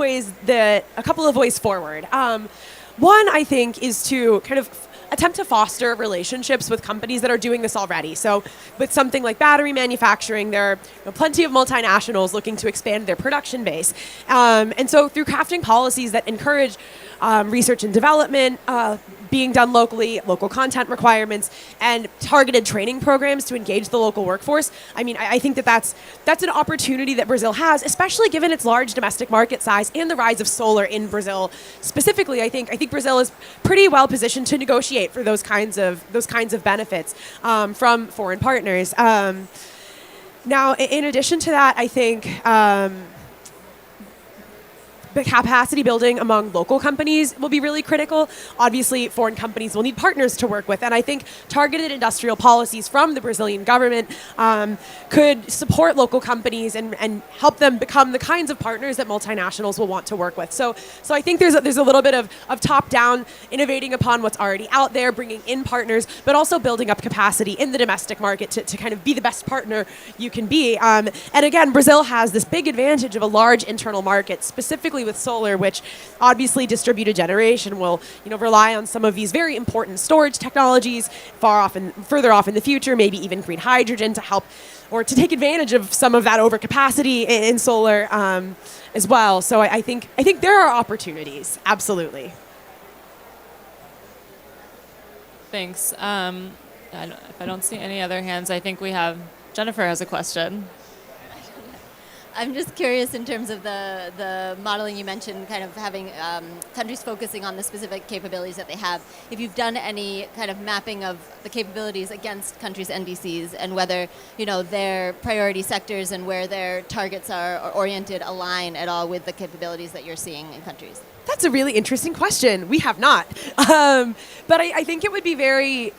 ways forward. One, I think, is to kind of attempt to foster relationships with companies that are doing this already. So with something like battery manufacturing, there are plenty of multinationals looking to expand their production base. And so through crafting policies that encourage research and development being done locally, local content requirements, and targeted training programs to engage the local workforce, I think that's an opportunity that Brazil has, especially given its large domestic market size and the rise of solar in Brazil. Specifically, I think Brazil is pretty well positioned to negotiate for those kinds of benefits from foreign partners. Now, in addition to that, I think the capacity building among local companies will be really critical. Obviously, foreign companies will need partners to work with, and I think targeted industrial policies from the Brazilian government could support local companies and help them become the kinds of partners that multinationals will want to work with. So I think there's a little bit of top-down, innovating upon what's already out there, bringing in partners, but also building up capacity in the domestic market to kind of be the best partner you can be. And again, Brazil has this big advantage of a large internal market, specifically with solar, which obviously distributed generation will rely on some of these very important storage technologies further off in the future, maybe even green hydrogen to help or to take advantage of some of that overcapacity in solar as well. So I think there are opportunities, absolutely.
Thanks. If I don't see any other hands, I think we have Jennifer has a question.
I'm just curious in terms of the modeling you mentioned, kind of having countries focusing on the specific capabilities that they have. If you've done any kind of mapping of the capabilities against countries' NDCs and whether their priority sectors and where their targets are oriented align at all with the capabilities that you're seeing in countries.
That's a really interesting question. We have not. But I think it would be very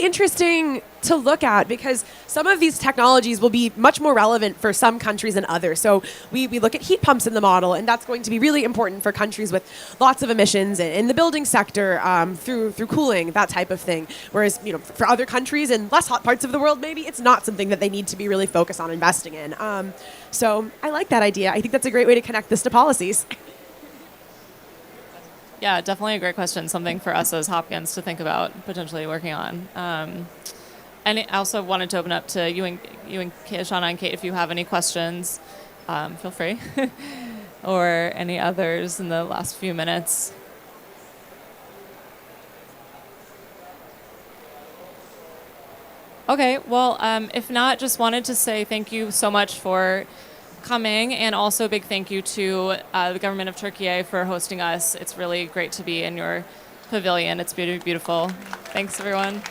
interesting to look at, because some of these technologies will be much more relevant for some countries than others. So we look at heat pumps in the model, and that's going to be really important for countries with lots of emissions in the building sector, through cooling, that type of thing. Whereas, for other countries in less hot parts of the world, maybe it's not something that they need to be really focused on investing in. So I like that idea. I think that's a great way to connect this to policies.
Yeah, definitely a great question. Something for us as Hopkins to think about potentially working on. And I also wanted to open up to you and Shauna and Kate, if you have any questions, feel free. Or any others in the last few minutes. Okay, well, if not, just wanted to say thank you so much for coming, and also a big thank you to the government of Turkey for hosting us. It's really great to be in your pavilion. It's beautiful. Thanks, everyone.